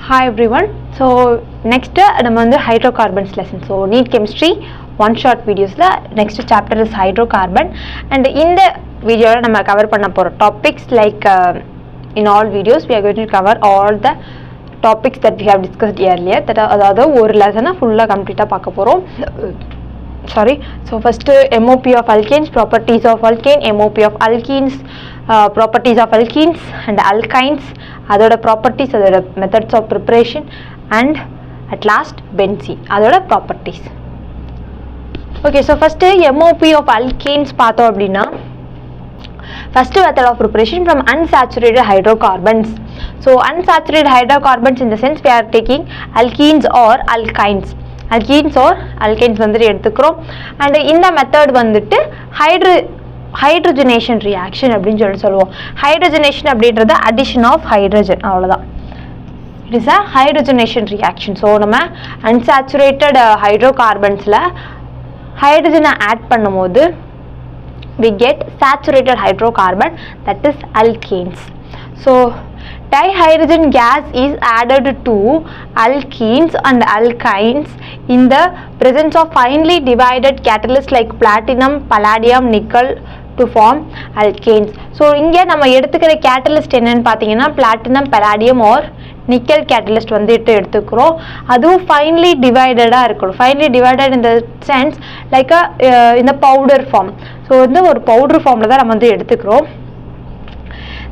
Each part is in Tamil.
Hi everyone. So next நம்ம வந்து hydrocarbons lesson. So NEET chemistry one shot videos la next chapter is hydrocarbon and in the video la நம்ம cover பண்ண போற topics like in all videos we are going to cover all the topics that we have discussed earlier. That அதாவது ஒரு lesson full complete பார்க்க போறோம். Sorry. So first MOP of alkanes, properties of alkane, MOP of alkenes, properties of alkenes and alkynes, அதோட properties, அதோட methods of preparation and at last benzene, அதோட properties. Okay, so first MOP of alkanes பார்த்தோம் அப்படின்னா first method of preparation from unsaturated hydrocarbons. So unsaturated hydrocarbons in the sense we are taking alkenes or alkynes. Alkenes or alkanes வந்துட்டு எடுத்துக்கிறோம் and இந்த மெத்தட் வந்துட்டு hydrogenation reaction அப்படின்னு சொல்லுவோம். Hydrogenation அப்படின்றது addition of hydrogen, அவ்வளவுதான். It is a hydrogenation reaction. So நம்ம unsaturated hydrocarbonsல hydrogen add பண்ணும்போது we get saturated hydrocarbon, that is alkanes. So dihydrogen gas is added to alkenes and alkynes in the presence of finely divided catalysts like platinum, palladium, nickel to form alkanes. So இங்க நம்ம எடுத்துக்கிற catalyst என்னன்னு பாத்தீங்கன்னா platinum, palladium or nickel catalyst வந்துட்டு எடுத்துக்கிறோம். அதுவும் finely divided இருக்கணும். Finely divided in the sense like a in the powder form. So இந்த ஒரு powder formல தான் நம்ம வந்து எடுத்துக்கிறோம்.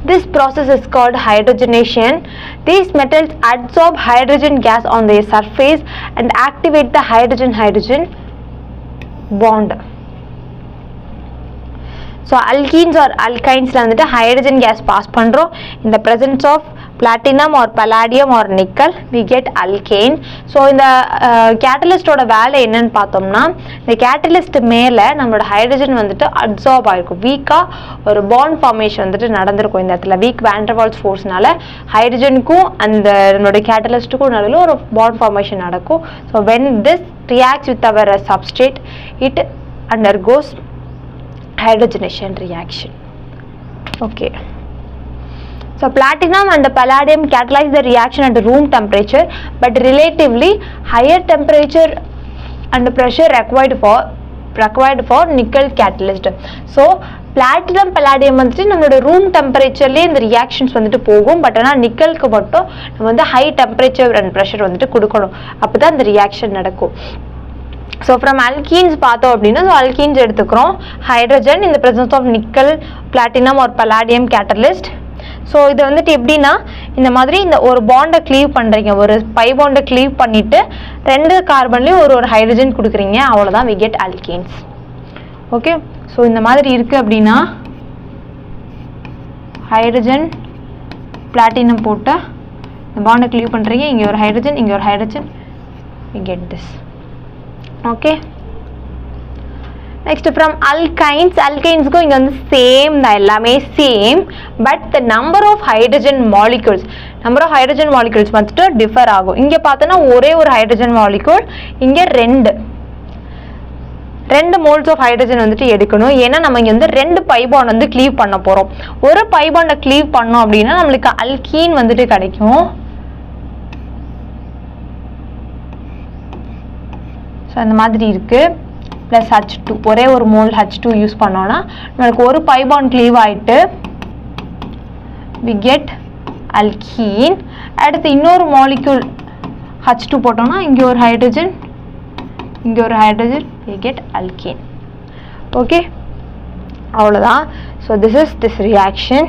This process is called hydrogenation. These metals adsorb hydrogen gas on their surface and activate the hydrogen-hydrogen bond. So alkenes or alkynes la vandu hydrogen gas pass pandrom in the presence of platinum or palladium or nickel we get alkane. So இந்த catalyst ஓட வேலை என்னன்னு பார்த்தோம்னா இந்த catalyst மேல நம்மளோட hydrogen வந்துட்டு absorb ஆயிருக்கும். வீக்கா ஒரு bond formation வந்துட்டு நடந்திருக்கும் இந்த இடத்துல. weak van der Waals forceனால hydrogenக்கும் அந்த நம்மளோட catalystக்கும் நடுவுல ஒரு bond formation நடக்கும். So when this reacts with our substrate it undergoes hydrogenation reaction. Okay. So platinum and palladium catalyze the reaction at room temperature, but relatively higher temperature and pressure required for nickel catalyst. So platinum palladium வந்துட்டு நம்மளோட room temperatureலயே இந்த reactions வந்துட்டு போகும். பட் ஆனா நிக்கலுக்கு மட்டும் நம்ம வந்து high temperature and pressure வந்துட்டு கொடுக்கணும். அப்பதான் இந்த reaction நடக்கும். So from alkenes பார்த்தோம் அப்படின்னா so alkenes எடுத்துக்கிறோம் hydrogen in the presence of nickel, platinum or palladium catalyst. So இது வந்துட்டு எப்படின்னா இந்த மாதிரி இந்த ஒரு பாண்டை க்ளீவ் பண்றீங்க, ஒரு பை பாண்டை க்ளீவ் பண்ணிட்டு ரெண்டு கார்பன்லயும் ஒரு ஹைட்ரஜன் கொடுக்குறீங்க, அவ்வளவுதான் we get alkanes. Okay, so இந்த மாதிரி இருக்கு அப்படின்னா ஹைட்ரஜன் பிளாட்டினம் போட்டு இந்த பாண்டை க்ளீவ் பண்றீங்க, இங்க ஒரு ஹைட்ரஜன் இங்க ஒரு hydrogen, we get this. Okay, next from alkynes go inga vandu same da ellame same, but the number of hydrogen molecules வந்துட்டு differ ஆகும். இங்க பார்த்தனா ஒரே ஒரு hydrogen molecule, இங்க ரெண்டு moles of hydrogen வந்துட்டு எடுக்கணும். ஏன்னா நம்ம இங்க வந்து ரெண்டு பை பாண்ட் வந்து க்ளீவ் பண்ண போறோம். ஒரு பை பாண்ட க்ளீவ் பண்ணோம் அப்படினா நமக்கு alkene வந்துட்டு கிடைக்கும். ஸோ அந்த மாதிரி இருக்கு. ப்ளஸ் H2 ஒரே ஒரு மோல் H2 யூஸ் பண்ணோம்னா நமக்கு ஒரு பை பாண்ட் க்ளீவ் ஆயிட்டு we get alkene. அடுத்து இன்னொரு மாலிக்யூல் H2 போட்டோம்னா இங்க ஒரு ஹைட்ரஜன் இங்க ஒரு hydrogen we get alkene. Okay, அவ்வளவுதான். ஸோ this reaction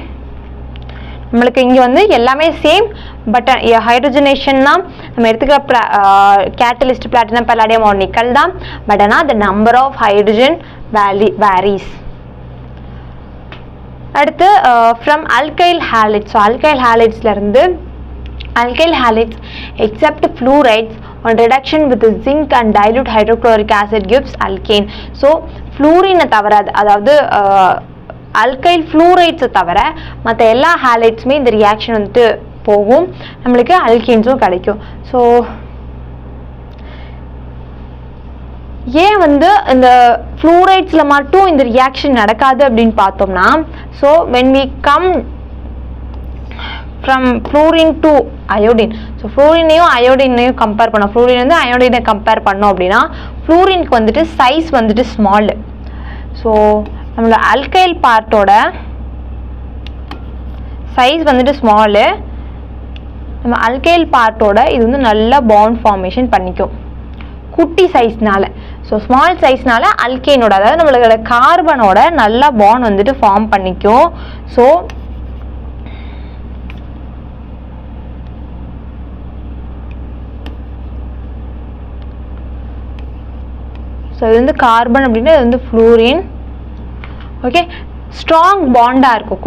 நம்மளுக்கு இங்க வந்து எல்லாமே சேம், பட் ஹைட்ரோஜனேஷன்னா நம்ம எடுத்துக்கிற கேட்டலிஸ்ட் பிளாட்டினம் பல்லாடியம் ஆர் நிக்கல் தான், பட் ஆனால் the number of hydrogen varies. அடுத்து from alkyl halides. So alkyl halidesல இருந்து alkyl halides except fluorides on reduction with zinc and dilute hydrochloric acid gives alkane. So fluorine தவிர அதாவது alkyl fluorides தவிர மற்ற எல்லா ஹாலைட்ஸுமே இந்த ரியாக்ஷன் வந்துட்டு போகும், நம்மளுக்கு alkanesம் கிடைக்கும். ஸோ ஏன் வந்து இந்த fluorides மட்டும் இந்த ரியாக்ஷன் நடக்காது அப்படின்னு பார்த்தோம்னா, so when we come from fluorine to iodine. So ஃப்ளூரினையும் அயோடினையும் கம்பேர் பண்ணோம், ஃப்ளூரின் வந்து அயோடினை கம்பேர் பண்ணோம் அப்படின்னா ஃப்ளூரினுக்கு வந்துட்டு சைஸ் வந்துட்டு ஸ்மால். ஸோ நம்மளோட அல்கைல் பார்ட்டோட சைஸ் வந்துட்டு ஸ்மாலு, நம்ம அல்கைல் பார்ட்டோட இது வந்து நல்லா பாண்ட் ஃபார்மேஷன் பண்ணிக்கும் குட்டி சைஸ்னால. ஸோ ஸ்மால் சைஸ்னால அல்கேனோட, அதாவது நம்மளோட கார்பனோட நல்லா பாண்ட் வந்துட்டு ஃபார்ம் பண்ணிக்கும். ஸோ இது வந்து கார்பன் அப்படின்னா இது வந்து ஃப்ளூரின். ஓகே, ஸ்ட்ராங் பாண்டாக இருக்கும்.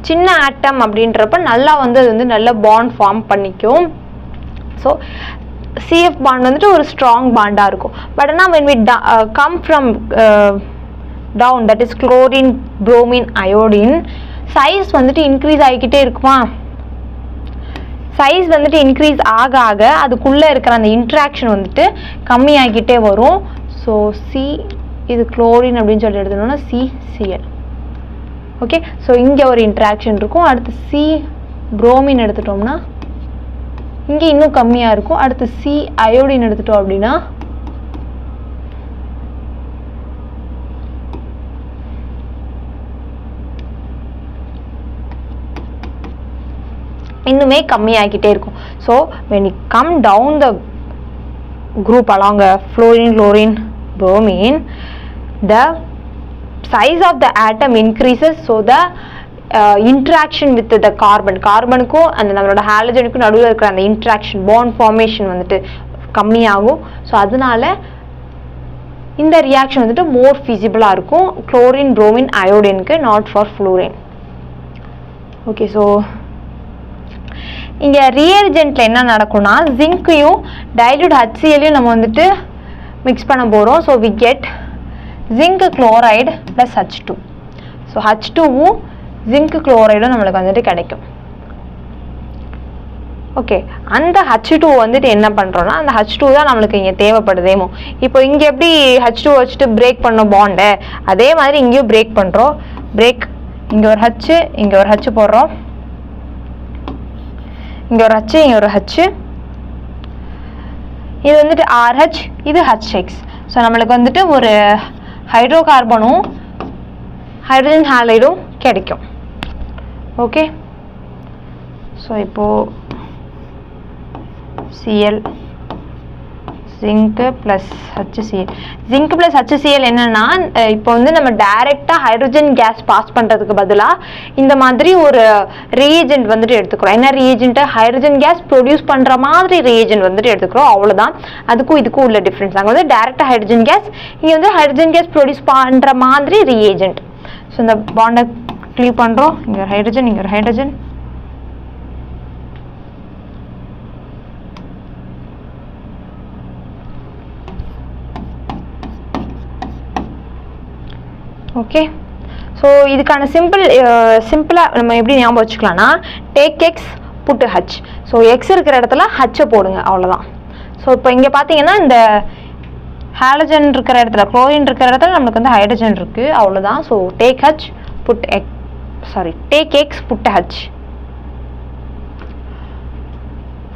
சின்ன ஆட்டம் அப்படின்றப்ப நல்லா வந்து அது வந்து நல்ல பாண்ட் ஃபார்ம் பண்ணிக்கும். ஸோ CF பாண்ட் வந்துட்டு ஒரு ஸ்ட்ராங் பாண்டாக இருக்கும். பட் ஆனால் when we come from down, that is chlorine, bromine, iodine, size வந்துட்டு இன்க்ரீஸ் ஆகிக்கிட்டே இருக்குமா? சைஸ் வந்துட்டு இன்க்ரீஸ் ஆக ஆக அதுக்குள்ளே இருக்கிற அந்த இன்ட்ராக்ஷன் வந்துட்டு கம்மியாகிக்கிட்டே வரும். ஸோ சி இது குளோரின் அப்படின்னு சொல்லி எடுத்தோம்னா CCl. ஓகே, ஸோ இங்கே ஒரு இன்ட்ராக்ஷன் இருக்கும். அடுத்து சி புரோமின் எடுத்துட்டோம்னா இங்கே இன்னும் கம்மியாக இருக்கும். அடுத்து சி அயோடின் எடுத்துட்டோம் அப்படின்னா இன்னுமே கம்மியாகிட்டே இருக்கும். So when you come down the group along fluorine, chlorine, bromine, the size of the atom increases. So the interaction with the கார்பனுக்கும் அந்த நம்மளோட ஹாலஜனுக்கும் நடுவில் இருக்கிற அந்த இன்ட்ராக்ஷன் பாண்ட் ஃபார்மேஷன் வந்துட்டு கம்மியாகும். ஸோ அதனால இந்த ரியாக்ஷன் வந்துட்டு மோர் ஃபிசிபிளாக இருக்கும் குளோரின், புரோமின், அயோடினுக்கு, not for fluorine. Okay, so இங்கே ரியேஜென்ட்டில் என்ன நடக்கும்னா ஜிங்கையும் டைல்யூட் HCl-யும் நம்ம வந்துட்டு மிக்ஸ் பண்ண போகிறோம். So we get zinc chloride plus H2. So H2வும் ஜிங்க் குளோரைடும் நம்மளுக்கு வந்துட்டு கிடைக்கும். ஓகே, அந்த H2 வந்துட்டு என்ன பண்ணுறோன்னா அந்த H2 தான் நம்மளுக்கு இங்கே தேவைப்படுதேமோ. இப்போ இங்கே எப்படி H2 வச்சுட்டு பிரேக் பண்ணோம் பாண்டை, அதே மாதிரி இங்கேயும் பிரேக் பண்ணுறோம். பிரேக், இங்கே ஒரு H, இங்கே ஒரு H போடுறோம், இங்கே ஒரு H, இங்கே ஒரு H, இது வந்துட்டு RH, இது HX. ஸோ நம்மளுக்கு வந்துட்டு ஒரு ஹைட்ரோகார்பனும் ஹைட்ரஜன் ஹாலைடும் கிடைக்கும். ஓகே, ஸோ இப்போது Cl zinc plus HCl. Zinc plus HCl என்னன்னா இப்போ வந்து நம்ம டைரெக்டாக ஹைட்ரஜன் கேஸ் பாஸ் பண்ணுறதுக்கு பதிலாக இந்த மாதிரி ஒரு ரியேஜென்ட் வந்துட்டு எடுத்துக்கிறோம். என்ன ரியேஜென்ட்டு? ஹைட்ரஜன் கேஸ் ப்ரொடியூஸ் பண்ணுற மாதிரி ரியேஜென்ட் வந்துட்டு எடுத்துக்கிறோம். அவ்வளோதான், அதுக்கும் இதுக்கும் உள்ள டிஃப்ரென்ஸ். அங்கே வந்து டைரெக்டாக ஹைட்ரஜன் கேஸ், இங்கே வந்து ஹைட்ரஜன் கேஸ் ப்ரொடியூஸ் பண்ணுற மாதிரி ரியேஜென்ட். ஸோ இந்த பாண்டை கிளீவ் பண்ணுறோம். இங்கே ஒரு ஹைட்ரஜன், இங்கே ஒரு ஹைட்ரஜன். ஓகே, ஸோ இதுக்கான சிம்பிளாக நம்ம எப்படி ஞாபகம் வச்சுக்கலாம்னா take X put H. So X இருக்கிற இடத்துல H போடுங்க, அவ்வளோதான். ஸோ இப்போ இங்கே பார்த்தீங்கன்னா இந்த ஹாலஜன் இருக்கிற இடத்துல, குளோரின் இருக்கிற இடத்துல நம்மளுக்கு வந்து ஹைட்ரஜன் இருக்குது, அவ்வளோதான். So take H put X, sorry take X put H.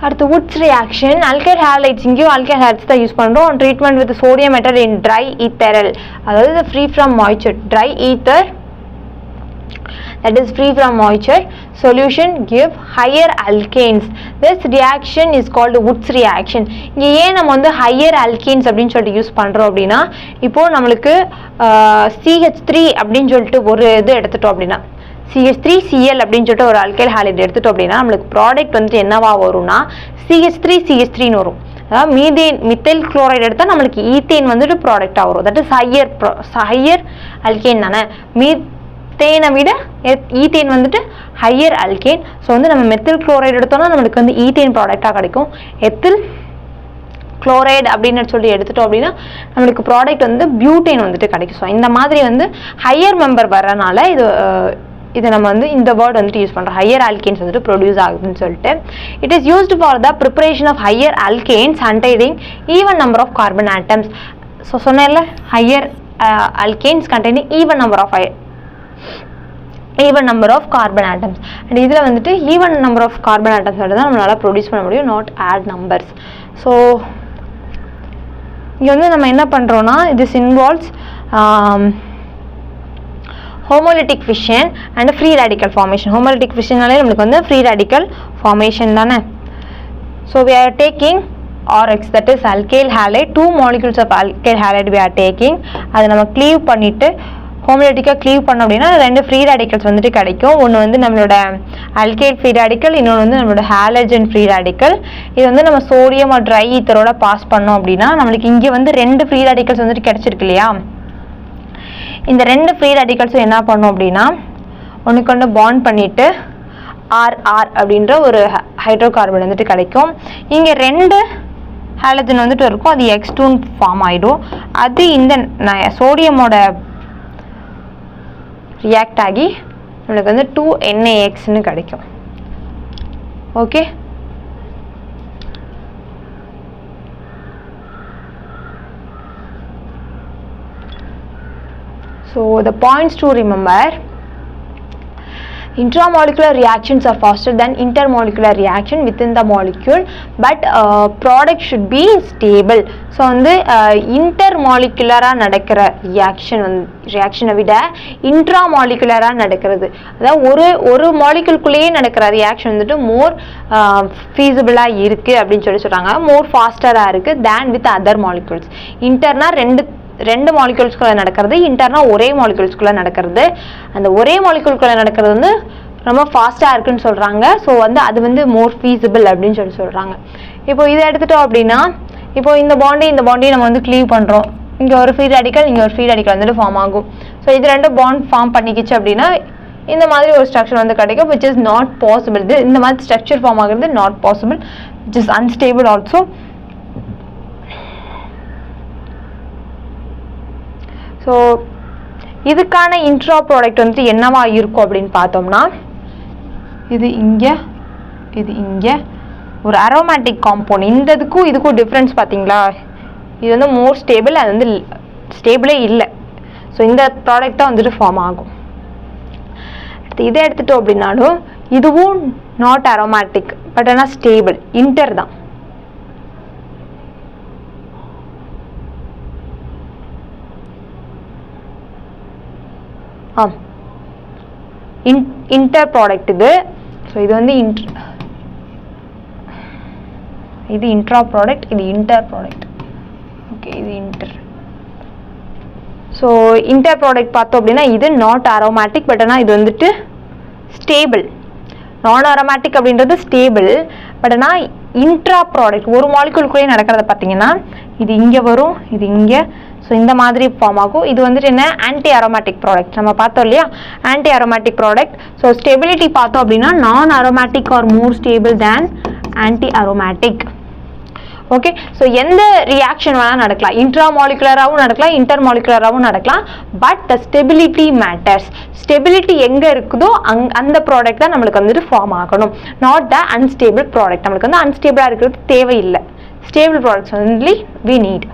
அடுத்து வுட்ஸ் ரியாக்ஷன், அல்கைல் ஹாலைட்ஸ். இங்கேயும் அல்கைல் ஹாலைட்ஸ் தான் யூஸ் பண்ணுறோம். Treatment with sodium metal in dry ethereal, அதாவது free from moisture, dry ether that is free from moisture solution give higher alkanes. This reaction is called Woods reaction. இங்கே ஏன் நம்ம வந்து higher alkanes அப்படின்னு சொல்லிட்டு யூஸ் பண்ணுறோம் அப்படின்னா, இப்போது நம்மளுக்கு CH3 அப்படின்னு சொல்லிட்டு ஒரு இது எடுத்துட்டோம் அப்படின்னா, CH3Cl அப்படின்னு சொல்லிட்டு ஒரு அல்கைல் ஹாலைட் எடுத்துட்டோம் அப்படின்னா நம்மளுக்கு ப்ராடக்ட் வந்துட்டு என்னவா வரும்னா CH3CH3ன்னு வரும். அதாவது மித்தைல் குளோரைடு எடுத்தால் நம்மளுக்கு ஈத்தேன் வந்துட்டு ப்ராடக்டாக வரும். தட் இஸ் ஹையர் அல்கேன் தானே. மீத்தேனை விட ஈத்தேன் வந்துட்டு ஹையர் அல்கேன். ஸோ வந்து நம்ம மெத்தில் குளோரைடு எடுத்தோம்னா நம்மளுக்கு வந்து ஈத்தேன் ப்ராடக்டாக கிடைக்கும். எத்தில் குளோரைடு அப்படின்னு சொல்லி எடுத்துட்டோம் அப்படின்னா நம்மளுக்கு ப்ராடக்ட் வந்து பியூட்டேன் வந்துட்டு கிடைக்கும். ஸோ இந்த மாதிரி வந்து ஹையர் மெம்பர் வரனால இதை நம்ம வந்து இந்த வேர்ட் வந்துட்டு யூஸ் பண்ணுறோம். ஹையர் ஆல்கேன்ஸ் வந்துட்டு ப்ரொடியூஸ் ஆகுதுன்னு சொல்லிட்டு. It is used for the preparation of higher alkanes containing even number of carbon atoms. So சொன்னேன்ல, higher alkanes containing even number of even number of carbon atoms. And இதில் வந்துட்டு even number of carbon atoms தான் நம்மளால் ப்ரொடியூஸ் பண்ண முடியும், நாட் ஆட் நம்பர்ஸ். ஸோ இங்கே வந்து நம்ம என்ன பண்ணுறோன்னா, this involves homolytic fission and free radical formation. Homolytic ஃபிஷன்னாலே நம்மளுக்கு வந்து ஃப்ரீ ரேடிக்கல் ஃபார்மேஷன் தானே. So we are taking RX, that is alkyl halide, 2 molecules of alkyl halide we are taking. அதை நம்ம க்ளீவ் பண்ணிவிட்டு ஹோமோலிட்டிக்காக க்ளீவ் பண்ணோம் அப்படின்னா 2 ஃப்ரீ ரேடிக்கல்ஸ் வந்துட்டு கிடைக்கும். ஒன்று வந்து நம்மளோட அல்கைல் ஃப்ரீ ரேடிக்கல், இன்னொன்று வந்து நம்மளோட ஹாலஜன் ஃப்ரீ ரேடிக்கல். இது வந்து நம்ம சோடியம் ஒரு ட்ரை ஈத்தரோட பாஸ் பண்ணோம் அப்படின்னா நம்மளுக்கு இங்கே வந்து 2 ஃப்ரீ ரேடிக்கல்ஸ் வந்துட்டு கிடச்சிருக்கு இல்லையா. இந்த 2 ஃப்ரீ ரேடிக்கல்ஸும் என்ன பண்ணோம் அப்படின்னா ஒன்றுக்கு ஒன்று பாண்ட் பண்ணிவிட்டு RR அப்படின்ற ஒரு ஹைட்ரோகார்பன் வந்துட்டு கிடைக்கும். இங்கே 2 ஹாலஜன் வந்துட்டு இருக்கும், அது X2 ஃபார்ம் ஆகிடும். அது இந்த சோடியமோட ரியாக்ட் ஆகி நம்மளுக்கு வந்து 2NaXன்னு கிடைக்கும். Okay, so the points to remember: intramolecular reactions are faster than intermolecular reaction within the molecule, but product should be stable. So வந்து இன்டர்மாலிகுலராக நடக்கிற ரியாக்ஷனை விட இன்ட்ராமாலிகுலராக நடக்கிறது, அதாவது ஒரு மாலிகுல்குள்ளேயே நடக்கிற ரியாக்ஷன் வந்துட்டு மோர் ஃபீஸிபிளாக இருக்குது அப்படின்னு சொல்கிறாங்க, மோர் ஃபாஸ்டராக இருக்குது தேன் வித் அதர் மாலிகுல்ஸ். இன்டர்னா ரெண்டு மாலிகுல்ஸ்குள்ளே நடக்கிறது, இன்டர்னா ஒரே மாலிகுல்ஸ்குள்ளே நடக்கிறது. அந்த ஒரே மாலிகுல்குள்ளே நடக்கிறது வந்து ரொம்ப ஃபாஸ்ட்டாக இருக்குன்னு சொல்கிறாங்க. ஸோ வந்து அது வந்து மோர் ஃபீஸிபிள் அப்படின்னு சொல்கிறாங்க. இப்போ இதை எடுத்துட்டோம் அப்படின்னா, இப்போ இந்த பாண்டையும் நம்ம வந்து க்ளீவ் பண்ணுறோம். இங்கே ஒரு ஃப்ரீ ரேடிக்கல், இங்கே ஒரு ஃப்ரீ ரேடிக்கல் வந்துட்டு ஃபார்ம் ஆகும். ஸோ இது 2 பாண்ட் ஃபார்ம் பண்ணிக்கிச்சு அப்படின்னா இந்த மாதிரி ஒரு ஸ்ட்ரக்சர் வந்து கிடைக்கும், விச் இஸ் நாட் பாசிபிள். இந்த மாதிரி ஸ்ட்ரக்சர் ஃபார்ம் ஆகுறது not possible, which is unstable also. So இதுக்கான இன்ட்ரா ப்ராடக்ட் வந்துட்டு என்னவா இருக்கும் அப்படின்னு பார்த்தோம்னா, இது இங்கே ஒரு அரோமேட்டிக் காம்பவுண்ட். இந்த இதுக்கும் டிஃப்ரென்ஸ் பார்த்தீங்களா, இது வந்து மோர் ஸ்டேபிள், அது வந்து ஸ்டேபிளே இல்லை. ஸோ இந்த ப்ராடக்ட் தான் வந்துட்டு ஃபார்ம் ஆகும். இதை எடுத்துட்டோம் அப்படின்னாலும் இதுவும் நாட் அரோமேட்டிக், பட் ஆனால் ஸ்டேபிள், இன்டர் தான். இன்டர் ப்ராடக்ட் இது. ஸோ இது வந்து இது இன்ட்ரா ப்ராடக்ட், இது இன்டர் ப்ராடக்ட். ஓகே, இது இன்டர். ஸோ இன்டர் ப்ராடக்ட் பார்த்தோம் அப்படின்னா இது நாட் அரோமேட்டிக், பட் ஆனால் இது வந்துட்டு ஸ்டேபிள். நான் அரோமேட்டிக் அப்படின்றது ஸ்டேபிள், பட் ஆனால் இன்ட்ரா ப்ராடக்ட் ஒரு மாலிகுல்குள்ளேயே நடக்கிறத பார்த்தீங்கன்னா இது இங்கே வரும், இது இங்கே. ஸோ இந்த மாதிரி ஃபார்ம் ஆகும். இது வந்துட்டு என்ன, ஆன்டி அரோமேட்டிக் ப்ராடக்ட். நம்ம பார்த்தோம் இல்லையா, anti aromatic product. So stability பார்த்தோம் அப்படின்னா non aromatic are more stable than anti aromatic. Okay, so எந்த ரியாக்ஷன் வேணால் நடக்கலாம், இன்ட்ரா மாலிகுலராகவும் நடக்கலாம், இன்டர் மாலிகுலராகவும் நடக்கலாம், but the stability matters. Stability எங்கே இருக்குதோ அந்த ப்ராடக்ட் தான் நம்மளுக்கு வந்துட்டு ஃபார்ம் ஆகணும், நாட் த அன்ஸ்டேபிள் ப்ராடக்ட். நம்மளுக்கு வந்து அன்ஸ்டேபிளாக இருக்கிறது தேவையில்லை, stable products only we need.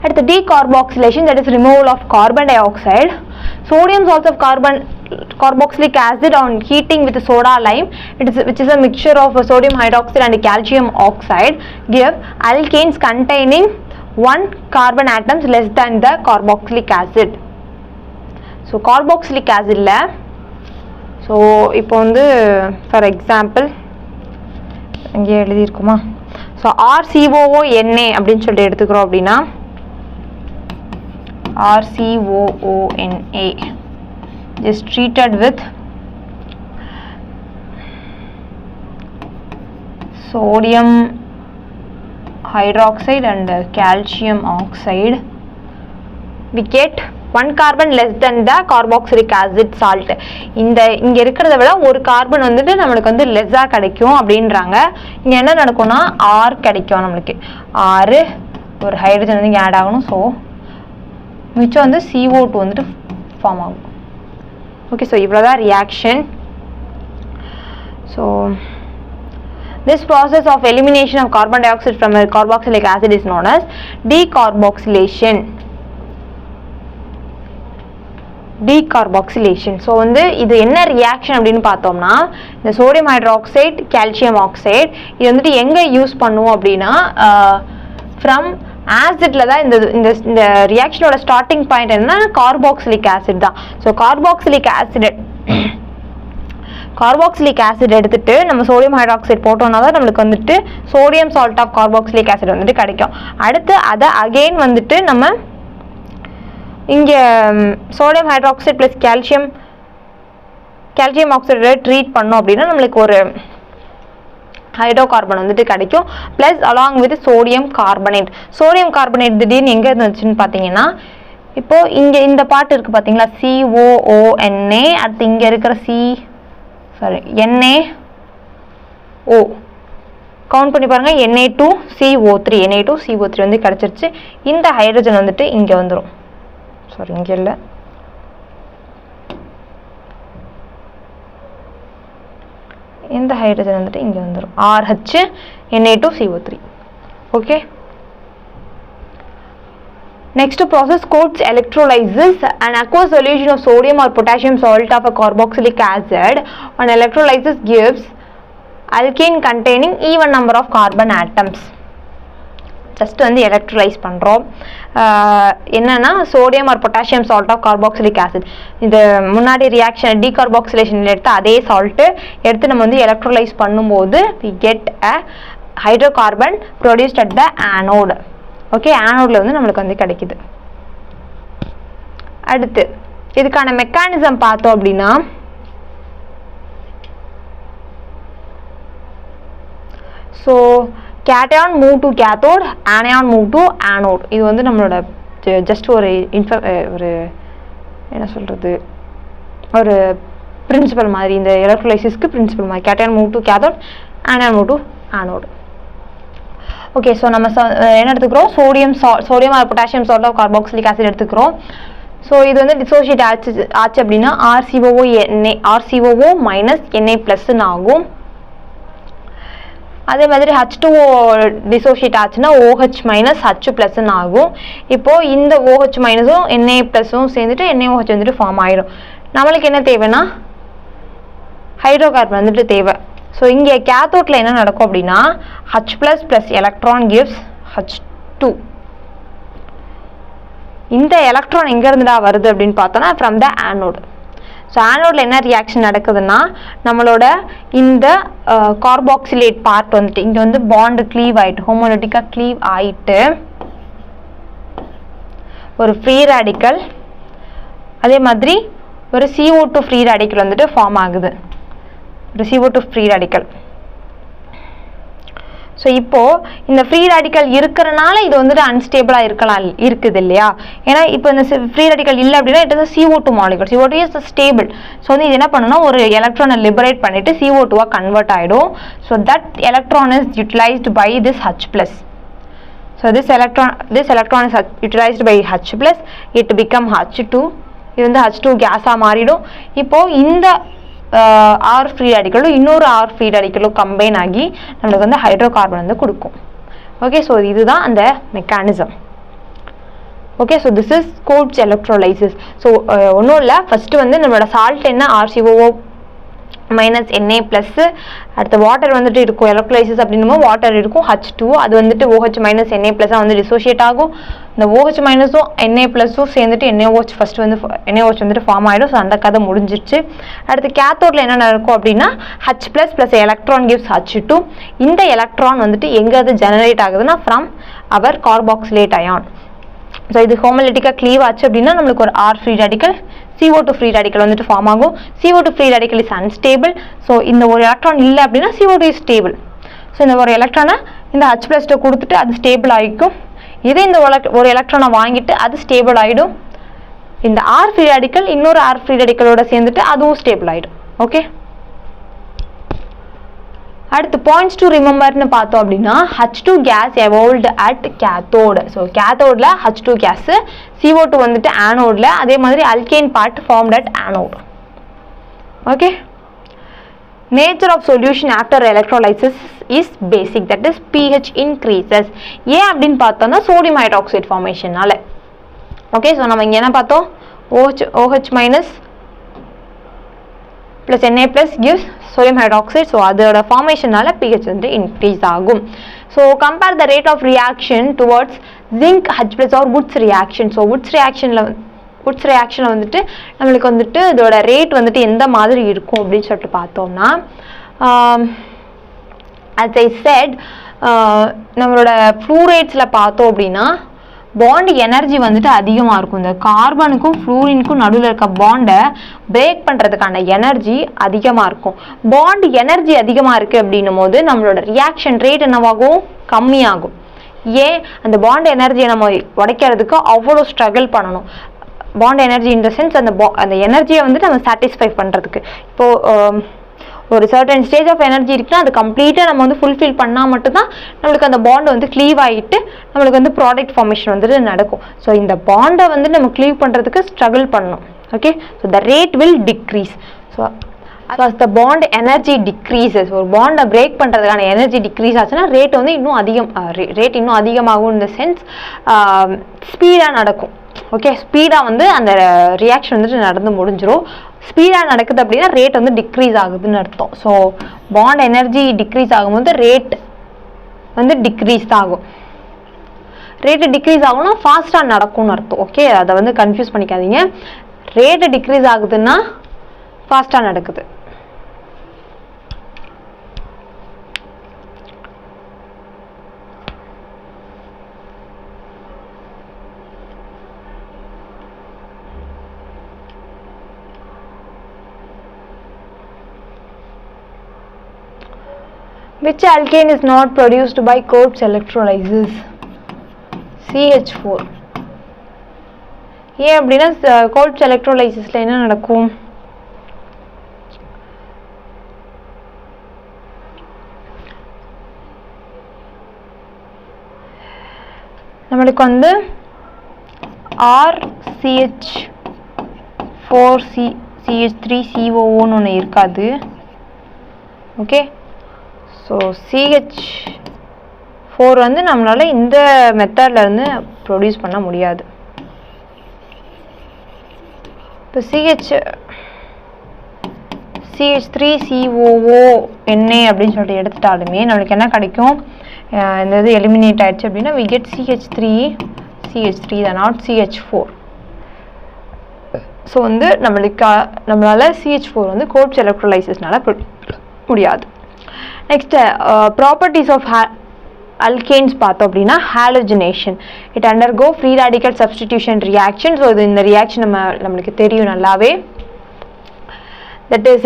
At the decarboxylation, that is removal of carbon dioxide, sodium salts of carboxylic acid on heating with soda lime, which is a mixture of sodium hydroxide and calcium oxide, give alkanes containing 1 carbon atoms less than the carboxylic acid. So carboxylic acid la, so இப்போ வந்து for example இங்கே எழுதி இருக்குமா, so RCOONA அப்படின்னு சொல்லிட்டு எடுத்துக்கிறோம் அப்படின்னா RCOONA is treated with sodium hydroxide and calcium oxide. We get 1 carbon less than the carboxylic acid salt. இங்க இருக்கிறத விட ஒரு கார்பன் வந்துட்டு நம்மளுக்கு வந்து லெஸ்ஸா கிடைக்கும் அப்படின்றாங்க. இங்க என்ன நடக்கும்னா R கிடைக்கும் நம்மளுக்கு. R ஒரு ஹைட்ரஜன் வந்து ஆட் ஆகணும். ஸோ மிச்சம் வந்து CO2 வந்துட்டு ஃபார்ம் ஆகும். ஓகே, ஸோ இவ்வளோதான் reaction. So this process of elimination of carbon dioxide from a carboxylic acid is known as decarboxylation. decarboxylation. So வந்து இது என்ன ரியாக்ஷன் அப்படின்னு பார்த்தோம்னா இந்த சோடியம் ஹைட்ராக்சைடு கால்சியம் ஆக்சைடு இது வந்துட்டு எங்கே யூஸ் பண்ணுவோம் அப்படின்னா ஃப்ரம் ஆசிட்ல தான் இந்த ரியாக்ஷனோட ஸ்டார்டிங் பாயிண்ட் என்னன்னா கார்பாக்சிலிக் ஆசிட் தான். ஸோ கார்பாக்சிலிக் ஆசிட் எடுத்துட்டு நம்ம சோடியம் ஹைட்ராக்சைடு போட்டோம்னா தான் நம்மளுக்கு வந்துட்டு sodium salt of carboxylic acid வந்துட்டு கிடைக்கும். அடுத்து அதை அகெயின் வந்துட்டு நம்ம இங்கே சோடியம் ஹைட்ராக்சைடு ப்ளஸ் கால்சியம் ஆக்சைடை ட்ரீட் பண்ணோம் அப்படின்னா நம்மளுக்கு ஒரு ஹைட்ரோகார்பன் வந்துட்டு கிடைக்கும். Plus along with sodium carbonate திடீர்னு எங்கே இருந்துச்சுன்னு பார்த்தீங்கன்னா இப்போ இங்கே இந்த பாட்டு இருக்குது பார்த்தீங்களா COONA, அடுத்து இங்கே இருக்கிற NaO கவுண்ட் பண்ணி பாருங்க Na2CO3 வந்து கிடைச்சிருச்சு. இந்த ஹைட்ரஜன் வந்துட்டு இங்கே வந்துடும். இங்கே இல்லை, இந்த ஹைட்ரஜன் வந்துட்டு இங்கே வந்துடும் RH Na2CO3. Okay, next process codes electrolysis. An aqueous solution of sodium or potassium salt of a carboxylic acid on electrolysis gives alkene containing even number of carbon atoms. Just வந்து எலக்ட்ரோலைஸ் பண்ணுறோம். என்னன்னா sodium or potassium salt of carboxylic acid, இது முன்னாடி ரியாக்ஷன் டீகார்பாக்சிலேஷனில் எடுத்து அதே சால்ட்டு எடுத்து நம்ம வந்து எலக்ட்ரோலைஸ் பண்ணும்போது we get a hydrocarbon produced at the anode. Okay, ஆனோடில் வந்து நம்மளுக்கு வந்து கிடைக்குது. அடுத்து இதுக்கான மெக்கானிசம் பார்த்தோம் அப்படின்னா so cation move to cathode, anion move to anode. இது வந்து நம்மளோட ஜஸ்ட் ஒரு என்ன சொல்கிறது ஒரு பிரின்சிபல் மாதிரி, இந்த எலக்ட்ரோலைசிஸ்க்கு பிரின்சிபல் மாதிரி. Cation move to cathode, anion move to anode. Okay, so நம்ம என்ன எடுத்துக்கிறோம், sodium or potassium salt of carboxylic acid எடுத்துக்கிறோம். ஸோ இது வந்து டிசோசியேட் ஆச்சு அப்படின்னா RCOO மைனஸ் Na ப்ளஸ்ன்னு ஆகும். அதே மாதிரி H2O டிசோசியேட் ஆச்சுன்னா OH மைனஸ் H ப்ளஸ்ன்னு ஆகும். இப்போது இந்த OH மைனஸும் Na ப்ளஸும் சேர்ந்துட்டு NaOH வந்துட்டு ஃபார்ம் ஆகிடும். நம்மளுக்கு என்ன தேவைன்னா ஹைட்ரோகார்பன் வந்துட்டு தேவை. ஸோ இங்கே கேத்தோட்டில் என்ன நடக்கும் அப்படின்னா H plus electron gives H2. இந்த எலக்ட்ரான் எங்கேருந்துடா வருது அப்படின்னு பார்த்தோன்னா ஃப்ரம் த ஆனோடு. ஸோ ஆனோடில் என்ன ரியாக்ஷன் நடக்குதுன்னா நம்மளோட இந்த கார்பாக்சிலேட் பார்ட் வந்துட்டு இங்கே வந்து பாண்டு க்ளீவ் ஆகிட்டு ஹோமோலிட்டிக்காக க்ளீவ் ஆகிட்டு ஒரு ஃப்ரீ ரேடிக்கல், அதே மாதிரி ஒரு CO2 ஃப்ரீ ரேடிக்கல் வந்துட்டு ஃபார்ம் ஆகுது, ஒரு CO2 ஃப்ரீ ரேடிக்கல். ஸோ இப்போது இந்த ஃப்ரீ ரேடிக்கல் இருக்கிறனால இது வந்துட்டு அன்ஸ்டேபிளாக இருக்குது இல்லையா. ஏன்னா இப்போ இந்த ஃப்ரீ ரேடிக்கல் இல்லை அப்படின்னா it is CO2 molecule. CO2 is stable. So வந்து இது என்ன பண்ணணும்னா ஒரு எலக்ட்ரானை லிபரேட் பண்ணிவிட்டு CO2-ஆக கன்வெர்ட் ஆகிடும். So that electron is utilised by this H plus. So this electron is utilized by H plus, it become H2. இது வந்து H2 கேஸாக மாறிடும். இப்போது இந்த R ஃப்ரீ ரேடிக்கலும் இன்னொரு R ஃப்ரீ ரேடிக்கலும் கம்பைன் ஆகி நம்மளுக்கு வந்து ஹைட்ரோகார்பன் வந்து கொடுக்கும். ஓகே, ஸோ இதுதான் அந்த mechanism. Okay, so this is கோட்ஸ் எலக்ட்ரோலைசிஸ். ஸோ ஒன்றும் இல்லை, ஃபஸ்ட்டு வந்து நம்மளோட சால்ட் என்ன RCOO மைனஸ் Na ப்ளஸ்ஸு, அடுத்த வாட்டர் வந்துட்டு இருக்கும் எலக்ட்ரோலைசிஸ் அப்படின்னும் வாட்டர் இருக்கும் H2, அது வந்துட்டு OH மைனஸ் Na ப்ளஸ்ஸாக வந்து டிசோசியேட் ஆகும். இந்த OH மைனஸும் Na ப்ளஸும் சேர்ந்துட்டு NaOH ஃபஸ்ட்டு வந்து NaOH வந்துட்டு ஃபார்ம் ஆகிடும். ஸோ அந்த கதை முடிஞ்சிருச்சு. அடுத்து கேத்தோடில் என்ன நடக்கும் அப்படின்னா H plus electron gives H2. இந்த எலக்ட்ரான் வந்துட்டு எங்கேயாவது ஜெனரேட் ஆகுதுன்னா from our carboxylate ion. So இது ஹோமோலிட்டிக்காக க்ளீவ் ஆச்சு அப்படின்னா நம்மளுக்கு ஒரு R free radical, CO2 free radical வந்துட்டு ஃபார்ம் ஆகும். CO2 free radical is unstable. So இந்த ஒரு எலக்ட்ரான் இல்லை அப்படின்னா CO2 இஸ் ஸ்டேபிள். ஸோ இந்த ஒரு எலக்ட்ரானை இந்த H ப்ளஸ்ட்டை கொடுத்துட்டு அது ஸ்டேபிள் ஆகிக்கும். இதே இந்த ஒரு எலக்ட்ரானை வாங்கிட்டு அது ஸ்டேபிள் ஆகிடும். இந்த R ஃப்ரீ ரேடிக்கல் இன்னொரு R ஃப்ரீ ரேடிக்கலோட சேர்ந்துட்டு அதுவும் ஸ்டேபிள் ஆகிடும். ஓகே, அடுத்து பாயிண்ட்ஸ் டு ரிமெம்பர்னு பார்த்தோம் அப்படின்னா H2 gas evolved at cathode. So கேத்தோடில் H2 கேஸு, CO2 வந்துட்டு ஆனோடில், அதே மாதிரி alkyne part formed at anode. Okay, nature of solution after electrolysis is basic, that is pH increases. ஏன் அப்படின்னு பார்த்தோம்னா சோடியம் ஹைட்ராக்சைடு ஃபார்மேஷனால. ஓகே, ஸோ நம்ம இங்கே என்ன பார்த்தோம், OH minus plus Na plus gives sodium hydroxide. So அதோட ஃபார்மேஷனால pH வந்து இன்க்ரீஸ் ஆகும். So compare the rate of reaction towards zinc H plus or Woods reaction. So Woods reactionல வந்துட்டு நம்மளுக்கு வந்துட்டு இதோட ரேட் வந்துட்டு எந்த மாதிரி இருக்கும் அப்படின்னு சொல்லிட்டு பார்த்தோம்னா as I said நம்மளோட ஃப்ளூரைட்ஸில் பார்த்தோம் அப்படின்னா பாண்ட் எனர்ஜி வந்துட்டு அதிகமாக இருக்கும். இந்த கார்பனுக்கும் ஃப்ளூரினுக்கும் நடுவில் இருக்க பாண்டை பிரேக் பண்ணுறதுக்கான எனர்ஜி அதிகமாக இருக்கும். பாண்ட் எனர்ஜி அதிகமாக இருக்குது அப்படின்னும் போது நம்மளோட ரியாக்ஷன் ரேட் என்னவாகும்? கம்மியாகும். ஏன்? அந்த பாண்ட் எனர்ஜியை நம்ம உடைக்கிறதுக்கு அவ்வளோ ஸ்ட்ரகிள் பண்ணணும். Bond energy in the sense அந்த எனர்ஜியை வந்துட்டு நம்ம சாட்டிஸ்ஃபை பண்ணுறதுக்கு இப்போது ஒரு சர்டன் ஸ்டேஜ் ஆஃப் எனர்ஜி இருக்குன்னா அது கம்ப்ளீட்டாக நம்ம வந்து ஃபுல்ஃபில் பண்ணால் மட்டும்தான் நம்மளுக்கு அந்த பாண்டை வந்து க்ளீவ் ஆகிட்டு நம்மளுக்கு வந்து ப்ராடக்ட் ஃபார்மேஷன் வந்துட்டு நடக்கும். ஸோ இந்த பாண்டை வந்து நம்ம க்ளீவ் பண்ணுறதுக்கு ஸ்ட்ரகிள் பண்ணணும். Okay, so the rate will decrease. So as the bond energy decreases, ஒரு பாண்டை பிரேக் பண்ணுறதுக்கான எனர்ஜி டிக்ரீஸ் ஆச்சுன்னா ரேட் வந்து இன்னும் அதிகமாகும். இந்த சென்ஸ் ஸ்பீடாக நடக்கும். ஓகே, ஸ்பீடாக வந்து அந்த ரியாக்ஷன் வந்துட்டு நடந்து முடிஞ்சிடும். ஸ்பீடாக நடக்குது அப்படின்னா ரேட் வந்து டிக்ரீஸ் ஆகுதுன்னு அர்த்தம். ஸோ பாண்ட் எனர்ஜி டிக்ரீஸ் ஆகும்போது ரேட் வந்து டிக்ரீஸ் தான் ஆகும். ரேட்டு டிக்ரீஸ் ஆகும்னா ஃபாஸ்ட்டாக நடக்கும்னு அர்த்தம். ஓகே, அதை வந்து கன்ஃபியூஸ் பண்ணிக்காதீங்க. ரேட்டு டிக்ரீஸ் ஆகுதுன்னா ஃபாஸ்ட்டாக நடக்குது. Which alkane is not produced by Coates electrolysis? CH4. ஏன் அப்படின்னா Coates electrolysis என்ன நடக்கும்? நம்மளுக்கு வந்து RCH4CH3COOன்னு ஒன்று இருக்காது. ஓகே, ஸோ CH4 வந்து நம்மளால் இந்த மெத்தடில் இருந்து ப்ரொடியூஸ் பண்ண முடியாது. இப்போ CH3COONA அப்படின்னு சொல்லிட்டு எடுத்துட்டாலுமே நம்மளுக்கு என்ன கிடைக்கும்? இந்த இது எலிமினேட் ஆயிடுச்சு அப்படின்னா we get CH3 தான், நாட் CH4. ஸோ வந்து நம்மளால் CH4 வந்து கோட்ஸ் எலக்ட்ரோலைசிஸ்னால முடியாது. நெக்ஸ்ட் ப்ராப்பர்ட்டிஸ் ஆஃப் alkanes பார்த்தோம் அப்படின்னா halogenation. It undergo free radical substitution reaction. So இது இந்த ரியாக்ஷன் நம்மளுக்கு தெரியும் நல்லாவே. That is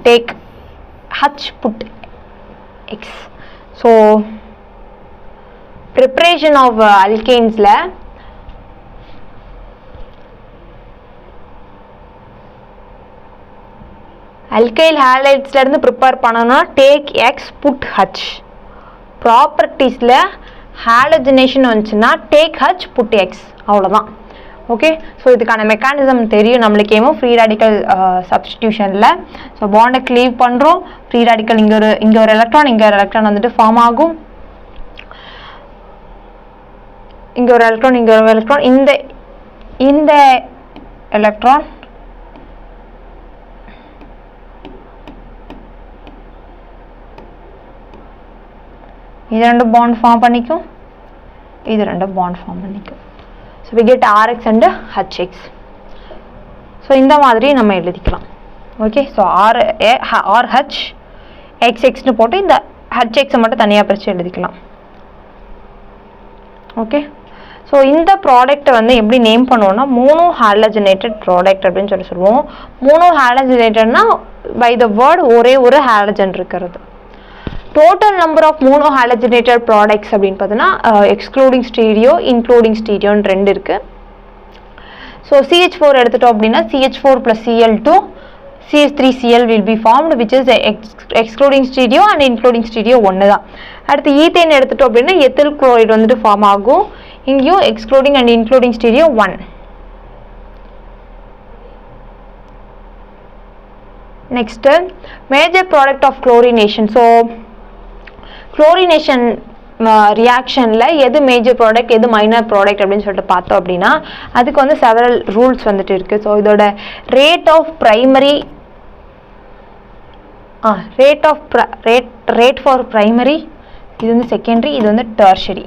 take H put X. So preparation of அல்கேன்ஸில் alkyl halides இருந்து ப்ரிப்பேர் பண்ணணும்னா டேக் எக்ஸ் புட் ஹச். ப்ராப்பர்ட்டிஸில் ஹாலோஜினேஷன் வந்துச்சுன்னா டேக் ஹச் புட் எக்ஸ், அவ்வளோதான். ஓகே, ஸோ இதுக்கான மெக்கானிசம் தெரியும் நம்மளுக்கு. ஏமோ ஃப்ரீ ரேடிக்கல் சப்ஸ்டிடியூஷனில் ஸோ பாண்டை க்ளீவ் பண்ணுறோம். ஃப்ரீ ரேடிக்கல் இங்கே ஒரு எலக்ட்ரான் வந்துட்டு ஃபார்ம் ஆகும். இங்கே ஒரு எலக்ட்ரான் இந்த எலக்ட்ரான் இது ரெண்டு பாண்ட் ஃபார்ம் பண்ணிக்கும், இது ரெண்டு பாண்ட் ஃபார்ம் பண்ணிக்கும். So we get RX and HX. So இந்த மாதிரி நம்ம எழுதிக்கலாம். ஓகே, ஸோ RH XXன்னு போட்டு இந்த HXை மட்டும் தனியாக பிரித்து எழுதிக்கலாம். ஓகே, ஸோ இந்த ப்ராடக்ட்டை வந்து எப்படி நேம் பண்ணுவோம்னா மோனோ ஹாலஜனேட்டட் ப்ராடக்ட் அப்படின்னு சொல்லுவோம். மோனோ ஹாலஜனேட்டட்னா பை த வேர்ட் ஒரே ஒரு ஹாலஜன் இருக்கிறது. Total number of mono halogenated products அப்படின்னு பார்த்தீங்கன்னா எக்ஸ்க்ளூடிங் ஸ்டீரியோ இன்க்ளூடிங் ஸ்டீரியோன்னு ரெண்டு இருக்குது. ஸோ CH4 எடுத்துட்டோம் அப்படின்னா CH4 plus Cl2 CH3Cl will be formed, which is excluding stereo and including stereo ஒன்று தான். அடுத்து ஈத்தேன் எடுத்துட்டோம் அப்படின்னா எத்தில் குளோரைடு வந்துட்டு ஃபார்ம் ஆகும். இங்கேயும் excluding and including stereo 1. Next, major product of chlorination. So chlorination ரியாக்ஷனில் எது மேஜர் ப்ராடக்ட் எது மைனர் ப்ராடக்ட் அப்படின்னு சொல்லிட்டு பார்த்தோம் அப்படின்னா அதுக்கு வந்து செவரல் ரூல்ஸ் வந்துட்டு இருக்குது. ஸோ இதோட ரேட் ஃபார் ப்ரைமரி, இது வந்து செகண்டரி, இது வந்து டெர்ஷரி.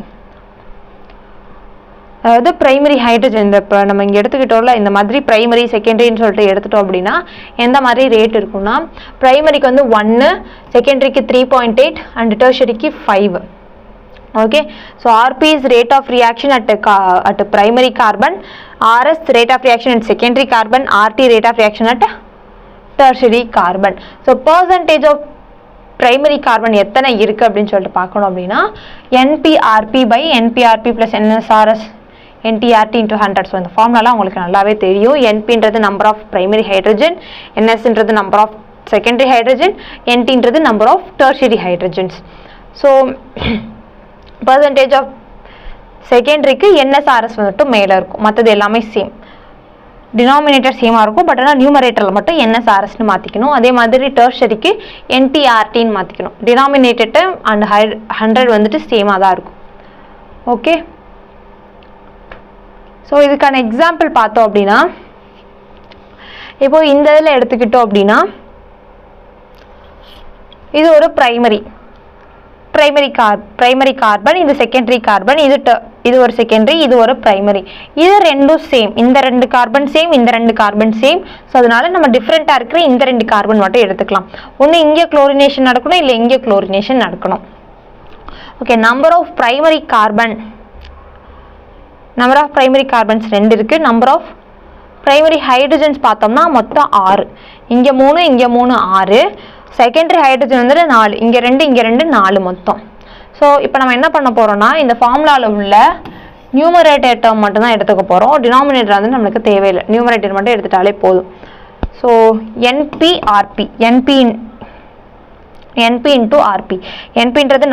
அதாவது பிரைமரி ஹைட்ரஜன் இந்த இப்போ நம்ம இங்கே எடுத்துக்கிட்டோம்ல இந்த மாதிரி பிரைமரி செகண்டரின்னு சொல்லிட்டு எடுத்துட்டோம் அப்படின்னா எந்த மாதிரி ரேட் இருக்குன்னா பிரைமரிக்கு வந்து 1, செகண்டரிக்கு 3.8 அண்ட் டெர்ஷரிக்கு 5. Okay, so RP is rate of reaction at primary carbon, RS rate of reaction at secondary carbon, RT rate of reaction at tertiary carbon. So percentage of primary carbon எத்தனை இருக்குது அப்படின்னு சொல்லிட்டு பார்க்கணும் அப்படின்னா NPRP by NPRP plus NSRS NTRT into 100. ஸோ இந்த ஃபார்முலாலாம் உங்களுக்கு நல்லாவே தெரியும். NPன்றது நம்பர் ஆஃப் பிரைமரி ஹைட்ரஜன், NSன்றது நம்பர் ஆஃப் செகண்டரி ஹைட்ரஜன், NTன்றது number of tertiary hydrogens. So percentage of செகண்டரிக்கு NSRS வந்துட்டு மேலே இருக்கும், மற்றது எல்லாமே சேம். டினாமினேட்டர் சேமாக இருக்கும், பட் ஆனால் நியூமரேட்டரில் மட்டும் NSRSன்னு மாற்றிக்கணும். அதே மாதிரி டெர்ஷரிக்கு NTRTன்னு மாற்றிக்கணும். டினாமினேட்டர் அண்ட் 100 வந்துட்டு சேமாக தான் இருக்கும். ஓகே, ஸோ இதுக்கான எக்ஸாம்பிள் பார்த்தோம் அப்படின்னா இப்போ இந்த இதில் எடுத்துக்கிட்டோம் அப்படின்னா இது ஒரு பிரைமரி கார்பன், இது செகண்டரி கார்பன், இது ஒரு செகண்டரி, இது ஒரு பிரைமரி. இது ரெண்டும் சேம், இந்த 2 கார்பன் சேம், இந்த 2 கார்பன் சேம். ஸோ அதனால நம்ம டிஃப்ரெண்ட்டாக இருக்கிற இந்த 2 கார்பன் மட்டும் எடுத்துக்கலாம். ஒன்று இங்கே குளோரினேஷன் நடக்கணும், இல்லை இங்கே குளோரினேஷன் நடக்கணும். Okay, number of primary carbons 2 இருக்கு. நம்பர் ஆஃப் பிரைமரி ஹைட்ரஜன்ஸ் பார்த்தோம்னா மொத்தம் 6. இங்கே 3, இங்கே 3, 6. செகண்டரி ஹைட்ரஜன் வந்துட்டு 4, இங்கே 2, இங்கே 2, 4 மொத்தம். ஸோ இப்போ நம்ம என்ன பண்ண போகிறோம்னா இந்த ஃபார்முலாவில் உள்ள நியூமரேட்டர் டேர்ம் மட்டும் தான் எடுத்துக்க போகிறோம். டினாமினேட்டர் வந்து நம்மளுக்கு தேவையில்லை, நியூமரேட்டர் மட்டும் எடுத்துட்டாலே போதும். So NPRP into RP. NPன்றது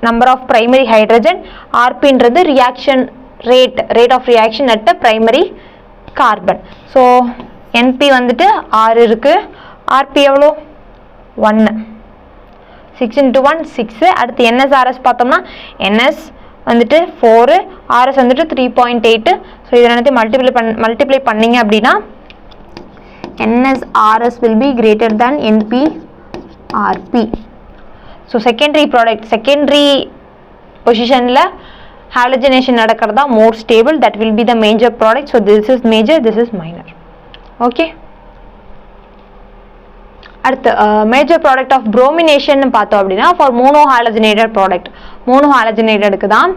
number of primary hydrogen, RPன்றது reaction rate of reaction at the primary carbon. So NP வந்துட்டு 6 இருக்கு, RP எவ்வளோ 1, 6 into 1 6. அடுத்து NSRS பார்த்தோம்னா NS வந்துட்டு 4, RS வந்துட்டு 3.8. ஸோ இதை நினைத்து மல்டிப்ளை பண்ணிங்க அப்படின்னா NSRS will be greater than NPRP. So secondary பொசிஷனில் ஹாலஜனேஷன் நடக்கிறதா மோர் stable, that will be the major product. So this is major, this is minor. Okay, அடுத்து மேஜர் ப்ராடக்ட் ஆஃப் ப்ரோமினேஷன் பார்த்தோம் அப்படின்னா ஃபார் மோனோஹாலஜனேட்டட் ப்ராடக்ட், மோனோஹாலஜனேட்டடுக்கு தான்.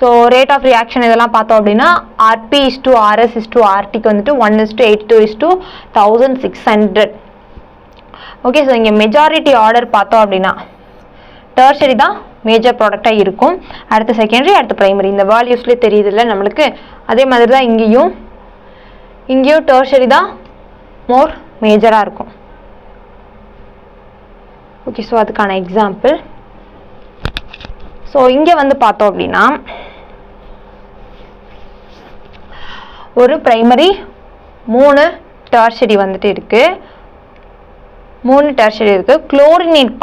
ஸோ ரேட் ஆஃப் ரியாக்ஷன் இதெல்லாம் பார்த்தோம் அப்படின்னா RP is to RS is to RTக்கு வந்துட்டு 1:82 is to 1600. ஓகே, ஸோ இங்கே மெஜாரிட்டி ஆர்டர் பார்த்தோம் அப்படின்னா டெர்ஷரி தான் மேஜர் ப்ராடக்டாக இருக்கும், அடுத்து செகண்டரி, அடுத்து பிரைமரி. இந்த வேல்யூஸ்லேயே தெரியுது இல்லை நம்மளுக்கு. அதே மாதிரி தான் இங்கேயும் டெர்ஷரி தான் மோர் மேஜராக இருக்கும். ஓகே, ஸோ அதுக்கான எக்ஸாம்பிள். ஸோ இங்கே வந்து பார்த்தோம் அப்படின்னா ஒரு பிரைமரி 3 டெர்ஷரி வந்துட்டு இருக்குது, 3 டெர்ஷரி இருக்குது. குளோரினேட்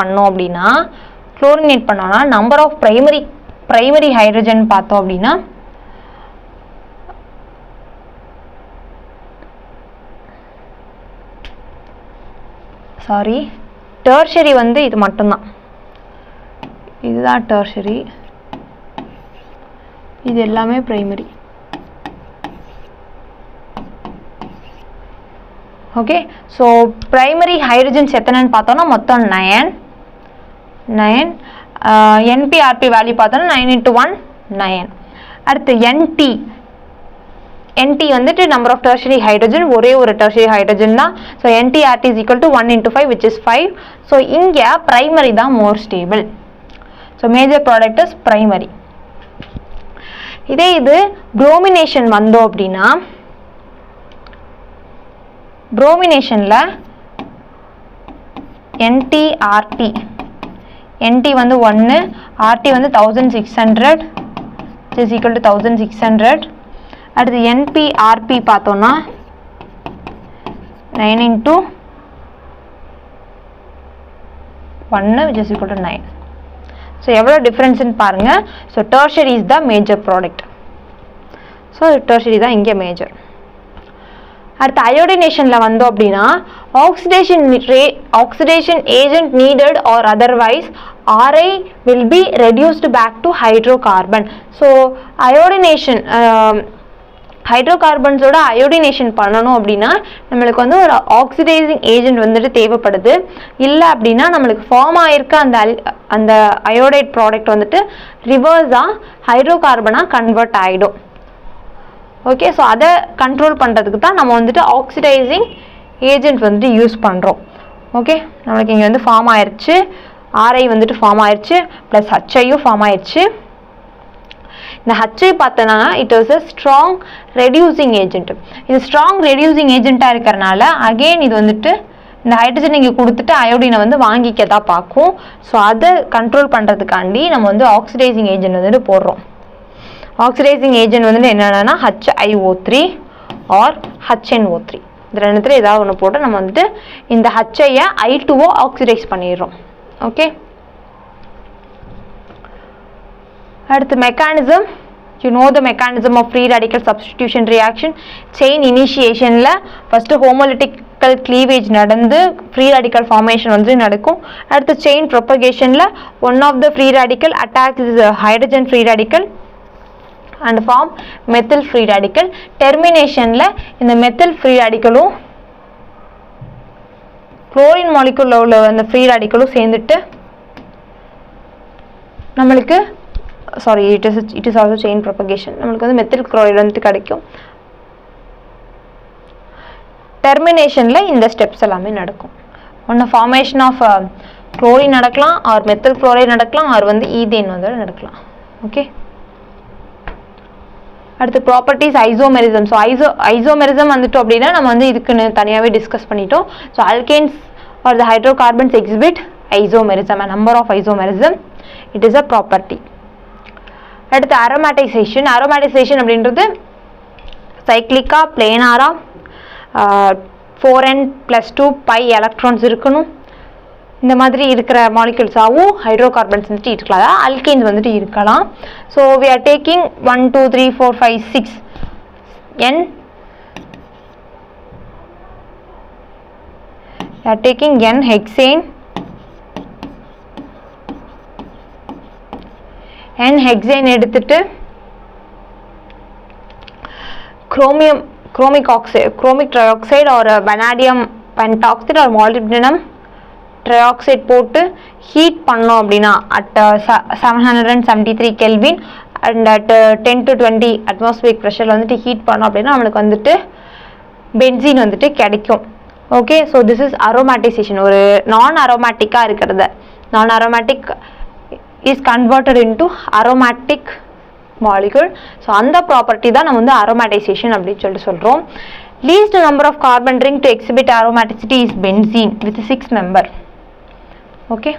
பண்ணோம்னா நம்பர் ஆஃப் பிரைமரி ஹைட்ரஜன் பார்த்தோம் அப்படின்னா டெர்ஷரி வந்து இது மட்டும்தான், இதுதான் டெர்ஷரி, இது எல்லாமே primary. Okay, so primary hydrogens எத்தனைன்னு பார்த்தோம்னா மொத்தம் 9. NPRP வேல்யூ பார்த்தோம்னா 9 into 1 9. அடுத்து NT வந்துட்டு நம்பர் ஆஃப் டெர்ஷரி ஹைட்ரஜன், ஒரே ஒரு டெர்ஷரி ஹைட்ரஜன் தான். So NTRT is equal to 1 into 5 which is 5. So இங்கே பிரைமரி தான் மோர் stable. So major product is primary. இது ப்ரோமினேஷன் வந்தோம் அப்படின்னா ப்ரோமினேஷனில் NT வந்து 1, RT வந்து 1600 which is equal to 1600. அடுத்து NPRP பார்த்தோம்னா 9 into 1 which is equal to 9. So எவ்வளோ டிஃப்ரென்ஸ்ன்னு பாருங்கள். So tertiary is the major product. So tertiary தான் இங்கே மேஜர். அடுத்து அயோடினேஷனில் வந்தோம் அப்படின்னா oxidation agent needed or otherwise RI will be reduced back to hydrocarbon. So iodination ஹைட்ரோகார்பன்ஸோட அயோடினேஷன் பண்ணணும் அப்படின்னா நம்மளுக்கு வந்து ஒரு ஆக்சிடைசிங் ஏஜென்ட் வந்துட்டு தேவைப்படுது. இல்லை அப்படின்னா நம்மளுக்கு ஃபார்ம் ஆகிருக்க அந்த அயோடைட் ப்ராடக்ட் வந்துட்டு ரிவர்ஸாக ஹைட்ரோகார்பனாக கன்வெர்ட் ஆகிடும். ஓகே, ஸோ அதை கண்ட்ரோல் பண்ணுறதுக்கு தான் நம்ம வந்துட்டு ஆக்சிடைசிங் ஏஜென்ட் வந்துட்டு யூஸ் பண்ணுறோம். ஓகே, நம்மளுக்கு இங்கே வந்து ஃபார்ம் ஆயிடுச்சு, RI வந்துட்டு ஃபார்ம் ஆயிடுச்சு, ப்ளஸ் HIயும் ஃபார்ம் ஆயிடுச்சு. இந்த HI பார்த்தோன்னா it is a strong reducing agent. இது ஸ்ட்ராங் ரெடியூசிங் ஏஜென்ட்டாக இருக்கிறனால அகெயின் இது வந்துட்டு இந்த ஹைட்ரஜன் இங்கே கொடுத்துட்டு அயோடினை வந்து வாங்கிக்க தான் பார்க்கும். ஸோ அதை கண்ட்ரோல் பண்ணுறதுக்காண்டி நம்ம வந்து ஆக்சிடைசிங் ஏஜென்ட் வந்துட்டு போடுறோம். ஆக்சிடைசிங் ஏஜென்ட் வந்துட்டு என்னென்னா HiO3 ஆர் HNO3 இந்த ரெண்டுத்துல ஏதாவது ஒன்று போட்டு நம்ம வந்துட்டு இந்த HIயை I2 ஆக்சிடைஸ் பண்ணிடுறோம். ஓகே, அடுத்து mechanism. You know the mechanism of free radical substitution reaction. Chain இனிஷியேஷனில் ஃபஸ்ட்டு ஹோமோலிட்டிக்கல் க்ளீவேஜ் நடந்து ஃப்ரீ ரேடிக்கல் ஃபார்மேஷன் வந்து நடக்கும். அடுத்து செயின் ப்ரொபகேஷனில் one of the free radical attacks is hydrogen free radical and form methyl free radical. டெர்மினேஷனில் இந்த மெத்தில் ஃப்ரீ ரேடிக்கலும் குளோரின் மாலிகுலில் உள்ள அந்த ஃப்ரீ ரேடிக்கலும் சேர்ந்துட்டு நம்மளுக்கு it is also chain propagation. நம்மளுக்கு வந்து மெத்தில் குளோரைடு வந்துட்டு கிடைக்கும். டெர்மினேஷனில் இந்த ஸ்டெப்ஸ் எல்லாமே நடக்கும். ஒன்று ஃபார்மேஷன் ஆஃப் குளோரின் நடக்கலாம், ஆர் மெத்தில் குளோரைடு நடக்கலாம், ஆர் வந்து ஈதேன் வந்து நடக்கலாம். ஓகே, அடுத்து ப்ராப்பர்ட்டிஸ் ஐசோமெரிசம். ஸோ ஐசோமெரிசம் வந்துட்டு அப்படின்னா நம்ம வந்து இதுக்குன்னு தனியாகவே டிஸ்கஸ் பண்ணிட்டோம். So alkanes are the hydrocarbons exhibit isomerism, number of isomerism, it is a property. அடுத்து அரோமேட்டைசேஷன். அரோமேட்டைசேஷன் அப்படின்றது சைக்ளிக்கா பிளேனாரா 4n+2 பை எலக்ட்ரான்ஸ் இருக்கணும். இந்த மாதிரி இருக்கிற மாலிகுல்ஸாகவும் ஹைட்ரோகார்பன்ஸ் வந்துட்டு இருக்கலாம், அதாவது அல்கேன்ஸ் வந்துட்டு இருக்கலாம். So we are taking 1 2 3 4 5 6 n. We are taking n hexane, n hexane எடுத்துட்டு chromic trioxide or vanadium pentoxide or molybdenum trioxide போட்டு ஹீட் பண்ணோம் அப்படின்னா at 773 Kelvin and at 10 to 20 atmospheric pressure வந்துட்டு ஹீட் பண்ணோம் அப்படின்னா நம்மளுக்கு வந்துட்டு பென்சீன் வந்துட்டு கிடைக்கும். Okay, so this is aromatisation. ஒரு நான் அரோமேட்டிக்காக இருக்கிறத non aromatic is converted into aromatic molecule. ஸோ அந்த ப்ராப்பர்ட்டி தான் நம்ம வந்து அரோமேட்டைசேஷன் அப்படின்னு சொல்லிட்டு சொல்கிறோம். Least number of carbon ring to exhibit aromaticity is benzene with 6 member. Okay,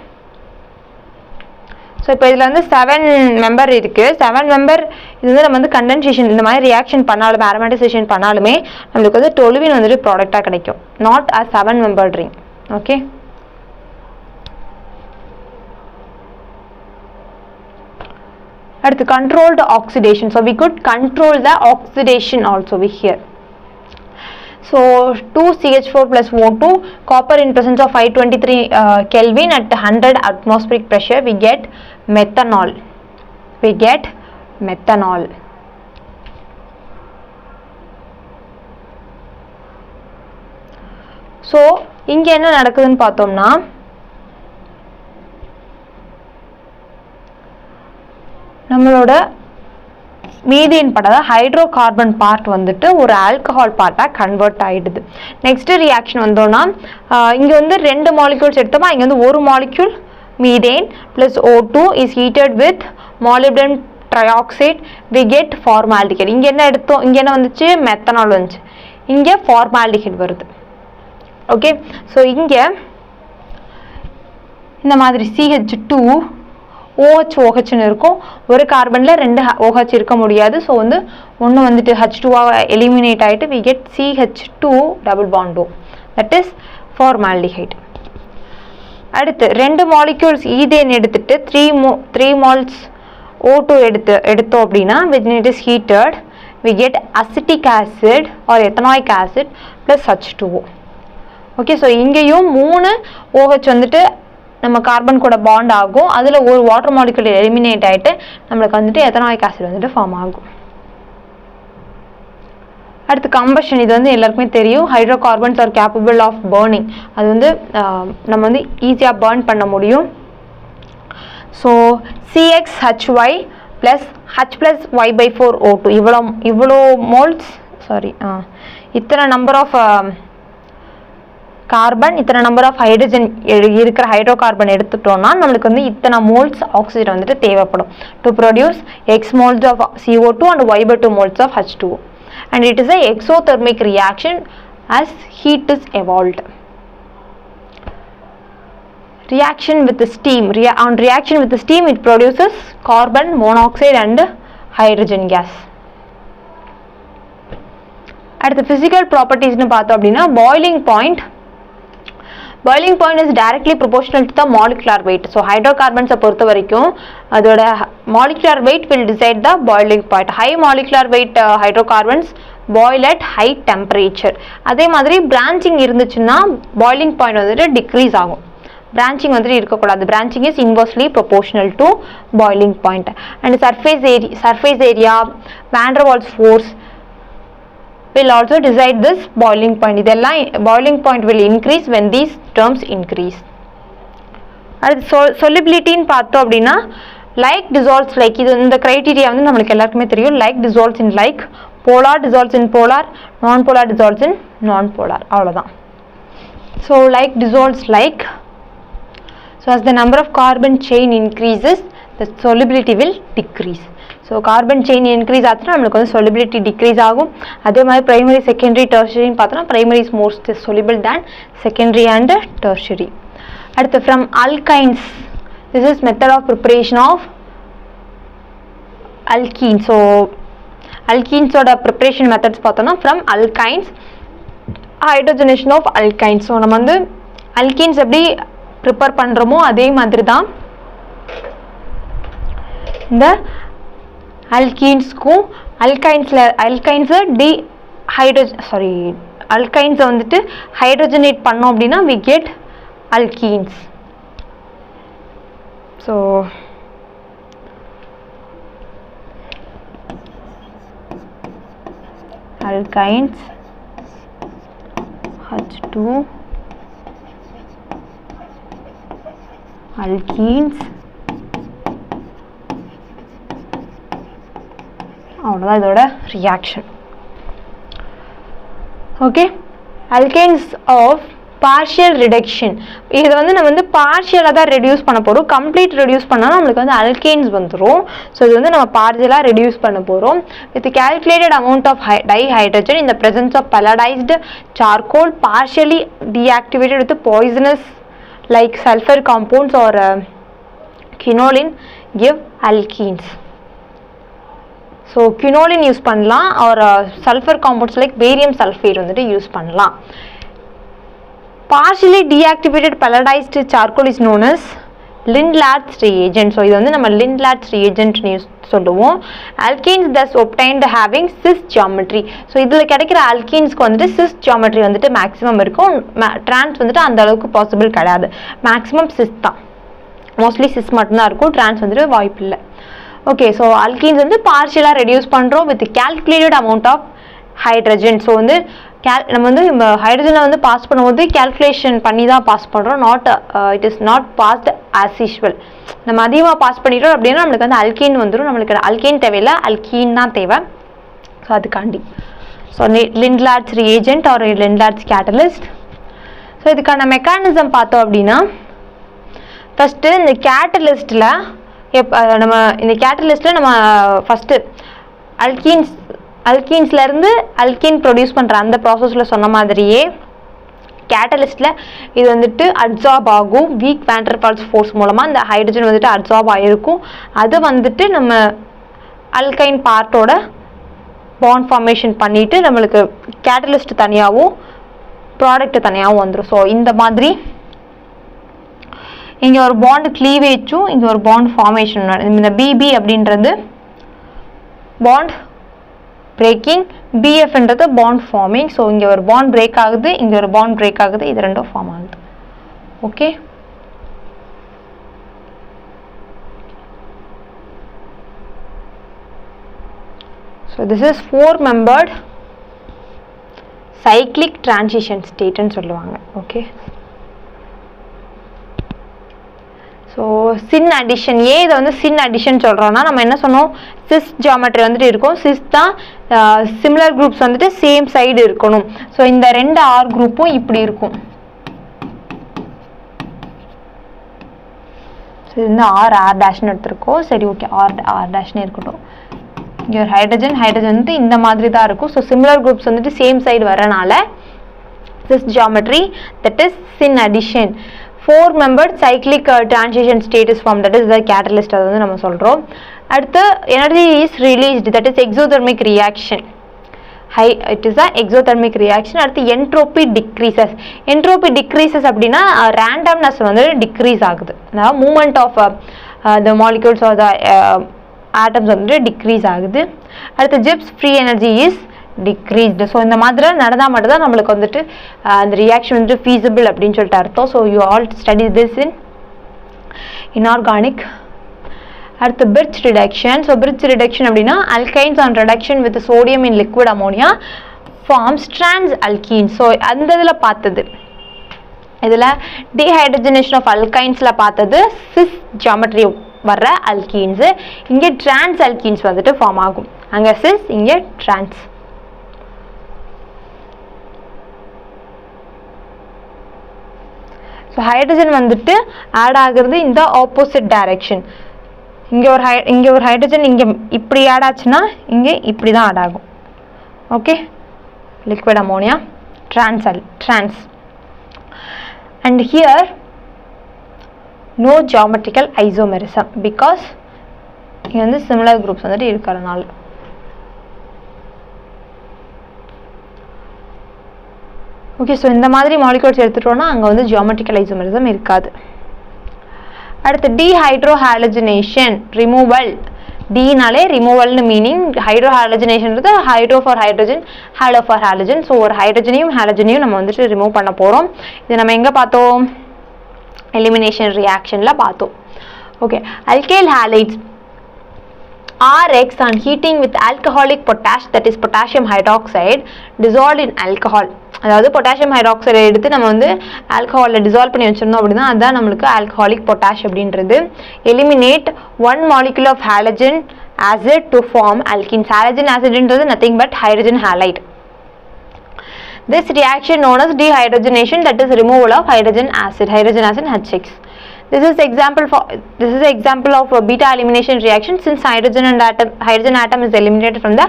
so இப்போ இதில் வந்து 7 மெம்பர் இருக்குது. 7 மெம்பர் இது வந்து நம்ம வந்து கண்டென்சேஷன் இந்த மாதிரி ரியாக்ஷன் பண்ணாலுமே அரோமேட்டைசேஷன் பண்ணாலுமே நம்மளுக்கு வந்து டொலுவின் வந்துட்டு ப்ராடக்டாக கிடைக்கும், not a 7 member ring. Okay, அடுத்து controlled oxidation. So we could control the oxidation also we here. So 2CH4 plus O2, copper in presence of 523 Kelvin at 100 atmospheric pressure, we get methanol. So இங்க என்ன நடக்குதுன்னு பார்த்தோம்னா நம்மளோட மீதேன் பட ஹைட்ரோகார்பன் பார்ட் வந்துட்டு ஒரு ஆல்கஹால் பார்ட்டாக கன்வெர்ட் ஆகிடுது. நெக்ஸ்ட் ரியாக்ஷன் வந்தோம்னா இங்கே வந்து 2 மாலிக்யூல்ஸ் எடுத்தோமா, இங்கே வந்து ஒரு molecule methane plus O2 is heated with molybdenum trioxide, we get formaldehyde. இங்கே என்ன எடுத்தோம், இங்கே என்ன வந்துச்சு, மெத்தனால் வந்துச்சு, இங்கே ஃபார்மால்டிஹைட் வருது. ஓகே, ஸோ இங்கே இந்த மாதிரி CH2 OH இருக்கும், ஒரு கார்பனில் 2 OH இருக்க முடியாது. ஸோ வந்து ஒன்று வந்துட்டு H2 எலிமினேட் ஆகிட்டு we get CH2 double bond O, that is formaldehyde. அடுத்து 2 மாலிக்யூல்ஸ் ஈதேன் எடுத்துட்டு 3 moles O2 எடுத்தோம் அப்படின்னா when it is heated we get acetic acid or ethanoic acid plus H2O. Okay, so இங்கேயும் 3 OH வந்துட்டு நம்ம கார்பன் கூட பாண்ட் ஆகும். அதில் ஒரு வாட்டர் மாலிக்யூல் எலிமினேட் ஆகிட்டு நம்மளுக்கு வந்துட்டு எத்தனாயிக் ஆசிட் வந்துட்டு ஃபார்ம் ஆகும். அடுத்து கம்பஷன். இது வந்து எல்லாருக்குமே தெரியும். Hydrocarbons are capable of burning. அது வந்து நம்ம வந்து ஈஸியாக பர்ன் பண்ண முடியும். So CXHY plus H plus Y/4O2 இவ்வளோ மோல்ஸ் இத்தனை நம்பர் ஆஃப் கார்பன், இத்தனை நம்பர் ஆஃப் ஹைட்ரஜன் இருக்கிற ஹைட்ரோகார்பன் எடுத்துட்டோம்னா நம்மளுக்கு வந்து இத்தனை மோல்ஸ் ஆக்சிஜன் வந்துட்டு தேவைப்படும் to produce X moles of CO2 and Y/2 moles of H2O. And it is a exothermic reaction as heat is evolved. Reaction with the steam. On reaction with the steam, it produces carbon monoxide and hydrogen gas. அடுத்து physical properties னு பார்த்தோம் அப்படின்னா boiling point is directly proportional to the molecular weight. So hydrocarbons பொறுத்த வரைக்கும் அதோட molecular weight will decide the boiling point. High molecular weight hydrocarbons boil at high temperature. அதே மாதிரி branching இருந்துச்சுன்னா boiling point வந்துட்டு decrease ஆகும். branching வந்துட்டு இருக்கக்கூடாது. branching is inversely proportional to boiling point. And surface area, van der Waals force will also decide this boiling point. இதெல்லாம் boiling point will increase when these terms increase. அடுத்து solubility ன்னு பார்த்தோம் அப்படின்னா like dissolves like. இது இந்த criteria வந்து நம்மளுக்கு எல்லாருக்குமே தெரியும். like dissolves in like, polar dissolves in polar, non-polar dissolves in non-polar. அவ்வளோதான். So like dissolves like. So as the number of carbon chain increases, the solubility will decrease. So carbon chain increase ஆச்சுன்னா நம்மளுக்கு வந்து solubility டிக்ரீஸ் ஆகும். அதே மாதிரி ப்ரைமரி செகண்டரி டெர்ஷரின்னு பார்த்தோன்னா primary is most soluble than secondary and tertiary. அடுத்து from alkynes. This is method of preparation of alkene. So அல்கீன்ஸோட ப்ரிப்பரேஷன் மெத்தட்ஸ் பார்த்தோன்னா from alkynes, hydrogenation of alkynes. So நம்ம வந்து அல்கீன்ஸ் எப்படி ப்ரிப்பேர் பண்ணுறோமோ அதே மாதிரி தான் இந்த அல்கீன்ஸ்க்கும் அல்கைன்ஸை அல்கைன்ஸை வந்துட்டு ஹைட்ரோஜனேட் பண்ணோம் அப்படின்னா we get alkenes. So alkynes H2 alkenes அவ்வளோதான் இதோட reaction. Okay, alkynes of partial reduction. இதை வந்து நம்ம வந்து பார்ஷியலாக தான் ரெடியூஸ் பண்ண போகிறோம். கம்ப்ளீட் ரெடியூஸ் பண்ணால் நம்மளுக்கு வந்து அல்கைன்ஸ் வந்துடும். ஸோ இது வந்து நம்ம பார்ஷியலாக ரெடியூஸ் பண்ண போகிறோம். With calculated amount of dihydrogen in the presence of palladised charcoal partially deactivated with poisonous like sulphur compounds or quinoline give alkenes. So quinoline use பண்ணலாம் or sulphur compounds like barium sulphate வந்துட்டு யூஸ் பண்ணலாம். partially deactivated pelletized charcoal is known as Lindlad's reagent. So இது வந்து நம்ம Lindlad's reagent சொல்லுவோம். alkenes thus obtained having cis geometry. So இதில் கிடைக்கிற alkenesக்கு வந்துட்டு cis geometry வந்துட்டு மேக்ஸிமம் இருக்கும். trans வந்துட்டு அந்த அளவுக்கு பாசிபிள் கிடையாது. மேக்ஸிமம் cis தான், மோஸ்ட்லி cis மட்டும்தான் இருக்கும். trans வந்துட்டு வாய்ப்பு இல்லை. ஓகே, ஸோ அல்கீன்ஸ் வந்து பார்ஷியலாக ரெடியூஸ் பண்ணுறோம் with calculated amount of hydrogen. So வந்து நம்ம வந்து ஹைட்ரஜனை வந்து பாஸ் பண்ணும்போது கேல்குலேஷன் பண்ணி தான் பாஸ் பண்ணுறோம். It is not passed as usual. நம்ம அதிகமாக பாஸ் பண்ணிட்டோம் அப்படின்னா நம்மளுக்கு வந்து அல்கீன் வந்துடும். நம்மளுக்கு அல்கீன் தேவையில்லை, அல்கீன் தான் தேவை. ஸோ அதுக்காண்டி so Lindlar's reagent or Lindlar's catalyst. So இதுக்கான மெக்கானிசம் பார்த்தோம் அப்படின்னா ஃபஸ்ட்டு இந்த கேட்டலிஸ்ட்டில் நம்ம இந்த கேட்டலிஸ்ட்டில் நம்ம ஃபஸ்ட்டு அல்கீன்ஸ்லேருந்து அல்கீன் ப்ரொடியூஸ் பண்ணுற அந்த ப்ராசஸில் சொன்ன மாதிரியே கேட்டலிஸ்ட்டில் இது வந்துட்டு அப்சார்ப் ஆகும். வீக் வான் டெர் வால்ஸ் ஃபோர்ஸ் மூலமாக இந்த ஹைட்ரஜன் வந்துட்டு அப்சார்ப் ஆகிருக்கும். அது வந்துட்டு நம்ம அல்கைன் பார்ட்டோட பாண்ட் ஃபார்மேஷன் பண்ணிவிட்டு நம்மளுக்கு கேட்டலிஸ்ட் தனியாகவும் ப்ராடக்ட் தனியாகவும் வந்துடும். ஸோ இந்த மாதிரி இங்கே ஒரு பாண்ட் கிளீவேஜும் இங்கே ஒரு பாண்ட் ஃபார்மேஷன். இந்த பிபி அப்படின்றது பாண்ட் பிரேக்கிங், பிஎஃப்ன்றது பாண்ட் ஃபார்மிங். ஸோ இங்கே ஒரு பாண்ட் பிரேக் ஆகுது, இங்கே ஒரு பாண்ட் பிரேக் ஆகுது, இது ரெண்டும் ஃபார்ம் ஆகுது. Okay, so this is 4-membered cyclic transition state ன்னு சொல்லுவாங்க. ஓகே, ஸோ சின் அடிஷன். ஏன் இதை வந்து சின் அடிஷன் சொல்கிறோன்னா, நம்ம என்ன சொன்னோம், சிஸ் ஜியாமெட்ரி வந்துட்டு இருக்கும். சிஸ் தான் சிமிலர் குரூப்ஸ் வந்துட்டு சேம் சைடு இருக்கணும். ஸோ இந்த 2 ஆர் குரூப்பும் இப்படி இருக்கும். ஸோ இது வந்து ஆர் டேஷ்னு எடுத்துருக்கோம். சரி, ஓகே, ஆர் டேஷ்னே இருக்கட்டும். இங்கே ஒரு ஹைட்ரஜன் வந்துட்டு இந்த மாதிரி தான் இருக்கும். ஸோ சிமிலர் குரூப்ஸ் வந்துட்டு சேம் சைடு வரனால cis geometry, that is syn addition. 4-membered cyclic transition state is formed, that is the catalyst. அது வந்து நம்ம சொல்கிறோம். அடுத்து energy is released, that is exothermic reaction. It is a exothermic reaction. அடுத்து entropy decreases. Entropy decreases அப்படின்னா randomness வந்து decrease ஆகுது. அதாவது movement of the molecules or the atoms வந்து decrease ஆகுது. அடுத்து Gibbs free energy is decreased. So இந்த மாதிரி நடந்தால் மட்டும்தான் நம்மளுக்கு வந்துட்டு அந்த ரியாக்ஷன் வந்துட்டு feasible அப்படின்னு சொல்லிட்டு அர்த்தம். So you all study this in inorganic. அடுத்து Birch reduction. So Birch reduction அப்படின்னா alkynes on reduction with sodium in liquid ammonia forms trans alkenes. So அந்த இதில் பார்த்தது, இதில் டீஹைட்ரஜனேஷன் ஆஃப் அல்கைன்ஸில் பார்த்தது சிஸ் ஜியாமெட்ரி வர்ற அல்கீன்ஸு. இங்கே ட்ரான்ஸ் அல்கீன்ஸ் வந்துட்டு ஃபார்ம் ஆகும். அங்கே சிஸ், இங்கே ட்ரான்ஸ். ஸோ ஹைட்ரஜன் வந்துட்டு ஆட் ஆகுறது இந்த ஆப்போசிட் டைரக்ஷன். இங்கே ஒரு ஹைட்ரஜன் இங்கே இப்படி ஆட் ஆச்சுன்னா இங்கே இப்படி தான் ஆட் ஆகும். Okay, liquid ammonia trans. And here no geometrical isomerism because இங்கே வந்து similar groups வந்துட்டு இருக்கிறதுனால. ஓகே, ஸோ இந்த மாதிரி மாலிகூல்ஸ் எடுத்துட்டோம்னா அங்கே வந்து geometrical isomerism இருக்காது. அடுத்து டீஹைட்ரோஹாலஜனேஷன் ரிமூவல். டீனாலே ரிமூவல்னு மீனிங். ஹைட்ரோஹாலஜனேஷன்றது hydro for hydrogen, halo for halogen. So ஒரு ஹைட்ரஜனையும் ஹாலஜனையும் நம்ம வந்துட்டு ரிமூவ் பண்ண போகிறோம். இது நம்ம எங்கே பார்த்தோம், எலிமினேஷன் ரியாக்ஷனில் பார்த்தோம். Okay, alkyl halides Rx on heating with alcoholic potash, that is potassium hydroxide dissolved in alcohol. அதாவது பொட்டாசியம் ஹைட்ராக்சைடு எடுத்து நம்ம வந்து ஆல்கஹாலில் டிசால்வ் பண்ணி வச்சிருந்தோம் அப்படின்னா அதுதான் நம்மளுக்கு ஆல்கஹாலிக் பொட்டாஷ் அப்படின்றது. Eliminate 1 molecule of halogen acid to form alkenes. halogen acidன்றது nothing but hydrogen halide. This reaction known as dehydrogenation, that is removal of hydrogen acid H6. This is example of a beta elimination reaction, since hydrogen atom is eliminated from the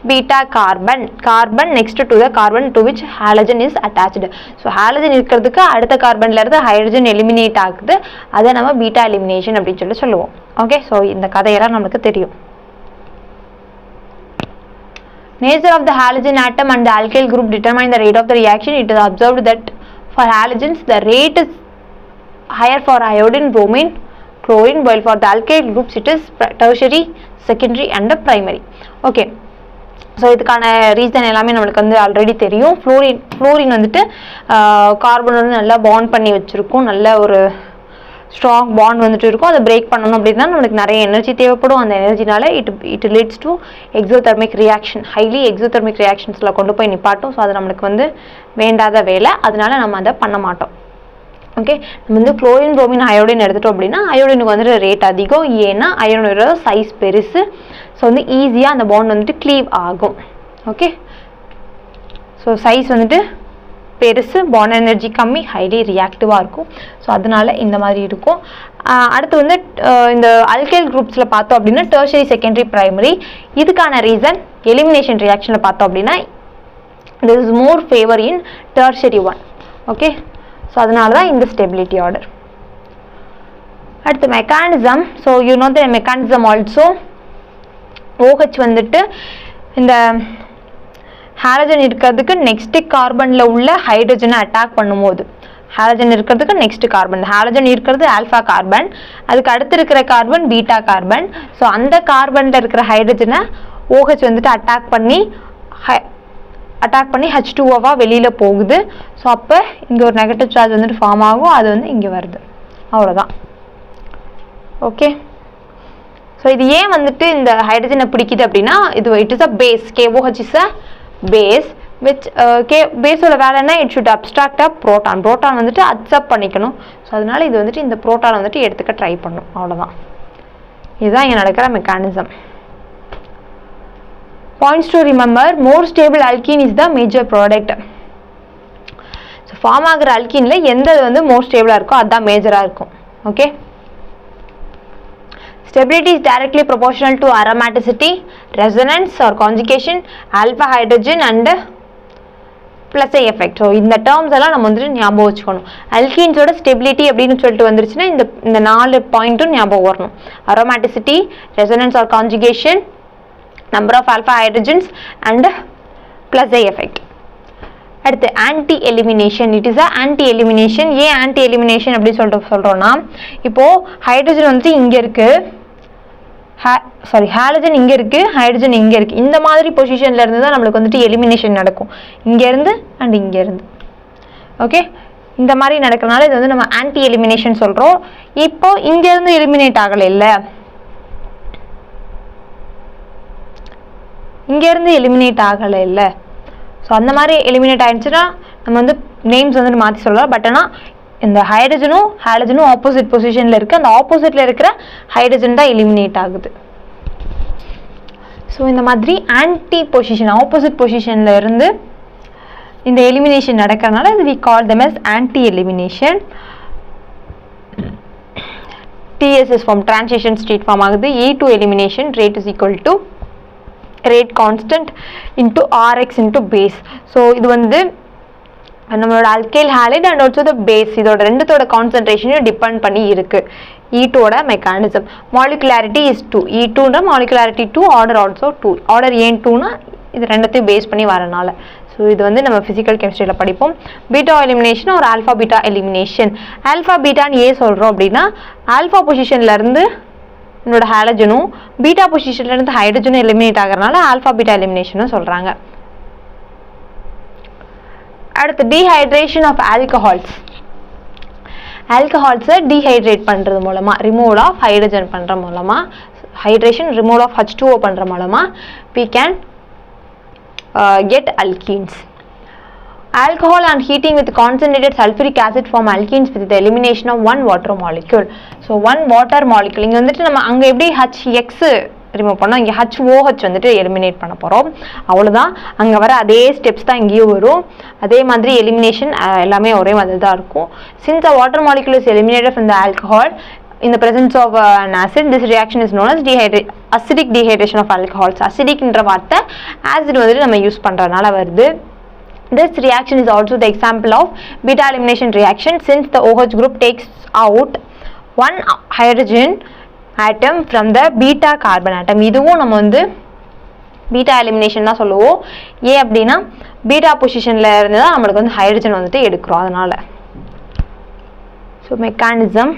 beta carbon next to the carbon to which halogen is attached. So halogen இருக்கிறதுக்கு அடுத்த கார்பன்ல இருந்து ஹைட்ரஜன் எலிமினேட் ஆகுது. அதை நம்ம பீட்டா எலிமினேஷன் அப்படின்னு சொல்லி சொல்லுவோம். ஓகே, ஸோ இந்த கதையெல்லாம் நமக்கு தெரியும். Nature of the halogen atom and the alkyl group determine the rate of the reaction. It is observed that for halogens the rate is higher for iodine, bromine, chlorine, while for the alkyl groups it is tertiary, secondary and primary. Okay, so இதுக்கான ரீசன் எல்லாமே நம்மளுக்கு வந்து ஆல்ரெடி தெரியும். ஃப்ளோரின் வந்துட்டு கார்பன் வந்து நல்லா பாண்ட் பண்ணி வச்சுருக்கும், நல்ல ஒரு ஸ்ட்ராங் பாண்ட் வந்துட்டு இருக்கும். அதை பிரேக் பண்ணணும் அப்படின்னா நம்மளுக்கு நிறைய எனர்ஜி தேவைப்படும். அந்த எனர்ஜினால it leads to exothermic reaction, highly exothermic ரியாக்ஷன்ஸில் கொண்டு போய் நிப்பாட்டும். ஸோ அது நம்மளுக்கு வந்து வேண்டாத வேலை, அதனால நம்ம அதை பண்ண மாட்டோம். ஓகே, நம்ம வந்து குளோரின், புரோமின், அயோடின் எடுத்துட்டோம் அப்படின்னா அயோடினுக்கு வந்துட்டு ரேட் அதிகம். ஏன்னா அயோடினோட சைஸ் பெருசு. ஸோ வந்து ஈஸியாக அந்த பாண்ட் வந்துட்டு க்ளீவ் ஆகும். ஓகே, ஸோ சைஸ் வந்துட்டு பெருசு, பாண்ட் எனர்ஜி கம்மி, ஹைலி ரியாக்டிவாக இருக்கும். ஸோ அதனால இந்த மாதிரி இருக்கும். அடுத்து வந்து இந்த அல்கைல் குரூப்ஸில் பார்த்தோம் அப்படின்னா டெர்ஷரி, செகண்டரி, பிரைமரி. இதுக்கான ரீசன் எலிமினேஷன் ரியாக்ஷனில் பார்த்தோம் அப்படின்னா this is more favour in tertiary one. Okay, so அதனால தான் இந்த ஸ்டெபிலிட்டி ஆர்டர். அடுத்து mechanism. So you know the mechanism also. OH வந்துட்டு இந்த ஹாலஜன் இருக்கிறதுக்கு நெக்ஸ்ட் கார்பனில் உள்ள ஹைட்ரஜனை அட்டாக் பண்ணும்போது, ஹாலஜன் இருக்கிறதுக்கு நெக்ஸ்ட் கார்பன். ஹாலஜன் இருக்கிறது ஆல்ஃபா கார்பன், அதுக்கு அடுத்து இருக்கிற கார்பன் பீட்டா கார்பன். ஸோ அந்த கார்பனில் இருக்கிற ஹைட்ரஜனை OH வந்துட்டு அட்டாக் பண்ணி H2O வெளியில் போகுது. ஸோ அப்போ இங்கே ஒரு நெகட்டிவ் சார்ஜ் வந்துட்டு ஃபார்ம் ஆகும், அது வந்து இங்கே வருது. அவ்வளோதான். ஓகே, ஸோ இது ஏன் வந்துட்டு இந்த ஹைட்ரஜனை பிடிக்குது அப்படின்னா it is a base. KOH is a base which பேஸோட வேலை என்ன? It should abstract a proton. Proton வந்துட்டு அக்செப்ட் பண்ணிக்கணும். ஸோ அதனால இது வந்துட்டு இந்த ப்ரோட்டான் வந்துட்டு எடுத்துக்க ட்ரை பண்ணும். அவ்வளோதான், இதுதான் இங்கே நடக்கிற mechanism. Points to remember: more stable alkene is the major product. So form ஆகிற அல்கீனில் எந்த வந்து மோர் ஸ்டேபிளாக இருக்கோ அதுதான் மேஜராக இருக்கும். Okay, stability is directly proportional to aromaticity, resonance or conjugation, alpha hydrogen and plus a effect. So இந்த டேர்ம்ஸ் எல்லாம் நம்ம வந்துட்டு ஞாபகம் வச்சுக்கணும். அல்கீன்ஸோட ஸ்டெபிலிட்டி அப்படின்னு சொல்லிட்டு வந்துருச்சுன்னா இந்த 4 பாயிண்ட்டும் ஞாபகம் வரணும். aromaticity, resonance or conjugation, number of alpha hydrogens and plus a effect. அடுத்து anti elimination. It is a anti elimination. ஏன் ஆன்டி எலிமினேஷன் அப்படின்னு சொல்லிட்டு சொல்கிறோன்னா, இப்போது ஹைட்ரஜன் வந்துட்டு இங்கே இருக்குது, ஹாலஜன் இங்கே இருக்குது, ஹைட்ரஜன் இங்கே இருக்குது. இந்த மாதிரி பொசிஷனில் இருந்து தான் நம்மளுக்கு வந்துட்டு எலிமினேஷன் நடக்கும், இங்கேருந்து அண்ட் இங்கேருந்து. ஓகே, இந்த மாதிரி நடக்கிறனால இது வந்து நம்ம ஆன்டி எலிமினேஷன் சொல்கிறோம். இப்போது இங்கேருந்து எலிமினேட் ஆகலை, இல்லை இங்கேருந்து எலிமினேட் ஆகலை, இல்லை. ஸோ அந்த மாதிரி எலிமினேட் ஆகிடுச்சுன்னா நம்ம வந்து நேம்ஸ் வந்துட்டு மாற்றி சொல்லலாம். பட் ஆனால் இந்த ஹாலஜனும் ஆப்போசிட் பொசிஷனில் இருக்குது, அந்த ஆப்போசிட்டில் இருக்கிற ஹைட்ரஜன் தான் எலிமினேட் ஆகுது. ஸோ இந்த மாதிரி ஆன்டி பொசிஷன், ஆப்போசிட் பொசிஷனில் இருந்து இந்த எலிமினேஷன் நடக்கிறதுனால இது we call them as anti elimination. TSS form, transition state form ஆகுது. E2 elimination rate is equal to rate constant into Rx into base. ஸோ இது வந்து நம்மளோட alkyl halide and also the base, இதோட ரெண்டுத்தோட கான்சன்ட்ரேஷனையும் டிபெண்ட் பண்ணி இருக்கு. E2ஓட மெக்கானிசம். Molecularity is 2. E2ன்ற மாலிகுலாரிட்டி 2, ஆர்டர் ஆல்சோ 2. ஆர்டர் ஏன் 2னா இது ரெண்டத்தையும் பேஸ் பண்ணி வரனால. ஸோ இது வந்து நம்ம ஃபிசிக்கல் கெமிஸ்ட்ரியில் படிப்போம். பீட்டா எலிமினேஷன் ஒரு ஆல்ஃபா பீட்டா எலிமினேஷன். ஆல்ஃபா பீட்டான்னு ஏன் சொல்கிறோம் அப்படின்னா, ஆல்ஃபா பொசிஷன்லேருந்து என்னோட ஹாலஜனும் பீட்டா பொசிஷன்லேருந்து ஹைட்ரஜனும் எலிமினேட் ஆகிறதுனால ஆல்ஃபா பீட்டா எலிமினேஷனும் சொல்கிறாங்க. அடுத்து டீஹைட்ரேஷன் ஆஃப் ஆல்கஹால்ஸ். ஆல்கஹால்ஸை டீஹைட்ரேட் பண்ணுறது மூலமாக, ரிமூவல் ஆஃப் ஹைட்ரஜன் பண்ணுற மூலமாக, ஹைட்ரேஷன் ரிமூவல் ஆஃப் H2O பண்ணுற மூலமாக we can get alkenes. Alcohol on heating with concentrated sulfuric acid form alkenes with the elimination of one water molecule. So one water molecule, இங்கே வந்துட்டு நம்ம அங்கே எப்படி HX ரிமூவ் பண்ணோம், இங்கே HOH வந்துட்டு எலிமினேட் பண்ண போகிறோம். அவ்வளோதான், அங்கே வர அதே ஸ்டெப்ஸ் தான் இங்கேயும் வரும். அதே மாதிரி எலிமினேஷன் எல்லாமே ஒரே மாதிரி தான் இருக்கும். Since the water molecule is eliminated from the alcohol in the presence of an acid, this reaction is known as acidic dehydration of alcohols. acidicன்ற வார்த்தை ஆசிட் வந்துட்டு நம்ம யூஸ் பண்ணுறதுனால வருது. This reaction is also the example of beta elimination reaction, since the OH group takes out one hydrogen atom from the beta carbon atom. இதுவும் நம்ம வந்து beta elimination தான் சொல்லுவோம். ஏன் அப்படின்னா பீட்டா பொசிஷனில் இருந்து தான் நம்மளுக்கு வந்து ஹைட்ரஜன் வந்துட்டு எடுக்கிறோம், அதனால. ஸோ மெக்கானிசம்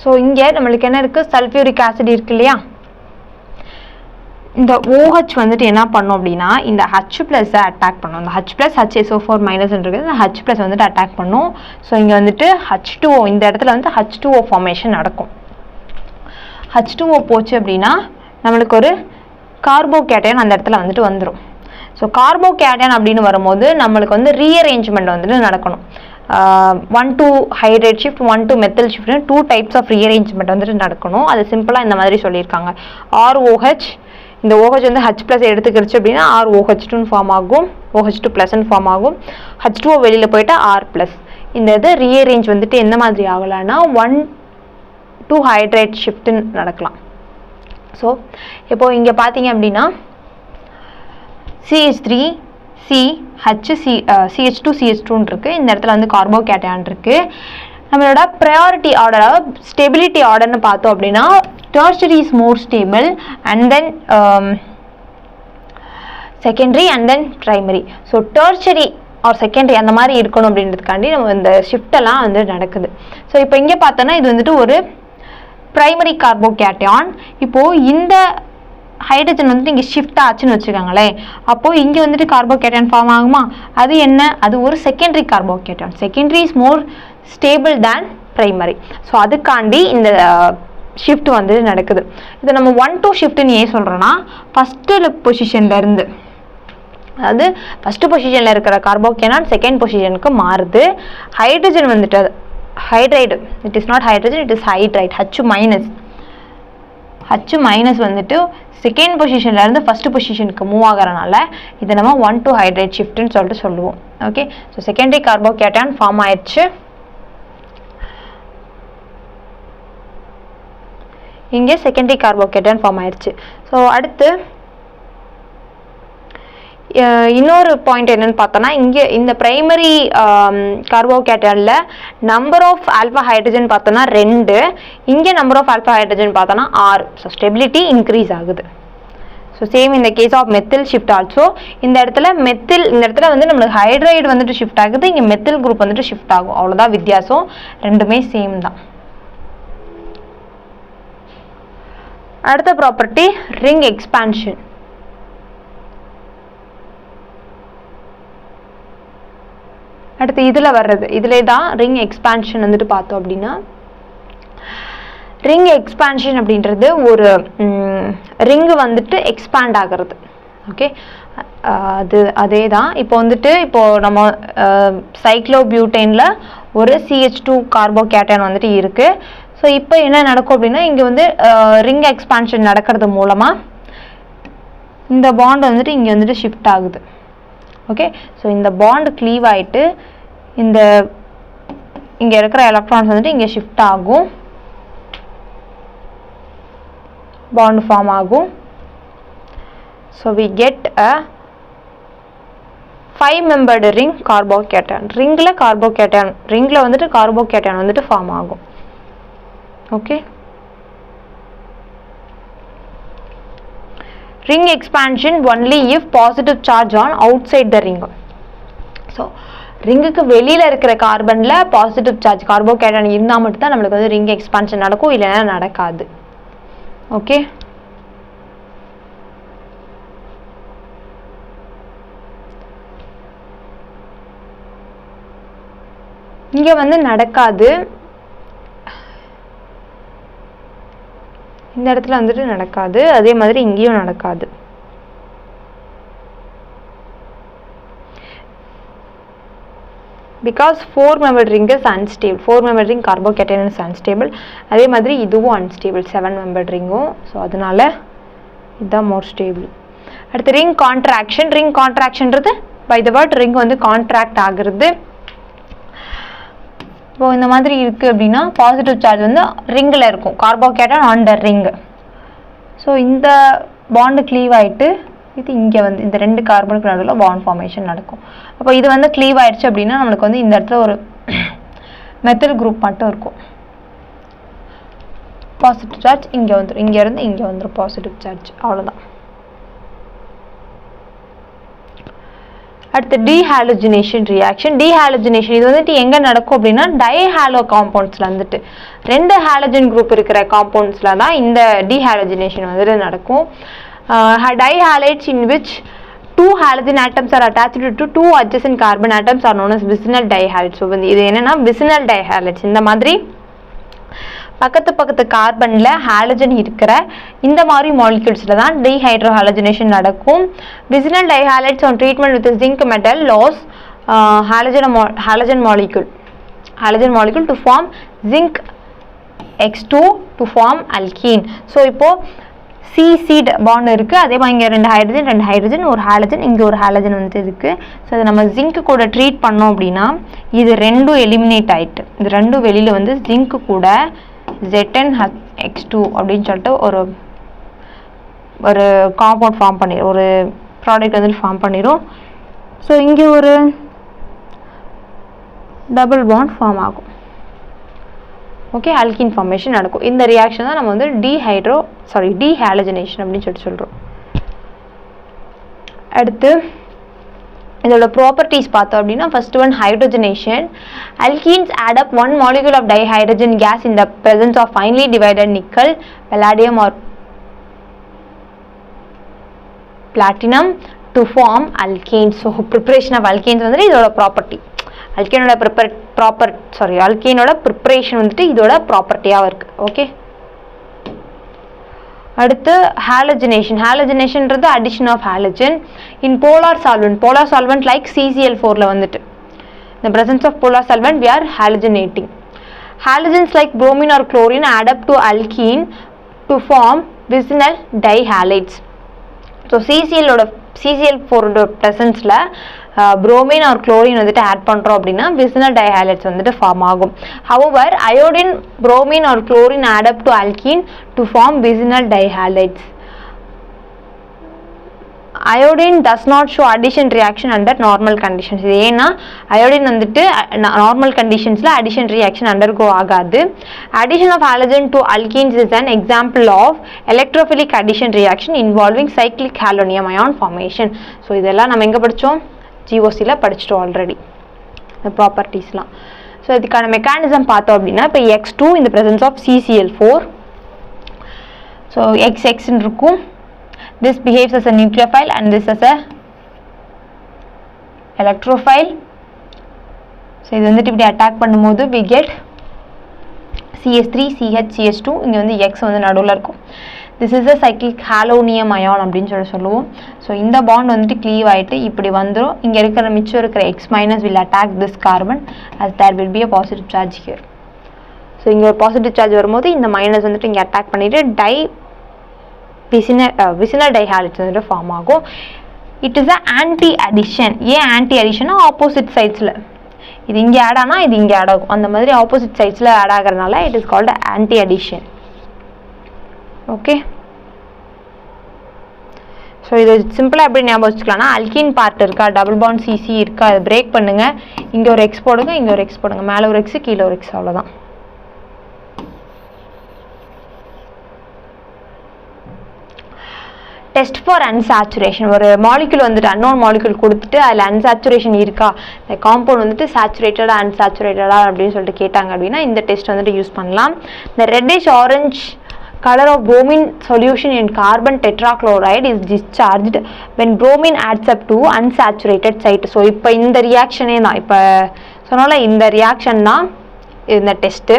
ஸோ இங்கே நம்மளுக்கு என்ன இருக்குது, சல்ஃபியூரிக் ஆசிட் இருக்கு இல்லையா, இந்த OH வந்துட்டு என்ன பண்ணும் அப்படின்னா இந்த H+ அட்டாக் பண்ணும். இந்த H+ HSO4- இருக்குது, இந்த H+ வந்துட்டு அட்டாக் பண்ணும். ஸோ இங்கே வந்துட்டு H2O, இந்த இடத்துல வந்து H2O ஃபார்மேஷன் நடக்கும். H2O போச்சு அப்படின்னா நம்மளுக்கு ஒரு கார்போகேட்டையன் அந்த இடத்துல வந்துட்டு வந்துடும். ஸோ கார்போகேட்டையன் அப்படின்னு வரும்போது நம்மளுக்கு வந்து ரீஅரேஞ்ச்மெண்ட் வந்துட்டு நடக்கணும். 1 to hydride shift, 1 to methyl ஷிஃப்ட்னு 2 டைப்ஸ் ஆஃப் ரீஅரேஞ்ச்மெண்ட் வந்துட்டு நடக்கணும். அது சிம்பிளாக இந்த மாதிரி சொல்லியிருக்காங்க. ROH, இந்த OH வந்து H+ எடுத்துக்கிடுச்சு அப்படின்னா ROH2 ஃபார்ம் ஆகும், OH2+ ஃபார்ம் ஆகும். H2O வெளியில் போயிட்டா R+. இந்த இது ரீஅரேஞ்ச் வந்துட்டு எந்த மாதிரி ஆகலான்னா 1 to ஹைட்ரேட் ஷிஃப்ட்னு நடக்கலாம். ஸோ இப்போது இங்கே பார்த்தீங்க அப்படின்னா CH3 CH2 CH2 இருக்குது. இந்த இடத்துல வந்து கார்போகேட்டையான் இருக்குது. நம்மளோட ப்ரையாரிட்டி ஆர்டர் ஸ்டெபிலிட்டி ஆர்டர்னு பார்த்தோம் அப்படின்னா tertiary is more stable and then secondary and then primary. So tertiary or secondary அந்த மாதிரி இருக்கணும் அப்படின்றதுக்காண்டி நம்ம இந்த ஷிஃப்டெல்லாம் வந்து நடக்குது. ஸோ இப்போ இங்கே பார்த்தோன்னா இது வந்துட்டு ஒரு பிரைமரி கார்போகேட்டையான். இப்போது இந்த ஹைட்ரஜன் வந்துட்டு இங்கே ஷிஃப்ட் ஆச்சுன்னு வச்சுக்கோங்களேன். அப்போது இங்கே வந்துட்டு கார்போகேட்டையான் ஃபார்ம் ஆகுமா? அது என்ன? அது ஒரு secondary கார்போகேட்டையான். Secondary is more stable than primary. So அதுக்காண்டி இந்த ஷிஃப்ட் வந்து நடக்குது. இதை நம்ம 1-2 ஷிஃப்ட்னு ஏன் சொல்கிறோன்னா ஃபஸ்ட்டு பொசிஷன்லேருந்து, அதாவது ஃபஸ்ட்டு பொசிஷனில் இருக்கிற கார்போகேட்டையான் செகண்ட் பொசிஷனுக்கு மாறுது. ஹைட்ரஜன் வந்துட்டு hydride, it is not hydrogen, it is hydride, H minus வந்துட்டு செகண்ட் பொசிஷன்லேருந்து ஃபஸ்ட்டு பொசிஷனுக்கு மூவ் ஆகிறனால இதை நம்ம 1-2 ஹைட்ரைட் ஷிஃப்ட்னு சொல்லிட்டு சொல்லுவோம். Okay, so secondary carbocation form ஆயிடுச்சு. இங்கே செகண்டரி கார்போகேட்டையான் ஃபார்ம் ஆயிடுச்சு. ஸோ அடுத்து இன்னொரு பாயிண்ட் என்னன்னு பார்த்தோன்னா இங்கே இந்த பிரைமரி கார்போகேட்டையானில் நம்பர் ஆஃப் ஆல்ஃபா ஹைட்ரஜன் பார்த்தோன்னா 2, இங்கே நம்பர் ஆஃப் ஆல்ஃபா ஹைட்ரஜன் பார்த்தோன்னா 6. ஸோ ஸ்டெபிலிட்டி இன்க்ரீஸ் ஆகுது. ஸோ சேம் இந்த case of methyl shift also. இந்த இடத்துல வந்து நம்மளுக்கு ஹைட்ரைடு வந்துட்டு ஷிஃப்ட் ஆகுது, இங்கே மெத்தில் குரூப் வந்துட்டு ஷிஃப்ட் ஆகும். அவ்வளோதான் வித்தியாசம், ரெண்டுமே சேம் தான். அடுத்த ப்ராப்பர்ட்டி ரிங் எக்ஸ்பான்ஷன். அடுத்து இதில் வர்றது, இதிலே தான் ரிங் எக்ஸ்பான்ஷன் வந்துட்டு பார்த்தோம் அப்படின்னா, ரிங் எக்ஸ்பான்ஷன் அப்படின்றது ஒரு ரிங்கு வந்துட்டு எக்ஸ்பேண்ட் ஆகிறது. ஓகே, அதே தான். இப்போ நம்ம சைக்ளோபியூட்டேனில் ஒரு CH2 கார்போகேட்டையான் வந்துட்டு இருக்குது. ஸோ இப்போ என்ன நடக்கும் அப்படின்னா, இங்கே வந்து ரிங் எக்ஸ்பான்ஷன் நடக்கிறது மூலமாக இந்த பாண்ட் வந்துட்டு இங்கே வந்துட்டு ஷிஃப்ட் ஆகுது. ஓகே, ஸோ இந்த பாண்ட் க்ளீவ் ஆகிட்டு இங்கே இருக்கிற எலக்ட்ரான்ஸ் வந்துட்டு இங்கே ஷிஃப்ட் ஆகும், பாண்ட் ஃபார்ம் ஆகும். So we get a 5-membered ring carbocation. ரிங்கில் வந்துட்டு கார்போகேட்டையான் வந்துட்டு ஃபார்ம் ஆகும். Okay, ring expansion only if positive charge on outside the ring. So ரிங்குக்கு வெளியில் இருக்கிற கார்பனில் பாசிட்டிவ் சார்ஜ் கார்போகேட்டையான் இருந்தால் மட்டும்தான் நம்மளுக்கு வந்து ரிங் எக்ஸ்பான்ஷன் நடக்கும், இல்லைன்னா நடக்காது. ஓகே, இங்கே வந்து நடக்காது, இந்த இடத்துல வந்துட்டு நடக்காது, அதே மாதிரி இங்கேயும் நடக்காது. Because 4-membered ring is unstable. 4-membered ring கார்போகேட்டையான் is unstable. அதே மாதிரி இதுவும் unstable, 7-membered ரிங்கும். ஸோ அதனால இதுதான் மோர் ஸ்டேபிள். அடுத்து ரிங் கான்ட்ராக்ஷன். ரிங் கான்ட்ராக்ஷன்றது பை த வேர்ட் ரிங் வந்து கான்ட்ராக்ட் ஆகுறது. இப்போ இந்த மாதிரி இருக்குது அப்படின்னா பாசிட்டிவ் சார்ஜ் வந்து ரிங்கில் இருக்கும், கார்போகேட்டையான் ஆன் த ரிங். ஸோ இந்த பாண்டு க்ளீவ் ஆகிட்டு இது இங்கே வந்து இந்த 2 கார்பனுக்கு நடுவில் பாண்ட் ஃபார்மேஷன் நடக்கும். அப்போ இது வந்து க்ளீவ் ஆயிடுச்சு அப்படின்னா நம்மளுக்கு வந்து இந்த இடத்துல ஒரு மெத்தில் குரூப் மட்டும் இருக்கும். பாசிட்டிவ் சார்ஜ் இங்கே வந்துடும், இங்கேருந்து இங்கே வந்துடும் பாசிட்டிவ் சார்ஜ், அவ்வளோதான். அடுத்து டீஹாலோஜினேஷன் ரியாக்ஷன். டீஹாலோஜினேஷன் இது வந்துட்டு எங்கே நடக்கும் அப்படின்னா டைஹாலோ காம்பவுண்ட்ஸில் வந்துட்டு 2 ஹாலஜன் குரூப் இருக்கிற காம்பவுண்ட்ஸில் தான் இந்த டீஹாலோஜினேஷன் வந்துட்டு நடக்கும். Dihalides in which 2 halogen atoms are attached to 2 adjacent carbon atoms are known as vicinal dihalides. So இது என்னன்னா vicinal dihalides. இந்த மாதிரி பக்கத்து கார்பனில் ஹாலஜன் இருக்கிற இந்த மாதிரி மாலிக்யூல்ஸில் தான் டீஹைட்ரோஹாலஜனேஷன் நடக்கும். vicinal dihalides on treatment with zinc metal loss halogen molecule to form zinc X2 to form alkene. So இப்போது CC பாண்ட் இருக்குது, அதே மாதிரி இங்கே 2 ஹைட்ரஜன் ஒரு ஹாலஜன், இங்கே ஒரு ஹாலஜன் வந்துட்டு இருக்குது. ஸோ அதை நம்ம ஜிங்க்கு கூட ட்ரீட் பண்ணோம் அப்படின்னா இது 2 எலிமினேட் ஆகிட்டு, இது 2 வெளியில் வந்து ஜிங்க்கு கூட ZnH2 அப்படின்னு சொல்லிட்டு ஒரு ஒரு காம்பவுண்ட் ஃபார்ம் பண்ணிடும், ஒரு ப்ராடக்ட் வந்துட்டு ஃபார்ம் பண்ணிடும். ஸோ இங்கே ஒரு டபுள் பாண்ட் ஃபார்ம் ஆகும். ஓகே, அல்கின் ஃபார்மேஷன் நடக்கும். இந்த ரியாக்ஷன் தான் நம்ம வந்து டீஹாலஜனேஷன் அப்படின்னு சொல்கிறோம். அடுத்து இதோட ப்ராப்பர்ட்டிஸ் பார்த்தோம் அப்படின்னா, first one hydrogenation. Alkenes add up one molecule of dihydrogen gas in the presence of finely divided nickel, palladium or platinum to form alkanes. So preparation of alkanes வந்துட்டு இதோட ப்ராப்பர்ட்டி. அல்கேனோட அல்கேனோட ப்ரிப்பரேஷன் வந்துட்டு இதோட ப்ராப்பர்ட்டியாக இருக்குது. ஓகே, அடுத்து ஹாலஜனேஷன். ஹாலஜனேஷன்றது addition of halogen in polar solvent like CCl4ல வந்துட்டு இந்த presence of polar solvent we are halogenating. Halogens like bromine or chlorine add up to alkene to form vicinal dihalides. So CCl4 presence-ல bromine or chlorine வந்துட்டு ஆட் பண்ணுறோம் அப்படின்னா vicinal dihalides வந்துட்டு ஃபார்ம் ஆகும். However, iodine, bromine or chlorine add up to alkene to form vicinal dihalides. Iodine does not show addition reaction under normal conditions. இது ஏன்னா iodine வந்துட்டு normal conditionsல addition reaction undergo ஆகாது. Addition of halogen to alkenes is an example of electrophilic addition reaction involving cyclic halonium ion formation. So இதெல்லாம் நம்ம எங்க படிச்சோம்? GOCல படிச்சிட்டோம் ஆல்ரெடி இந்த ப்ராப்பர்ட்டிஸ்லாம். ஸோ இதுக்கான மெக்கானிசம் பார்த்தோம் அப்படின்னா, இப்போ X2 in the presence of CCl4, so XX இருக்கும். This behaves as a nucleophile and this as a electrophile. So இது வந்துட்டு இப்படி அட்டாக் பண்ணும்போது we get CS3 CH CS2. இங்கே வந்து X வந்து நடுவில் இருக்கும். This is a cyclic halonium ion அப்படின்னு சொல்லுவோம். ஸோ இந்த பாண்ட் வந்துட்டு க்ளீவ் ஆகிட்டு இப்படி வந்துடும். இங்கே இருக்கிற மிச்சம் இருக்கிற X minus will attack this carbon as there will be a positive charge here. So இங்கே ஒரு பாசிட்டிவ் சார்ஜ் வரும்போது இந்த மைனஸ் வந்துட்டு இங்கே அட்டாக் பண்ணிவிட்டு vicinal dihalides வந்துட்டு ஃபார்ம் ஆகும். It is a anti addition. ஏன் ஆன்டி அடிஷன்னா ஆப்போசிட் சைட்ஸில் இது இங்கே ஆட் ஆனால் இது இங்கே ஆட் ஆகும். அந்த மாதிரி ஆப்போசிட் சைட்ஸில் ஆட் ஆகிறதுனால it is called anti addition. Okay, so இது சிம்பிளாக எப்படி ஞாபகம் வச்சுக்கலாம்னா, அல்கின் பார்ட் இருக்கா, டபுள் பாண்ட் CC இருக்கா, அதை பிரேக் பண்ணுங்கள். இங்கே ஒரு எக்ஸ் போடுங்க, இங்கே ஒரு எக்ஸ் போடுங்க, மேலே ஒரு எக்ஸு கீழே ஒரு எக்ஸ், அவ்வளோதான். Test for unsaturation. ஒரு மாலிகுல் வந்துட்டு அன்னோன் மாலிகுல் கொடுத்துட்டு அதில் அன்சாச்சுரேஷன் இருக்கா, இந்த காம்பவுண்ட் வந்துட்டு சேச்சுரேட்டடா அன்சாச்சுரேட்டடா அப்படின்னு சொல்லிட்டு கேட்டாங்க அப்படின்னா இந்த டெஸ்ட் வந்துட்டு யூஸ் பண்ணலாம். இந்த reddish orange color of bromine solution in carbon tetrachloride is discharged when bromine adds up to unsaturated site. So இப்போ இந்த ரியாக்ஷனே தான், இப்போ சொன்னால இந்த ரியாக்ஷன் தான் இந்த டெஸ்ட்டு.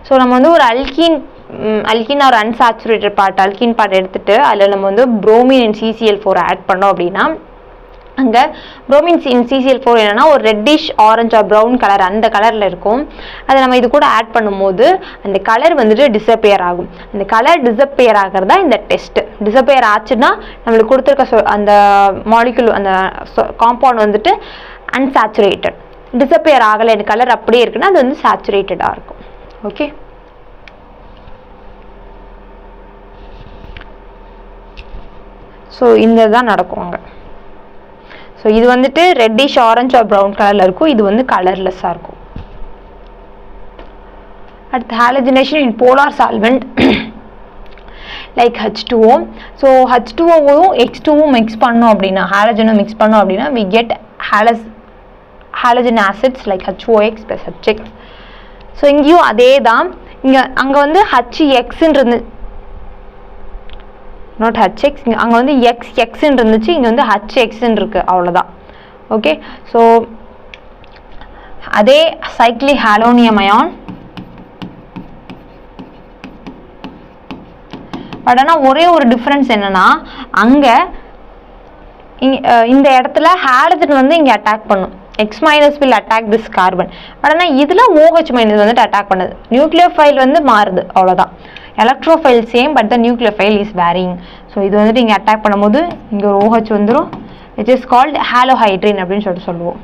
ஸோ நம்ம வந்து ஒரு அல்கின் ஒரு அன்சாச்சுரேட்டட் அல்கின் பார்ட் எடுத்துட்டு அதில் நம்ம வந்து bromine and CCl4 ஆட் பண்ணோம் அப்படின்னா அங்கே bromine in CCl4 என்னன்னா ஒரு reddish orange or brown colour, அந்த கலரில் இருக்கும். அதை நம்ம இது கூட ஆட் பண்ணும்போது அந்த கலர் வந்துட்டு டிஸப்பியர் ஆகும். அந்த கலர் டிஸப்பியர் ஆகிறதா இந்த டெஸ்ட்டு. டிஸப்பியர் ஆச்சுன்னா நம்மளுக்கு கொடுத்துருக்க அந்த மாலிகுல் அந்த காம்பவுண்ட் வந்துட்டு அன்சாச்சுரேட்டட். டிஸப்பியர் ஆகலை, இந்த கலர் அப்படியே இருக்குன்னா அது வந்து சேச்சுரேட்டடாக இருக்கும். ஓகே, ஸோ இந்த தான் நடக்கும் அங்கே. ஸோ இது வந்துட்டு ரெட்டிஷ் ஆரஞ்ச் ஆர் ப்ரௌன் கலரில் இருக்கும், இது வந்து கலர்லெஸ்ஸாக இருக்கும். அடுத்து halogenation in polar solvent like H2O. So H2Oவும் X2வும் மிக்ஸ் பண்ணோம் அப்படின்னா, ஹாலஜனும் மிக்ஸ் பண்ணோம் அப்படின்னா we get halogen acids like HOX plus HX. So இங்கேயும் அதே தான். அங்கே வந்து HXன்றது நாட் HX, அங்கே வந்து XX இருந்துச்சு, இங்கே வந்து HX இருக்கு, அவ்வளோதான். ஓகே, ஸோ அதே சைக்ளிக் ஹாலோனியம் அயான், பட் ஆனால் ஒரே ஒரு டிஃப்ரென்ஸ் என்னன்னா அங்கே இந்த இடத்துல ஹாலஜன் வந்து இங்கே அட்டாக் பண்ணும். X minus will attack this carbon. But ஆனால் இதில் OH minus வந்துட்டு அட்டாக் பண்ணுது. நியூக்ளியோஃபைல் வந்து மாறுது, அவ்வளோதான். Electrophile same, but the nucleophile is varying. So இது வந்துட்டு இங்கே அட்டாக் பண்ணும்போது இங்கே ஒரு OH வந்துடும். இட் இஸ் கால்ட் ஹாலோஹைட்ரின் அப்படின்னு சொல்லிட்டு சொல்லுவோம்.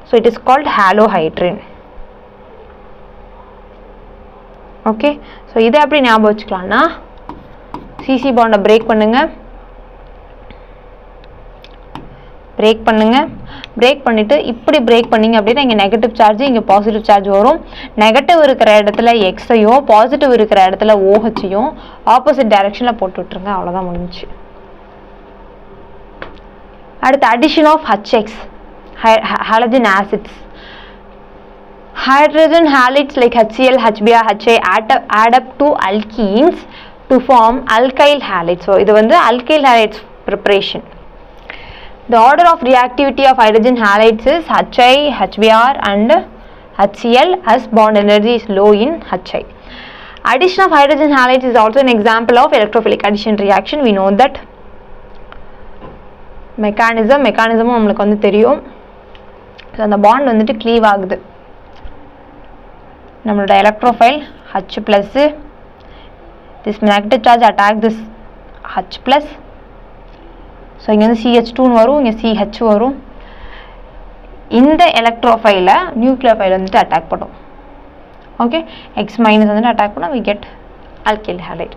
So it is called halohydrin. Okay, so இதை எப்படி ஞாபகம் வச்சுக்கலாம்னா, CC பாண்டை பிரேக் பண்ணுங்க, பிரேக் பண்ணுங்க. பிரேக் பண்ணிட்டு இப்படி பிரேக் பண்ணீங்க அப்படின்னா இங்கே நெகட்டிவ் சார்ஜ் இங்கே பாசிட்டிவ் சார்ஜ் வரும். நெகட்டிவ் இருக்கிற இடத்துல எக்ஸையும் பாசிட்டிவ் இருக்கிற இடத்துல ஓஹையும் ஆப்போசிட் டைரக்ஷனில் போட்டு விட்டுருங்க. அவ்வளோதான் முடிஞ்சிச்சு. அடுத்து addition of HX halogen acids. Hydrogen halides like HCl, HBr, HI add up to alkenes to form alkyl halides. So இது வந்து alkyl halides preparation. The order of reactivity of hydrogen halides is HI, HBr and HCl as bond energy is low in HI. Addition of hydrogen halides is also an example of electrophilic addition reaction. We know that mechanism நம்மளுக்கு வந்து தெரியும். அந்த பாண்ட் வந்துட்டு க்ளீவ் ஆகுது. நம்மளோட electrophile H plus, this negative charge attack this H plus. So இங்கே வந்து CH2 வரும், இங்கே CH வரும். இந்த எலக்ட்ரோஃபைலை நியூக்ளியோஃபைல் வந்துட்டு அட்டாக் பண்ணும். ஓகே, X மைனஸ் வந்துட்டு அட்டாக் பண்ணால் we get alkyl halide.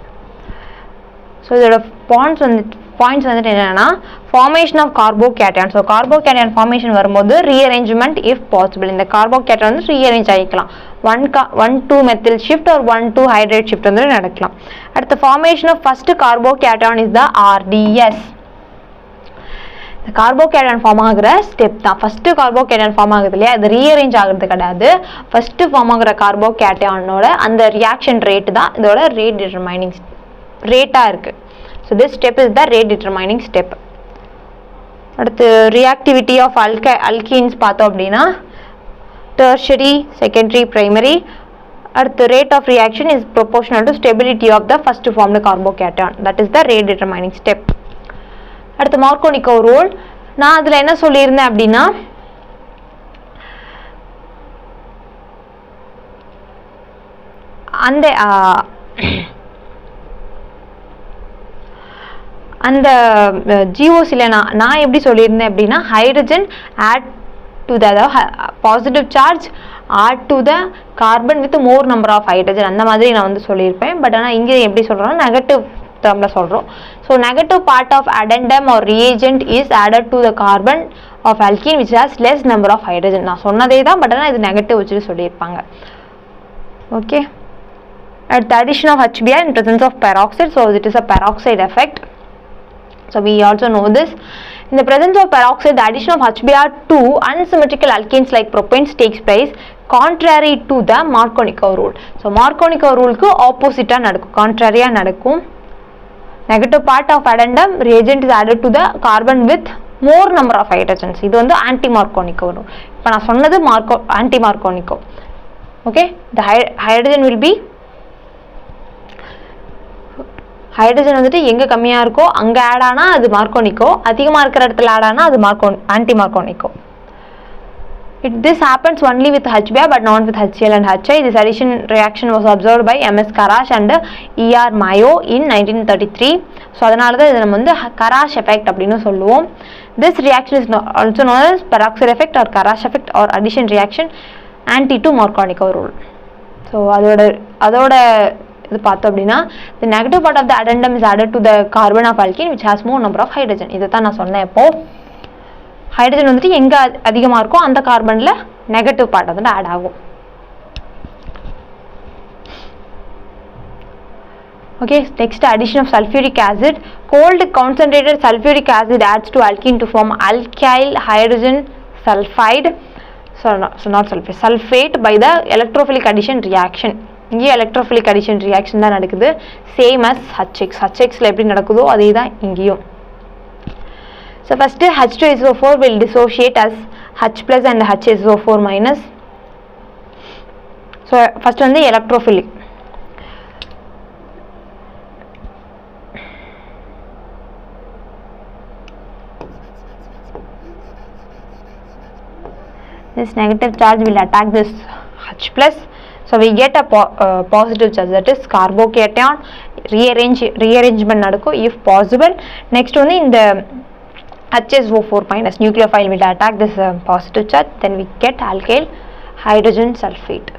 So இதோட பாயிண்ட்ஸ் வந்துட்டு என்னென்னா formation of carbocation. So carbocation formation வரும்போது ரீஅரேஞ்ச்மெண்ட் இஃப் பாசிபிள். இந்த கார்போகேட்டன் வந்து ரீஅரேஞ்ச் ஆகிக்கலாம். 1,2 மெத்தில் ஷிஃப்ட் ஒரு 1,2 ஹைட்ரேட் ஷிஃப்ட் வந்து நடக்கலாம். அடுத்த formation of first carbocation is the RDS. இந்த கார்போகேட்டன் ஃபார்ம் ஆகிற ஸ்டெப் தான். ஃபஸ்ட்டு கார்போகேட்டன் ஃபார்ம் ஆகுது இல்லையா, அது ரீஅரேஞ்ச் ஆகிறது கிடையாது. ஃபஸ்ட்டு ஃபார்ம் ஆகிற கார்போகேட்டனோட அந்த ரியாக்ஷன் ரேட்டு தான் இதோட ரேட் டிட்டர்மைனிங் ரேட்டாக இருக்குது. So this step is the rate determining step. அடுத்து ரியாக்டிவிட்டி ஆஃப் அல்கீன்ஸ் பார்த்தோம் அப்படின்னா tertiary, secondary, primary. அடுத்து rate of reaction is proportional to stability of the first formed carbocation. That is the rate determining step. அடுத்து மார்க்கோனிக்கோ ரூல். நான் அதில் என்ன சொல்லியிருந்தேன் அப்படின்னா அந்த ஜிஓசியில் நான் எப்படி சொல்லியிருந்தேன் அப்படின்னா hydrogen add to the positive charge add to the carbon with more number of hydrogen அந்த மாதிரி நான் வந்து சொல்லியிருப்பேன். பட் ஆனால் இங்கே எப்படி சொல்கிறோன்னா நெகட்டிவ் டேர்மில் சொல்கிறோம். So negative part of addendum or reagent is added to the carbon of alkene which has less number of hydrogen. நான் சொன்னதே தான், பட் ஆனால் இது நெகட்டிவ் வச்சுட்டு சொல்லியிருப்பாங்க. Okay, at the addition of HBr in presence of peroxide, so it is a peroxide effect. So we also know this. In the presence of peroxide, the addition of HBr to unsymmetrical alkenes like propanes takes place contrary to the Markovnikov rule. So Markovnikov rule ku opposite நடக்கும், contrary நடக்கும். Negative part of addendum reagent is added to the carbon with more number of hydrogens. இது வந்து anti Markovnikov rule. இப்போ நான் சொன்னது anti Markovnikov. Okay, the hydrogen will be hydrogen வந்துட்டு எங்கே கம்மியாக இருக்கோ அங்கே ஆட் ஆனால் அது மார்க்கோனிக்கோ, அதிகமாக இருக்கிற இடத்துல ஆட் ஆனால் அது anti மார்க்கோனிக்கோ. This happens only with HBr but not with HCl and HI. This addition reaction was observed by MS Karash and ER Mayo in 1933. So அதனால தான் இதை நம்ம வந்து கராஷ் எஃபெக்ட் அப்படின்னு சொல்லுவோம். This reaction is also known as peroxide effect or Karash effect or addition reaction anti to Markovnikov rule. So அதோட இது பார்த்தோம் அப்படின்னா the negative part of the addendum is added to the carbon of alkene which has more number of hydrogen. இதை தான் நான் சொன்னேன். இப்போ ஹைட்ரஜன் வந்துட்டு எங்கே அதிகமாக இருக்கோ அந்த கார்பனில் நெகட்டிவ் பார்ட் வந்துட்டு ஆட் ஆகும். Okay, next addition of sulfuric acid. Cold concentrated sulfuric acid adds to alkene to form alkyl hydrogen sulfide. So not sulfate, sulfate by the electrophilic addition reaction. இங்கே எலக்ட்ரோஃபிலிக் அடிஷன் ரியாக்ஷன் தான் நடக்குது. சேம் அஸ் ஹச்எக்ஸில் எப்படி நடக்குதோ அதே தான் இங்கேயும். So first H2SO4 will dissociate as H plus and HSO4 minus. So first வந்து electrophilic. This negative charge will attack this H plus. So we get a positive charge, that is carbocation rearrangement நடக்கும் if possible. Next one in the HSO4 minus nucleophile will attack this positive charge, then we get alkyl hydrogen sulfate.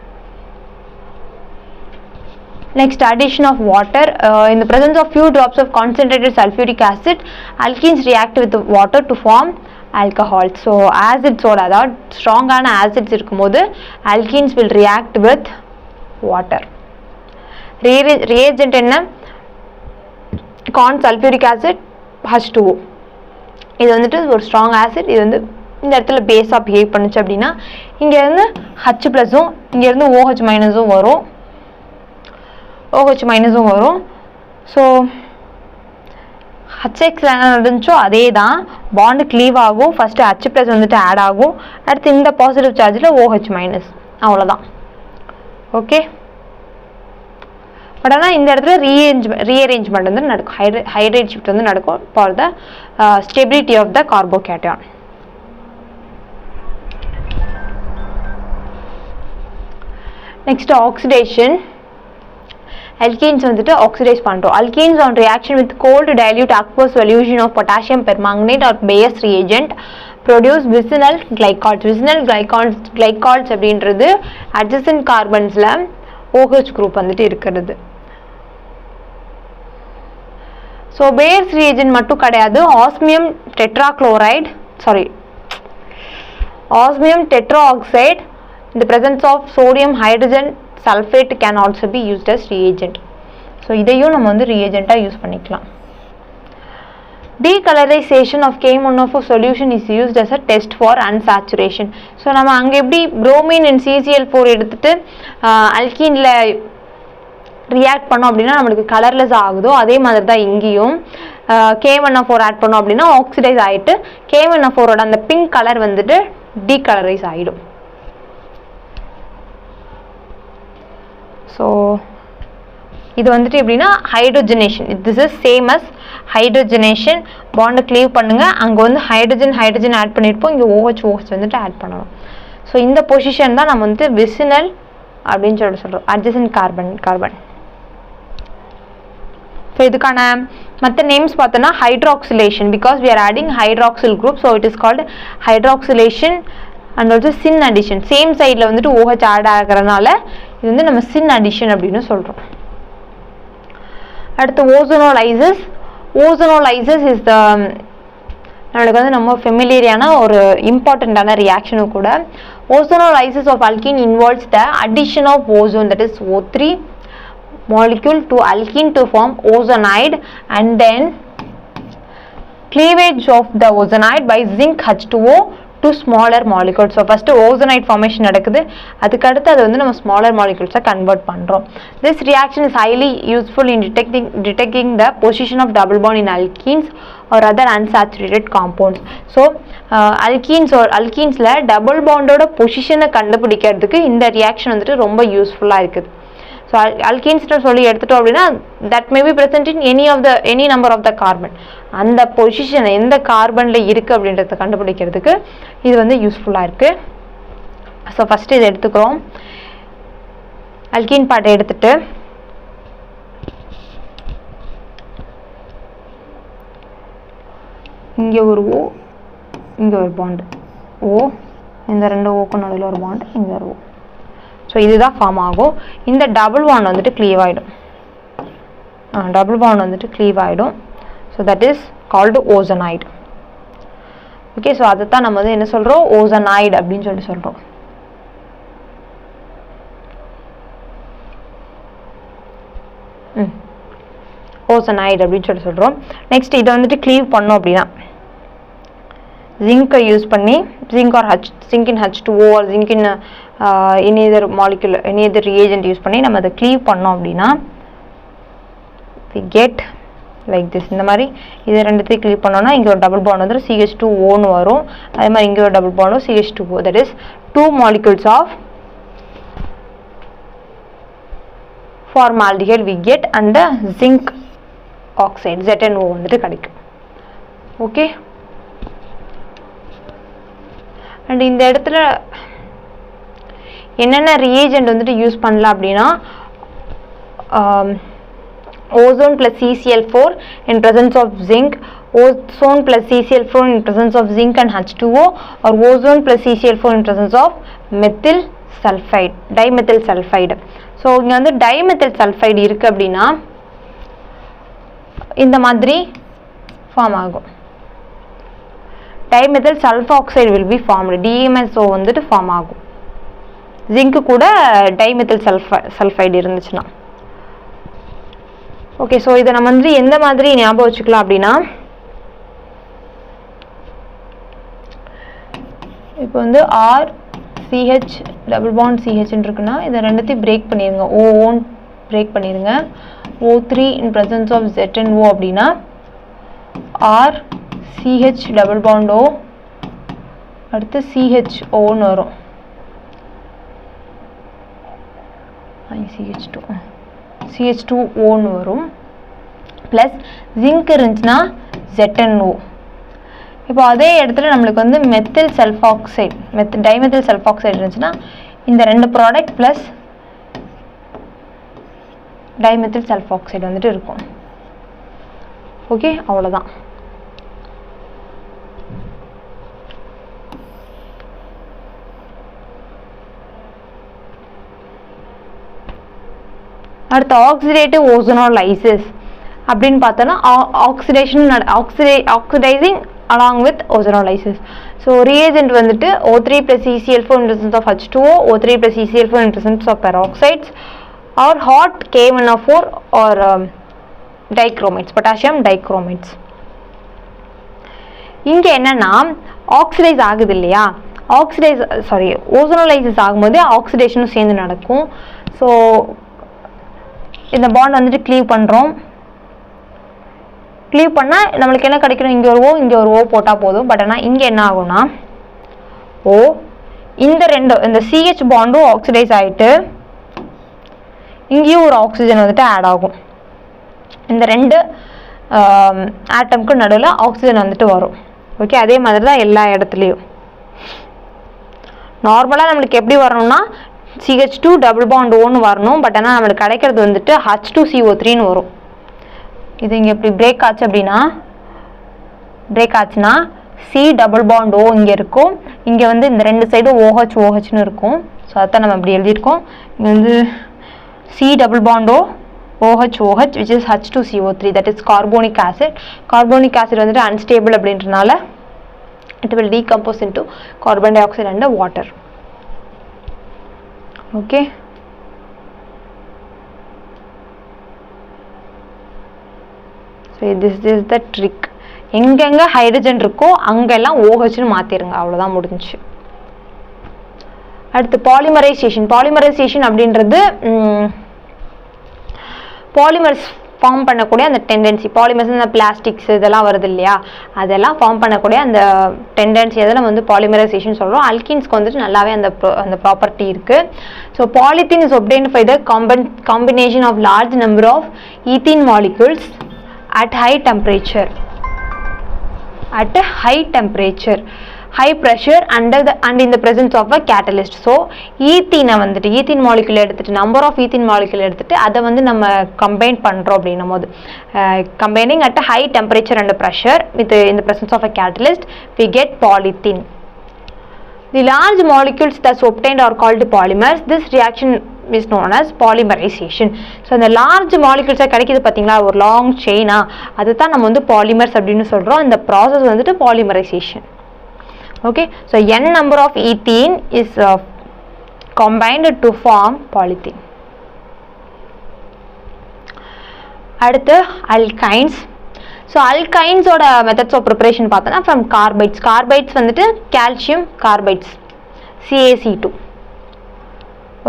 Next, addition of water. In the presence of few drops of concentrated sulfuric acid, alkenes react with the water to form alcohol. So acids ஓட அதாவது ஸ்ட்ராங்கான acids இருக்கும்போது alkenes will react with water. reagent என்ன corn sulfuric acid H2O. இது வந்துட்டு ஒரு ஸ்ட்ராங் ஆசிட். இது வந்து இந்த இடத்துல பேஸாக பிஹேவ் பண்ணுச்சு அப்படின்னா இங்கேருந்து H ப்ளஸும் இங்கேருந்து OH மைனஸும் வரும். OH மைனஸும் வரும். ஸோ HX என்ன நடந்துச்சோ அதே தான், பாண்டு க்ளீவ் ஆகும். ஃபஸ்ட்டு H ப்ளஸ் வந்துட்டு ஆட் ஆகும். அடுத்து இந்த பாசிட்டிவ் சார்ஜில் OH மைனஸ், அவ்வளோதான். ஓகே, பட் ஆனால் இந்த இடத்துல ரீஅரேஞ்ச்மெண்ட் வந்து நடக்கும், ஹைட்ரேட் ஷிஃப்ட் வந்து நடக்கும் for the stability of the carbocation. Next oxidation. alkenes வந்துட்டு ஆக்சிடைஸ் பண்ணுறோம். alkenes on reaction with cold dilute aqueous solution of potassium permanganate or Bayes reagent produce vicinal glycols. vicinal glycols அப்படின்றது adjacent carbonsல OH group வந்துட்டு இருக்கிறது. ஸோ பேயர்ஸ் ரியேஜென்ட் மட்டும் கிடையாது, osmium tetraoxide in the presence of sodium hydrogen sulfate can also be used as reagent. So இதையும் நம்ம வந்து reagent-ஆக யூஸ் பண்ணிக்கலாம். Decolorization of K1O4 solution is used as a test for unsaturation. So நம்ம அங்கே எப்படி bromine and CCl4 எடுத்துட்டு அல்கீனில் ரியாக்ட் பண்ணோம் அப்படின்னா நம்மளுக்கு கலர்லெஸ் ஆகுதோ அதே மாதிரி தான் இங்கேயும் K1O4 ஆட் பண்ணோம் அப்படின்னா ஆக்சிடைஸ் ஆகிட்டு K1O4ஓட அந்த பிங்க் கலர் வந்துட்டு டீகலரைஸ் ஆகிடும். ஸோ இது வந்துட்டு எப்படின்னா hydrogenation. This is same as hydrogenation. பாண்டை க்ளீவ் பண்ணுங்கள், அங்கே வந்து ஹைட்ரஜன் ஆட் பண்ணியிருப்போம், இங்கே OH வந்துட்டு ஆட் பண்ணணும். ஸோ இந்த பொசிஷன் தான் நம்ம வந்து விசினல் அப்படின்னு சொல்கிறோம், அட்ஜசன்ட் கார்பன். ஸோ இதுக்கான மற்ற நேம்ஸ் பார்த்தோன்னா ஹைட்ராக்சிலேஷன், because we are adding hydroxyl group, so it is called hydroxylation and also syn addition. Same சைடில் வந்துட்டு OH ஆட் ஆகிறதுனால இது வந்து நம்ம syn addition அப்படின்னு சொல்கிறோம். அடுத்து ஓசோனோலைசஸ். ஓசோனோலைசஸ் இஸ் த நம்மளுக்கு வந்து நம்ம ஃபெமிலியரான ஒரு இம்பார்ட்டண்ட்டான ரியாக்ஷனும் கூட. ஓசோனோலைசஸ் of alkene involves the addition of ozone, that is O3 molecule to alkene to form ozonide, and then cleavage of the ozonide by zinc H2O to smaller molecules. So first ozonide formation நடக்குது, அதுக்கு அடுத்து அது வந்து நம்ம smaller molecules கன்வெர்ட் பண்றோம். This reaction is highly useful in detecting the position of double bond in alkenes or other unsaturated compounds. So alkenesல double bondோட பொசிஷனை கண்டுபிடிக்கிறதுக்கு இந்த ரியாக்ஷன் வந்துட்டு ரொம்ப யூஸ்ஃபுல்லா இருக்குது. ஸோ alkenes சொல்லி எடுத்துட்டோம் அப்படின்னா that may be present in any number of the carbon. அந்த பொசிஷன் எந்த கார்பனில் இருக்குது அப்படின்றத கண்டுபிடிக்கிறதுக்கு இது வந்து யூஸ்ஃபுல்லாக இருக்குது. ஸோ ஃபஸ்ட்டு இதை எடுத்துக்கிறோம். alkene பார்ட்டை எடுத்துட்டு இங்கே ஒரு O, இங்கே ஒரு பாண்டு O, இந்த ரெண்டு ஓக்கு நடுவில் ஒரு பாண்டு, இங்கே ஒரு O. ஸோ இதுதான் ஃபார்ம் ஆகும். இந்த டபுள் பாண்ட் வந்துட்டு க்ளீவ் ஆகிடும். So that is called ozonide. Okay, so அதை தான் நம்ம வந்து என்ன சொல்கிறோம், ஓசனைடு அப்படின்னு சொல்கிறோம். ஓசனைடு அப்படின்னு சொல்கிறோம். நெக்ஸ்ட் இதை வந்துட்டு க்ளீவ் பண்ணோம் அப்படின்னா ஜிங்கை யூஸ் பண்ணி zinc in H2O or zinc in any other molecule, any other reagent use பண்ணி நம்ம அதை க்ளீவ் பண்ணோம் அப்படின்னா we get like this. இந்த மாதிரி இதை ரெண்டுத்தையும் க்ளீவ் பண்ணோம்னா இங்கே ஒரு டபுள் பாண்ட் வந்துடும், CH2O வரும். அதே மாதிரி இங்கே ஒரு double பாண்டும் CH2O, that is 2 molecules of formaldehyde we get, and the zinc oxide ZnO வந்துட்டு கிடைக்கும். ஓகே, அண்ட் இந்த இடத்துல என்னென்ன ரியேஜெண்ட் வந்துட்டு யூஸ் பண்ணலாம் அப்படின்னா ozone plus CCl4 in presence of zinc, ozone plus CCl4 in presence of zinc and H2O, or ozone plus CCl4 in presence of methyl sulfide, dimethyl sulfide. So இங்கே வந்து டைமெத்தில் சல்ஃபைடு இருக்குது அப்படின்னா இந்த மாதிரி ஃபார்ம் ஆகும். dimethyl sulfoxide will be formed. DMSO வந்துட்டு ஃபார்ம் ஆகும். ஜிங்க் கூட டைமெத்தில் சல்ஃபைடு இருந்துச்சுன்னா. ஓகே, ஸோ இதை நம்ம வந்து எந்த மாதிரி ஞாபகம் வச்சுக்கலாம் அப்படின்னா, இப்போ வந்து RCH டபுள் பாண்ட் CHன்னு இருக்குன்னா இதை ரெண்டுத்தையும் பிரேக் பண்ணிடுங்க. O1 பிரேக் பண்ணிடுங்க. O3 in presence of ZNO அப்படின்னா RCH டபுள் பாண்ட் O அடுத்து CHOன்னு வரும். CH2O வரும். ப்ளஸ் ஜிங்க் இருந்துச்சுன்னா ZNO. இப்போ அதே இடத்துல நம்மளுக்கு வந்து மெத்தில் சல்ஃபாக்சைடு டைமெத்தில் சல்ஃபாக்சைடு இருந்துச்சுன்னா இந்த ரெண்டு ப்ராடக்ட் ப்ளஸ் டைமெத்தில் சல்ஃபாக்சைடு வந்துட்டு இருக்கும். ஓகே, அவ்வளோதான். அடுத்து ஆக்சிடேட்டிவ் ஓசோனோலைசிஸ் அப்படின்னு பார்த்தோன்னா oxidising along with ozonolysis. So reagent வந்துட்டு O3 plus CCl4 in presence of H2O, O3 plus CCl4 in presence of peroxides, or hot K1O4 or dichromates, potassium dichromates. இங்க என்னன்னா ஆக்சிடைஸ் ஆகுது இல்லையா, ஓசோனோலைசிஸ் ஆகும்போது ஆக்சிடேஷனும் சேர்ந்து நடக்கும். ஸோ இந்த பாண்ட் வந்துட்டு க்ளீவ் பண்ணுறோம். க்ளீவ் பண்ணால் நம்மளுக்கு என்ன கிடைக்கணும், இங்கே ஒரு ஓ போட்டால் போதும். பட் ஆனால் இங்கே என்ன ஆகும்னா இந்த CH பாண்டும் ஆக்சிடைஸ் ஆகிட்டு இங்கேயும் ஒரு ஆக்சிஜன் வந்துட்டு ஆட் ஆகும். இந்த ரெண்டு ஆட்டம்க்கு நடுவில் ஆக்சிஜன் வந்துட்டு வரும். ஓகே, அதே மாதிரி தான் எல்லா இடத்துலையும். நார்மலாக நம்மளுக்கு எப்படி வரணும்னா CH2 டபுள் பாண்ட் Oன்னு வரணும். பட் ஆனால் நம்மளுக்கு கிடைக்கிறது வந்துட்டு H2CO3ன்னு வரும். இது இங்கே இப்படி பிரேக் ஆச்சுன்னா C டபுள் பாண்ட் O இங்கே இருக்கும். இங்கே வந்து இந்த ரெண்டு சைடும் OHன்னு இருக்கும். ஸோ அதான் நம்ம இப்படி எழுதியிருக்கோம். இங்கே வந்து C double bond O OH which is H2CO3, that is carbonic acid. Carbonic acid வந்துட்டு unstable அப்படின்றனால it will decompose into carbon dioxide and water. Okay, so this is the trick. எங்கெங்க ஹைட்ரஜன் இருக்கோ அங்கெல்லாம் OHன்னு மாத்திருங்க, அவ்வளவுதான் முடிஞ்சு. அடுத்து பாலிமரைசேஷன் அப்படின்றது பாலிமர்ஸ் ஃபார்ம் பண்ணக்கூடிய அந்த டெண்டன்சி. பாலிமர்ஸ் இந்த பிளாஸ்டிக்ஸ் இதெல்லாம் வருது இல்லையா, அதெல்லாம் ஃபார்ம் பண்ணக்கூடிய அந்த டெண்டன்சி அதை நம்ம வந்து பாலிமரைசேஷன் சொல்கிறோம். அல்கின்ஸ்க்கு வந்துட்டு நல்லாவே அந்த ப்ராப்பர்ட்டி இருக்குது. So polythene is obtained by the combination of large number of ethene molecules at high temperature, high pressure and in the presence of a catalyst. So ethene வந்துட்டு ethene molecule எடுத்துட்டு number of ethene molecule எடுத்துட்டு அதை வந்து நம்ம combine பண்றோம் அப்படின்னும் போது combining at a high temperature and pressure with in the presence of a catalyst we get polythene. The large molecules thus obtained are called polymers. This reaction is known as polymerization. So இந்த large molecules கிடைக்குது பாத்தீங்களா, ஒரு long chain அதுதான் நம்ம வந்து polymers அப்படின்னு சொல்றோம். இந்த process வந்துட்டு polymerization. Okay, so n number of ethene is combined to form polythene. அடுத்து alkynes. So alkynes ஓட methods of preparation பார்த்தோம்னா from carbides வந்துட்டு calcium carbides CaC2.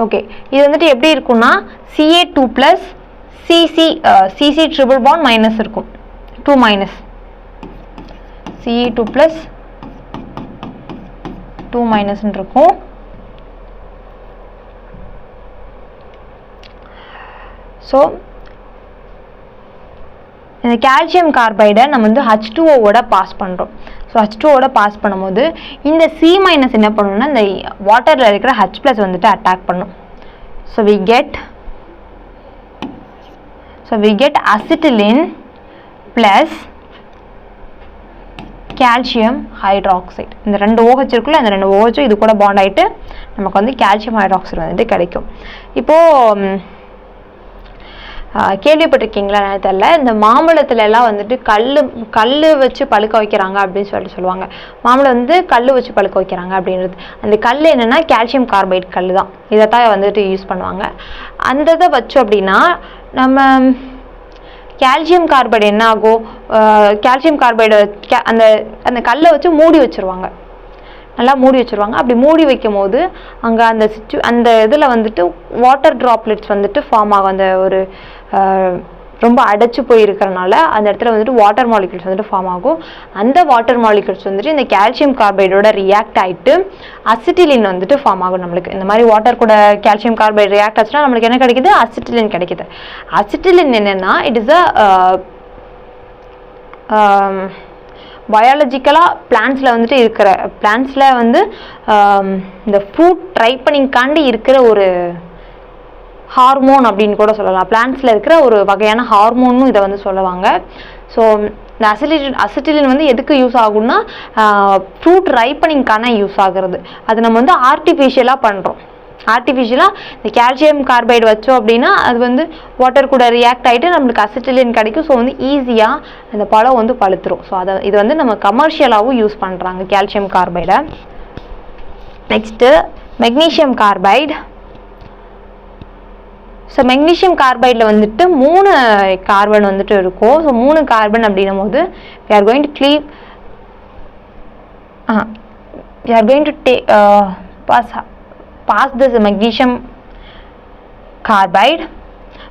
ஓகே, இது வந்துட்டு எப்படி இருக்கும்னா Ca2 plus CC triple bond minus இருக்கும், 2 minus Ce2 plus 2 minus இருக்கும். ஸோ இந்த கால்சியம் கார்பைடை நம்ம வந்து H2O ஓட பாஸ் பண்ணுறோம். ஸோ H2O ஓட பாஸ் பண்ணும்போது இந்த C மைனஸ் என்ன பண்ணணும்னா இந்த வாட்டரில் இருக்கிற H ப்ளஸ் வந்துட்டு அட்டாக் பண்ணும். So we get acetylene plus calcium hydroxide. இந்த ரெண்டு OH இருக்குல்ல, இந்த ரெண்டு OH இது கூட பாண்ட் ஆகிட்டு நமக்கு வந்து கால்சியம் ஹைட்ராக்சைடு வந்துட்டு கிடைக்கும். இப்போது கேள்விப்பட்டிருக்கீங்களா தெரியல, இந்த மாம்பழத்துல எல்லாம் வந்துட்டு கல் வச்சு பழுக்க வைக்கிறாங்க அப்படின்னு சொல்லுவாங்க. மாம்பழம் வந்து கல் வச்சு பழுக்க வைக்கிறாங்க அப்படின்றது. அந்த கல் என்னன்னா கால்சியம் கார்பைடு கல் தான். இதைத்தான் வந்துட்டு யூஸ் பண்ணுவாங்க. அந்த இதை வச்சோம் அப்படின்னா நம்ம கால்சியம் கார்பைடு என்ன ஆகும், கால்சியம் கார்பைடு அந்த அந்த கல்லை வச்சு மூடி வச்சிருவாங்க, நல்லா மூடி வச்சுருவாங்க. அப்படி மூடி வைக்கும் போது அங்கே அந்த இதில் வந்துட்டு வாட்டர் ட்ராப்லெட்ஸ் வந்துட்டு ஃபார்ம் ஆகும். அந்த ஒரு ரொம்ப அடைச்சி போயிருக்கிறனால அந்த இடத்துல வந்துட்டு வாட்டர் மாலிகுல்ஸ் வந்துட்டு ஃபார்ம் ஆகும். அந்த வாட்டர் மாலிகுல்ஸ் வந்துட்டு இந்த கால்சியம் கார்பைடோட ரியாக்ட் ஆகிட்டு அசிட்டிலின் வந்துட்டு ஃபார்ம் ஆகும். நம்மளுக்கு இந்த மாதிரி வாட்டர் கூட கால்சியம் கார்பைடு ரியாக்ட் ஆச்சுன்னா நம்மளுக்கு என்ன கிடைக்குது, அசிட்டிலின் கிடைக்குது. அசிட்டிலின் என்னென்னா இட் இஸ் பயாலஜிக்கலாக பிளான்ஸில் வந்துட்டு இருக்கிற பிளான்ஸில் வந்து இந்த ஃப்ரூட் ரைப்பனிங்காண்டி இருக்கிற ஒரு ஹார்மோன் அப்படின்னு கூட சொல்லலாம். பிளான்ஸில் இருக்கிற ஒரு வகையான ஹார்மோனும் இதை வந்து சொல்லுவாங்க. ஸோ இந்த அசிட்டிலின் வந்து எதுக்கு யூஸ் ஆகும்னா ஃப்ரூட் ரைப்பனிங்கான யூஸ் ஆகுறது. அது நம்ம வந்து ஆர்டிஃபிஷியலாக பண்ணுறோம். ஆர்டிஃபிஷியலாக இந்த கால்சியம் கார்பைடு வச்சோம் அப்படின்னா அது வந்து வாட்டர் கூட ரியாக்ட் ஆகிட்டு நம்மளுக்கு அசிட்டிலின் கிடைக்கும். ஸோ வந்து ஈஸியாக அந்த பழம் வந்து பழுத்துரும். ஸோ இது வந்து நம்ம கமர்ஷியலாகவும் யூஸ் பண்ணுறாங்க கால்சியம் கார்பைடை. Next magnesium carbide. So magnesium கார்பைடில் வந்துட்டு 3 கார்பன் வந்துட்டு இருக்கும். ஸோ 3 கார்பன் அப்படின்னும் போது we are going to pass this magnesium carbide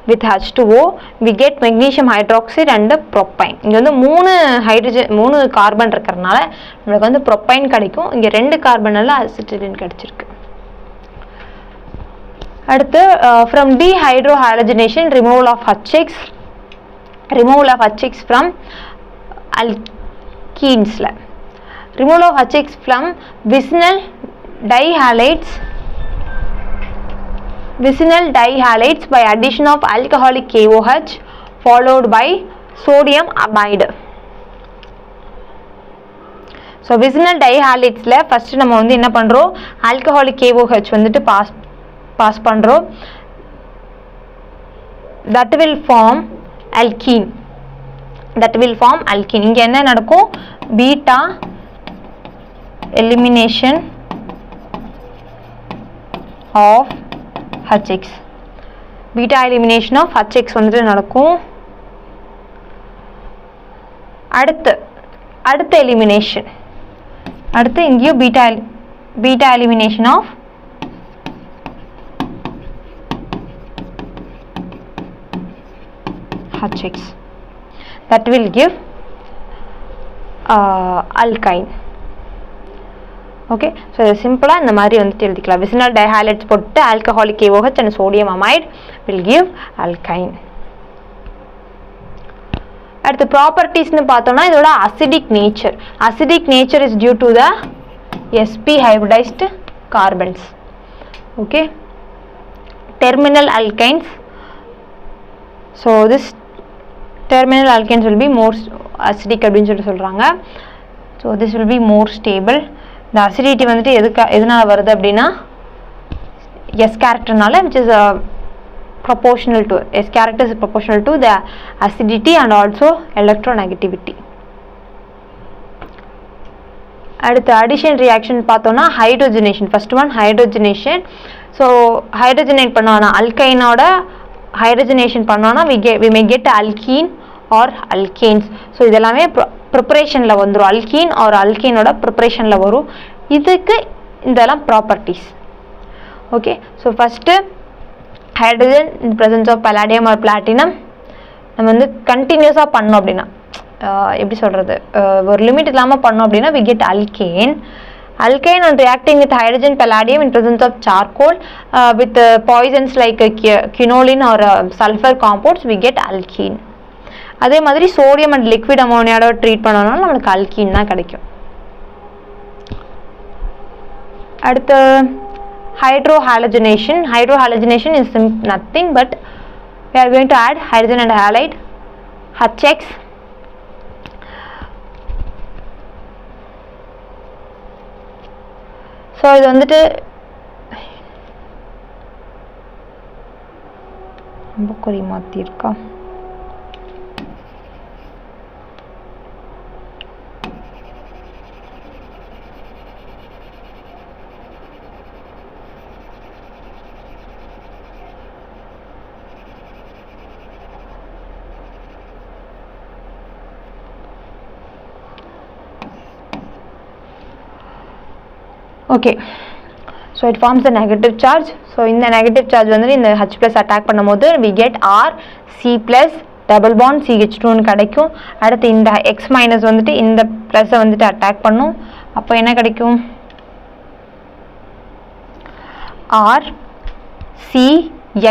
with H2O, we get magnesium hydroxide and propane. இங்கே வந்து 3 கார்பன் இருக்கிறதுனால நம்மளுக்கு வந்து ப்ரொப்பைன் கிடைக்கும். இங்கே 2 கார்பனில் அசிட்டிலின் கிடைச்சிருக்கு. அடுத்து from dehydrohalogenation, removal of HX from alkenes. Removal of HX from vicinal dihalides by addition of alcoholic KOH followed by sodium amide. So vicinal dihalides first நம்ம வந்து என்ன பண்றோம், alcoholic KOH வந்துட்டு பாஸ் பண்றோம். that will form alkene. இங்க என்ன நடக்கும், beta elimination of HX. Beta elimination of HX வந்துட்டு நடக்கும். அடுத்த எலிமினேஷன், அடுத்து இங்கேயும் beta elimination of HX. that will give alkyne. Okay, so இது சிம்பிளாக இந்த மாதிரி வந்துட்டு எழுதிக்கலாம். விசினல் டைஹாலைட்ஸ் போட்டு alcoholic KOH and sodium amide will give alkyne. அடுத்து ப்ராப்பர்ட்டிஸ்னு பார்த்தோம்னா இதோட acidic nature is due to the sp hybridized carbons. Okay, terminal alkynes. So this terminal alkynes will be more acidic அப்படின்னு சொல்கிறாங்க. So this will be more stable. இந்த அசிடிட்டி வந்துட்டு எதனால வருது அப்படின்னா S characterனால, which is proportional to S character is proportional to the acidity and also electronegativity. அடுத்து addition reaction பார்த்தோம்னா hydrogenation. first one hydrogenation. so hydrogenate பண்ணோம்னா alkyneோட hydrogenation பண்ணோம்னா we may get alkene or alkanes. So இதெல்லாமே ப்ரிப்பரேஷனில் வந்துடும். அல்கீன் ஆர் அல்கீனோட ப்ரிப்பரேஷனில் வரும். இதுக்கு இதெல்லாம் properties. Okay, so first hydrogen in presence of palladium or platinum நம்ம வந்து கண்டினியூஸாக பண்ணோம் அப்படின்னா, எப்படி சொல்கிறது, ஒரு லிமிட் இல்லாமல் பண்ணோம் அப்படின்னா we get alkane. Alkyne on reacting with hydrogen palladium in presence of charcoal with poisons like quinoline or sulfur compounds, we get alkene. அதே மாதிரி சோடியம் அண்ட் லிக்விட் அமோனியாவோட ட்ரீட் பண்ணனால நம்மளுக்கு அல்கீன் தான் கிடைக்கும். அடுத்து hydrohalogenation is nothing but we are going to add hydrogen and halide HX. So இது வந்துட்டு அம்புக்குறி மாற்றிருக்கா? Okay, so it forms the negative charge. So in the negative charge வந்து இந்த H plus attack பண்ணும்போது we get R C plus double bond CH2 னு கிடைக்கும். அடுத்து இந்த X minus வந்துட்டு இந்த plus வந்துட்டு attack பண்ணும். அப்போ என்ன கிடைக்கும்? R C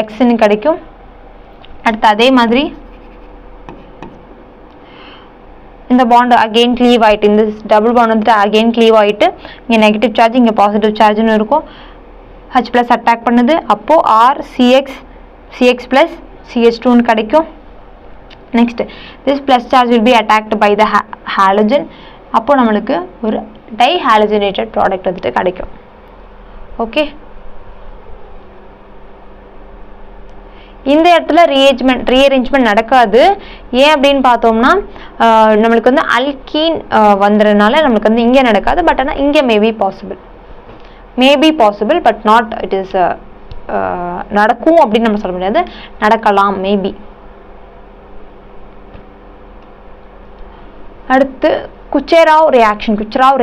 X னு கிடைக்கும். அடுத்து அதே மாதிரி இந்த bond again cleave ஆயிட்டு, இந்த double bond வந்துட்டு again cleave ஆயிட்டு இங்க negative charge இங்க positive charge னு இருக்கும். H plus attack பண்ணுது, அப்போ R CX plus CH2 னு கிடைக்கும். Next, this plus charge will be attacked by the halogen. அப்போ நம்மளுக்கு ஒரு dihalogenated product வந்துட்டு கிடைக்கும். ஓகே, இந்த இடத்துல ரீஅரேஞ்ச்மெண்ட் நடக்காது. ஏன் அப்படின்னு பார்த்தோம்னா நம்மளுக்கு வந்து அல்கீன் வந்துறதுனால நம்மளுக்கு வந்து இங்கே நடக்காது. பட் ஆனால் இங்கே maybe possible but not it is நடக்கும் அப்படின்னு நம்ம சொல்ல முடியாது. நடக்கலாம் மேபி. அடுத்து குச்சேராவ்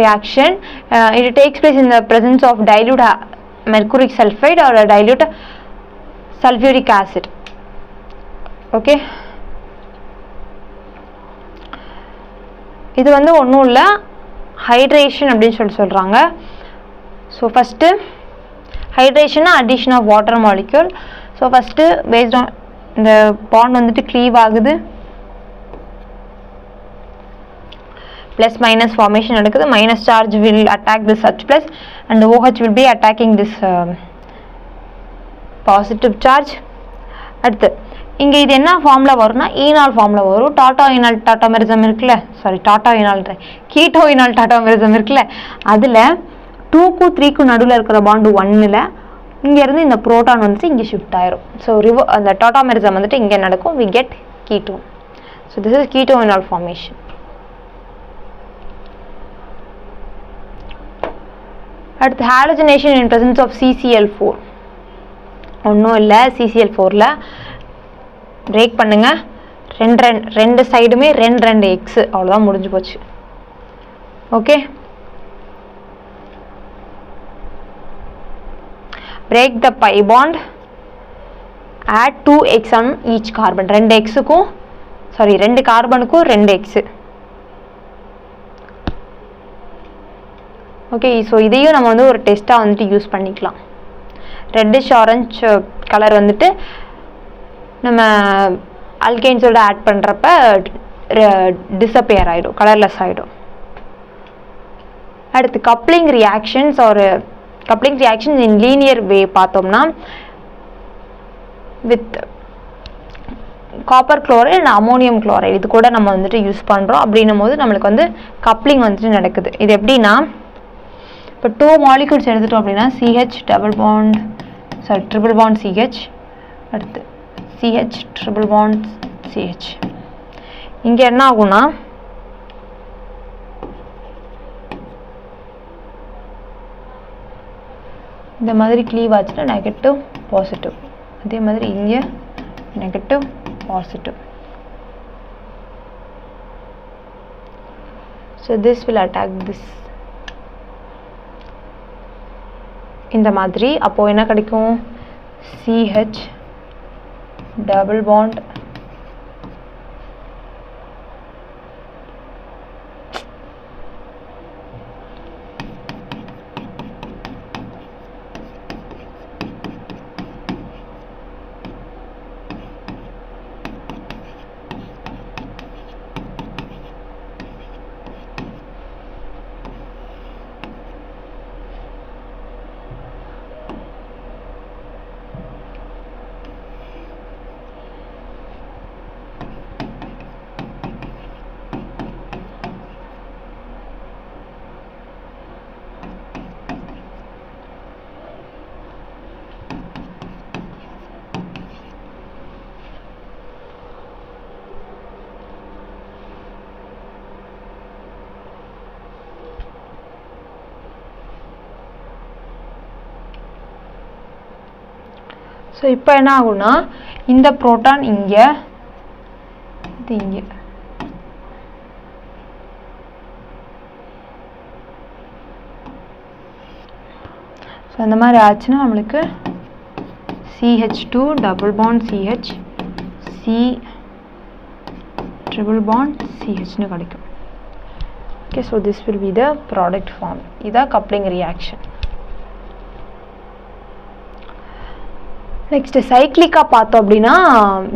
reaction it takes place in the presence of dilute mercuric sulfide or dilute sulfuric acid. Okay, இது வந்து ஒன்றும் இல்லை, ஹைட்ரேஷன் அப்படின்னு சொல்கிறாங்க. ஸோ ஃபஸ்ட்டு ஹைட்ரேஷன்னா addition of water molecule. So first based on இந்த பாண்ட் வந்துட்டு க்ளீவ் ஆகுது, ப்ளஸ் மைனஸ் ஃபார்மேஷன் நடக்குது. Minus charge will attack this H plus and OH will be attacking this positive charge. அடுத்து இங்கே இது என்ன ஃபார்மில் வரும்னா ஈனால் ஃபார்மில் வரும். டாட்டாயினால் டாட்டாமெரிசம் இருக்குல்ல, சாரி கீட்டோயினால் டாட்டாமெரிசம் இருக்குல்ல, அதில் 2க்கும் 3க்கும் நடுவில் இருக்கிற பாண்டு 1ல் இங்கேருந்து இந்த புரோட்டான் வந்துட்டு இங்கே ஷிஃப்ட் ஆயிரும். ஸோ அந்த டாட்டாமெரிசம் வந்துட்டு இங்கே நடக்கும். We get ketone. So this is keto enol formation. அடுத்து halogenation in presence of CCl4. ஒன்றும் இல்லை, CCl4ல் பிரேக் பண்ணுங்க, ரெண்டு சைடுமே ரெண்டு எக்ஸு, அவ்வளோதான், முடிஞ்சு போச்சு. Okay, break the pi bond, add 2x on each carbon. ரெண்டு கார்பனுக்கும் 2 எக்ஸு. ஓகே, ஸோ இதையும் நம்ம வந்து ஒரு டெஸ்ட்டாக வந்துட்டு யூஸ் பண்ணிக்கலாம். ரெட்டிஷ் ஆரஞ்ச் கலர் வந்துட்டு நம்ம அல்கைன்ஸோட ஆட் பண்ணுறப்ப டிஸப்பியர் ஆகிடும், கலர்லெஸ் ஆகிடும். அடுத்து கப்ளிங் ரியாக்ஷன்ஸ் இன் லீனியர் வே பார்த்தோம்னா with copper chloride and ammonium chloride இது கூட நம்ம வந்துட்டு யூஸ் பண்ணுறோம். அப்படின்னும் போது நம்மளுக்கு வந்து கப்ளிங் வந்துட்டு நடக்குது. இது எப்படின்னா, இப்போ 2 மாலிகூல்ஸ் எடுத்துட்டோம் அப்படின்னா ட்ரிபிள் பாண்ட் CH, அடுத்து CH ட்ரிபிள் பாண்ட் CH. இங்கே என்ன ஆகும்னா இந்த மாதிரி க்ளீவ் ஆச்சுன்னா நெகட்டிவ் பாசிட்டிவ், அதே மாதிரி இங்கே negative positive. So this will attack this இந்த மாதிரி. அப்போது என்ன கிடைக்கும்? CH டபுள் பாண்ட் ஸோ இப்போ என்ன ஆகும்னா இந்த புரோட்டான் இங்கே, இது இங்கே. ஸோ அந்த மாதிரி ஆச்சுன்னா நம்மளுக்கு CH2 double bond CH, C triple bond CH னு கிடைக்கும். Okay, so this will be the product form. இதா coupling reaction. Next cyclic பார்த்தோம் அப்படின்னா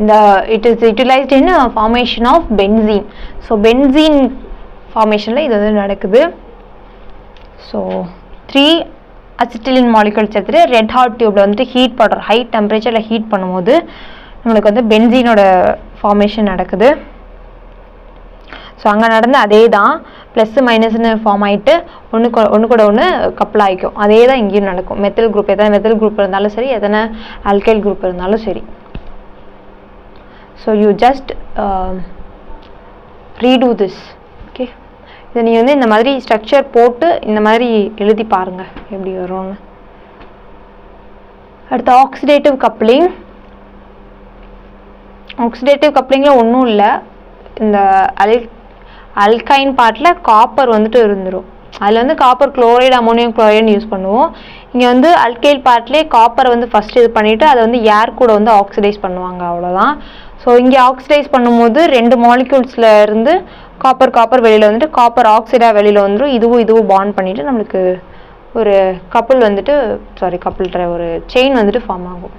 இந்த it is utilized in formation of benzene. So benzene formationல இது வந்து நடக்குது. So 3 acetylene molecule சேர்த்துட்டு ரெட் ஹாட் டியூப்ல வந்து ஹீட் பண்ணுறோம். ஹை டெம்பரேச்சர்ல ஹீட் பண்ணும்போது நம்மளுக்கு வந்து பென்சீனோட ஃபார்மேஷன் நடக்குது. ஸோ அங்கே நடந்த அதே தான் ப்ளஸ் மைனஸ்னு ஃபார்ம் ஆகிட்டு ஒன்று கூட ஒன்று கப்பல் ஆகிக்கும். அதே தான் இங்கேயும் நடக்கும். மெத்தில் குரூப், எத்தனை மெத்தில் குரூப் இருந்தாலும் சரி, எத்தனை ஆல்கைல் குரூப் இருந்தாலும் சரி. So you just redo this. Okay, இதை நீங்கள் வந்து இந்த மாதிரி ஸ்ட்ரக்சர் போட்டு இந்த மாதிரி எழுதி பாருங்கள் எப்படி வரும்னு. அடுத்து ஆக்சிடேட்டிவ் கப்ளிங். ஆக்சிடேட்டிவ் கப்ளிங்கில் ஒன்றும் இல்லை, இந்த அல்கைன் பார்ட்டில் காப்பர் வந்துட்டு இருந்துடும். அதில் வந்து காப்பர் குளோரைடு, அமோனியம் குளோரைடுன்னு யூஸ் பண்ணுவோம். இங்கே வந்து அல்கைல் பார்ட்லேயே காப்பரை வந்து ஃபஸ்ட் இது பண்ணிவிட்டு அதை வந்து ஏர் கூட வந்து ஆக்சிடைஸ் பண்ணுவாங்க, அவ்வளோதான். ஸோ இங்கே ஆக்சிடைஸ் பண்ணும்போது 2 மாலிக்யூல்ஸில் இருந்து காப்பர் வெளியில் வந்துட்டு காப்பர் ஆக்சைடாக வெளியில் வந்துடும். இதுவும் பாண்ட் பண்ணிவிட்டு நம்மளுக்கு ஒரு கப்பிள் வந்துட்டு ஒரு செயின் வந்துட்டு ஃபார்ம் ஆகும்.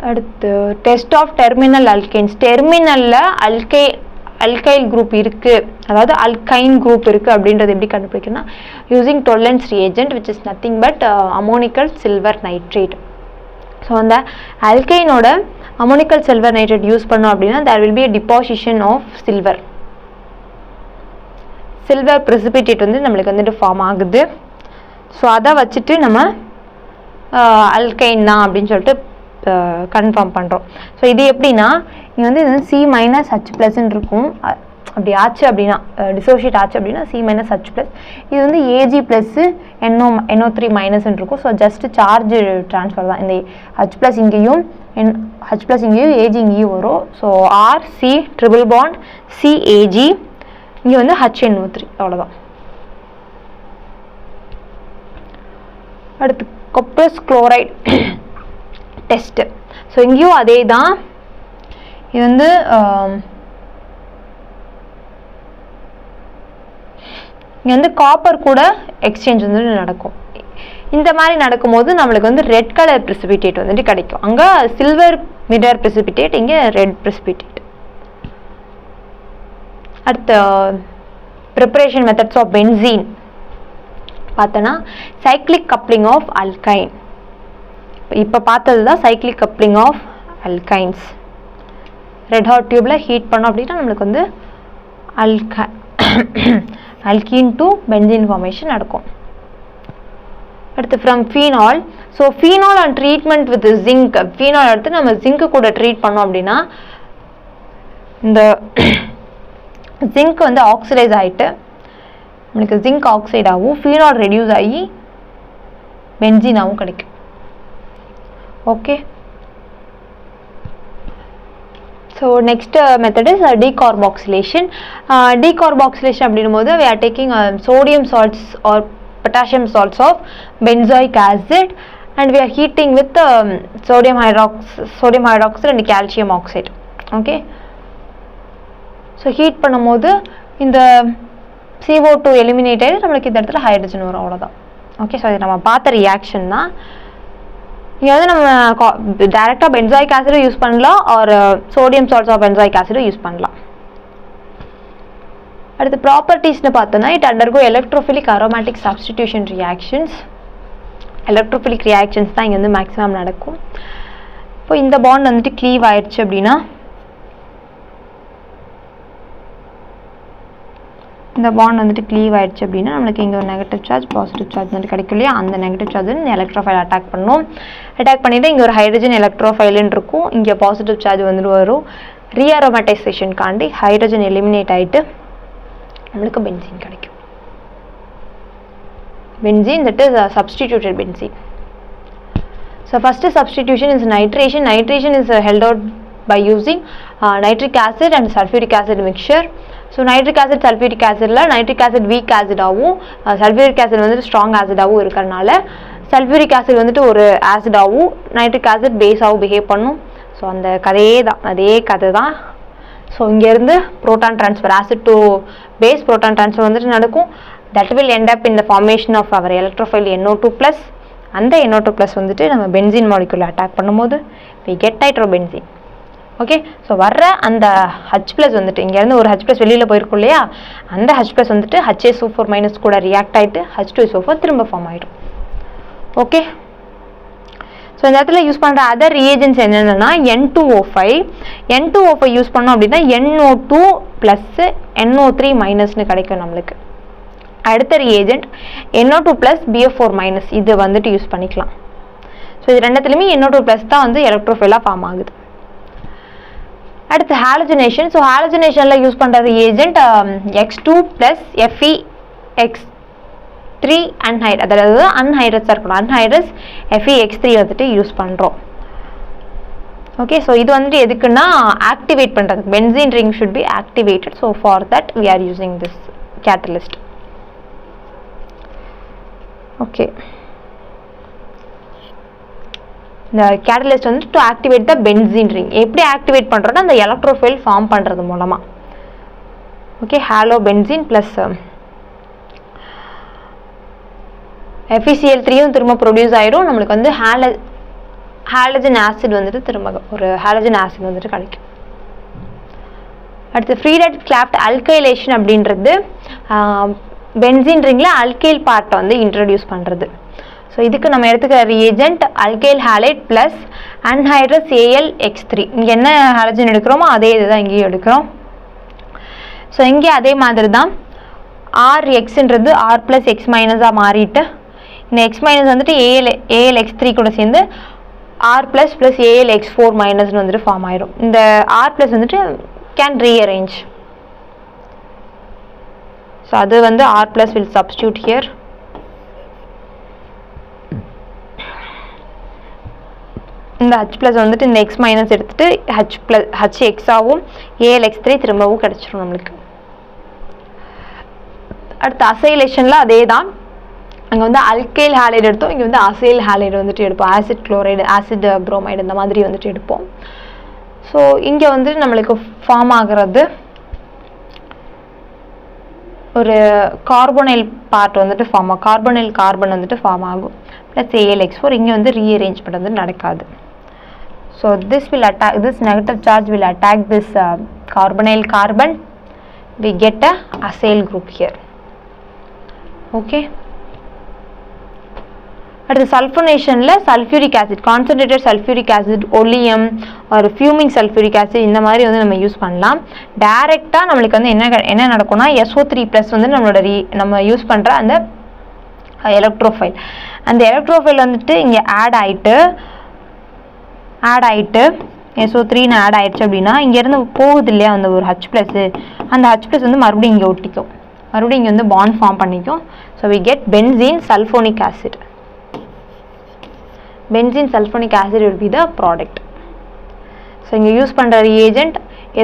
அடுத்து டெஸ்ட் ஆஃப் டெர்மினல் அல்கைன்ஸ். டெர்மினலில் அல்கைல் குரூப் இருக்குது, அதாவது அல்கைன் குரூப் இருக்குது அப்படின்றது எப்படி கண்டுபிடிக்கணும்னா using Tollens reagent which is nothing but ammoniacal silver nitrate. So அந்த அல்கைனோட அமோனிக்கல் சில்வர் நைட்ரேட் யூஸ் பண்ணோம் அப்படின்னா there will be a deposition of silver. Silver precipitate வந்து நம்மளுக்கு வந்துட்டு ஃபார்ம் ஆகுது. ஸோ அதை வச்சுட்டு நம்ம அல்கைன் தான் அப்படின்னு சொல்லிட்டு கன்ஃபார்ம் பண்ணுறோம். ஸோ இது எப்படின்னா இங்கே வந்து இது C மைனஸ் H+ இருக்கும். அப்படி ஆச்சு அப்படின்னா டிசோஷியேட் ஆச்சு அப்படின்னா C மைனஸ் H+. இது வந்து Ag ப்ளஸ்ஸு NO3 மைனஸ்ன்னு இருக்கும். ஸோ ஜஸ்ட் சார்ஜ் ட்ரான்ஸ்ஃபர் தான். இந்த H+ இங்கேயும் H+ இங்கேயும் Ag இங்கேயும் வரும். So RC triple bond CAG, இங்கே வந்து HNO3, அவ்வளோதான். அடுத்து கொப்பரஸ் குளோரைட் டெஸ்ட்டு. ஸோ இங்கேயும் அதே தான். இது வந்து இங்கே வந்து காப்பர் கூட எக்ஸ்சேஞ்ச் வந்து நடக்கும். இந்த மாதிரி நடக்கும்போது நம்மளுக்கு வந்து ரெட் கலர் பிரிசிபிடேட் வந்துட்டு கிடைக்கும். அங்கே சில்வர் மிரர் பிரிசிபிடேட், இங்கே ரெட் பிரிசிபிடேட். அடுத்த ப்ரிப்பரேஷன் மெத்தட்ஸ் ஆஃப் பென்சீன் பார்த்தோன்னா சைக்ளிக் கப்ளிங் ஆஃப் அல்கைன். இப்போ பார்த்தது தான் cyclic coupling of alkynes. Red hot டியூப்பில் ஹீட் பண்ணோம் அப்படின்னா நம்மளுக்கு வந்து அல்கீன் டு பென்சீன் ஃபார்மேஷன் நடக்கும். அடுத்து from phenol. So phenol and treatment with zinc. Phenol எடுத்து நம்ம ஜிங்க்கு கூட ட்ரீட் பண்ணோம் அப்படின்னா இந்த ஜிங்க் வந்து ஆக்சிடைஸ் ஆகிட்டு நம்மளுக்கு ஜிங்க் ஆக்சைடாகவும் ஃபீனால் ரெடியூஸ் ஆகி பென்சீனாகவும் கிடைக்கும். Okay, so next method is decarboxylation. Decarboxylation அப்படின்னும் போது we are taking sodium salts or potassium salts of benzoic acid and we are heating with sodium hydroxide and calcium oxide. Okay, so heat பண்ணும்போது இந்த CO2 எலிமினேட் ஆகி நம்மளுக்கு இந்த இடத்துல ஹைட்ரஜன் வரும், அவ்வளோதான். ஓகே, ஸோ இது நம்ம பார்த்த ரியாக்ஷன் தான். இங்கே வந்து நம்ம டைரெக்டாக பென்சாயிக் ஆசிடும் யூஸ் பண்ணலாம், ஒரு சோடியம் சால்ட்ஸ் ஆஃப் பென்சாயிக் ஆசிடும் யூஸ் பண்ணலாம். அடுத்து ப்ராப்பர்ட்டிஸ்னு பார்த்தோன்னா it undergo electrophilic aromatic substitution reactions. Electrophilic reactions தான் இங்கே வந்து மேக்ஸிமம் நடக்கும். இப்போ இந்த பாண்ட் வந்துட்டு க்ளீவ் ஆயிடுச்சு அப்படின்னா நம்மளுக்கு இங்கே ஒரு நெகட்டிவ் சார்ஜ் பாசிட்டிவ் சார்ஜ் வந்து கிடைக்கும் இல்லையா? அந்த நெகட்டிவ் சார்ஜ் வந்து எலக்ட்ரோஃபைல் அட்டாக் பண்ணும். அட்டாக் பண்ணிவிட்டு இங்கே ஒரு ஹைட்ரஜன் எலக்ட்ரோஃபைலுன்னு இருக்கும், இங்கே பாசிட்டிவ் சார்ஜ் வந்துட்டு வரும். ரீஅரோமேட்டைசேஷனுக்காண்டி ஹைட்ரஜன் எலிமினேட் ஆகிட்டு நம்மளுக்கு பென்சீன் கிடைக்கும். Benzene that is substituted benzene. So first substitution is nitration. Nitration is held out by using nitric acid and sulfuric acid mixture. So nitric acid sulfuric acid la nitric acid weak acid ஆவும் sulfuric acid வந்து strong acid ஆவும் இருக்கறனால sulfuric acid வந்துட்டு ஒரு acid ஆவும் nitric acid base ஆவும் behave பண்ணும். So அந்த அதே கதை தான். So இங்க இருந்து proton transfer, acid to base proton transfer வந்துட்டு நடக்கும். That will end up in the formation of our electrophile NO2+. அந்த NO2+ வந்துட்டு நம்ம benzene molecule attack பண்ணும்போது we get nitrobenzene. Okay, so வர்ற அந்த H+ வந்துட்டு இங்கேருந்து ஒரு H+ வெளியில் போயிருக்கும் இல்லையா, அந்த H+ வந்துட்டு HSO4- கூட ரியாக்ட் ஆகிட்டு H2SO4 திரும்ப ஃபார்ம் ஆகிடும். ஓகே, ஸோ இந்த இடத்துல யூஸ் பண்ணுற அதர் ரியேஜென்ட்ஸ் என்னென்னா N2O5 யூஸ் பண்ணோம் அப்படின்னா NO2+ NO3- கிடைக்கும் நம்மளுக்கு. அடுத்த ரியேஜென்ட் NO2+ BF4- இது வந்துட்டு யூஸ் பண்ணிக்கலாம். ஸோ இது ரெண்டுத்துலையுமே NO2+ தான் வந்து எலக்ட்ரோஃபைலாக ஃபார்ம் ஆகுது. அடுத்து ஹாலஜனேஷன். ஸோ ஹாலஜனேஷனில் யூஸ் பண்ணுற ரியேஜென்ட் X2+ FeX3 அன்ஹைட், அதாவது அன்ஹைட்ரஸாக இருக்கணும். அன்ஹைட்ரஸ் FeX3 வந்துட்டு யூஸ் பண்ணுறோம். ஓகே, ஸோ இது வந்துட்டு எதுக்குன்னா ஆக்டிவேட் பண்ணுறதுக்கு. Benzene ring should be activated. So for that we are using this catalyst. Okay, இந்த கேட்டலிஸ்ட் வந்து to activate the benzene ring. எப்படி ஆக்டிவேட் பண்ணுறோன்னா அந்த எலக்ட்ரோஃபைல் ஃபார்ம் பண்ணுறது மூலமாக. ஓகே, ஹாலோ பென்சீன் ப்ளஸ் FeCl3யும் திரும்ப ப்ரொடியூஸ் ஆயிடும். நம்மளுக்கு வந்து ஹாலஜன் ஆசிட் வந்துட்டு திரும்ப ஒரு ஹாலஜன் ஆசிட் வந்துட்டு கிடைக்கும். அடுத்து ஃப்ரீ ரேடிக்கல் கிளாஃப்ட் அல்கைலேஷன் அப்படின்றது பென்சீன் ரிங்கில் அல்கைல் பார்ட்டை வந்து இன்ட்ரடியூஸ் பண்ணுறது. ஸோ இதுக்கு நம்ம எடுத்துக்கிற reagent alkyl allied plus anhydrous AlX3. இங்கே என்ன ஹாலஜன் எடுக்கிறோமோ அதே இதுதான் இங்கேயும் எடுக்கிறோம். ஸோ இங்கே அதே மாதிரி தான் RXன்றது R+X- மாறிட்டு இந்த X- வந்துட்டு AlX3 கூட சேர்ந்து R++ AlX4- வந்துட்டு ஃபார்ம் ஆயிடும். இந்த R+ வந்துட்டு கேன் ரீஅரேஞ்ச். ஸோ அது வந்து R+ will substitute here. இந்த H+ வந்துட்டு இந்த X- எடுத்துட்டு HX ஆகும் AlX3 திரும்பவும் கிடைச்சிடும் நம்மளுக்கு. அடுத்து அசைலேஷனில் அதே தான். அங்கே வந்து அல்கைல் ஹாலைடு எடுத்தோம், இங்கே வந்து அசைல் ஹாலைடு வந்துட்டு எடுப்போம். ஆசிட் குளோரைடு, ஆசிட் புரோமைடு இந்த மாதிரி வந்துட்டு எடுப்போம். ஸோ இங்கே வந்து நம்மளுக்கு ஃபார்ம் ஆகிறது ஒரு கார்போனைல் பார்ட் வந்துட்டு ஃபார்ம் ஆகும். கார்போனைல் கார்பன் வந்துட்டு ஃபார்ம் ஆகும் ப்ளஸ் AlX4. இங்கே வந்து ரீஅரேஞ்ச்மெண்ட் வந்து நடக்காது. So this negative charge will attack this carbonyl carbon. We get a acyl group here. Okay. At the sulfonation la sulfuric acid, concentrated sulfuric acid, oleum or fuming sulfuric acid இந்த மாதிரி வந்து நம்ம யூஸ் பண்ணலாம். டைரக்டா நமக்கு வந்து என்ன நடக்கும்னா SO3+ வந்து நம்ம யூஸ் பண்ற அந்த எலக்ட்ரோஃபைல், அந்த எலக்ட்ரோஃபைல் வந்துட்டு இங்க ஆட் ஆயிட்டு SO3 ஆட் ஆயிடுச்சு அப்படின்னா இங்கேருந்து போகுது இல்லையா அந்த ஒரு H+, அந்த H+ வந்து மறுபடியும் இங்கே ஒட்டிக்கும், மறுபடியும் இங்கே வந்து பாண்ட் ஃபார்ம் பண்ணிக்கும். So we get benzene sulphonic acid. Benzene sulphonic acid will be the product. So இங்கே யூஸ் பண்ணுற reagent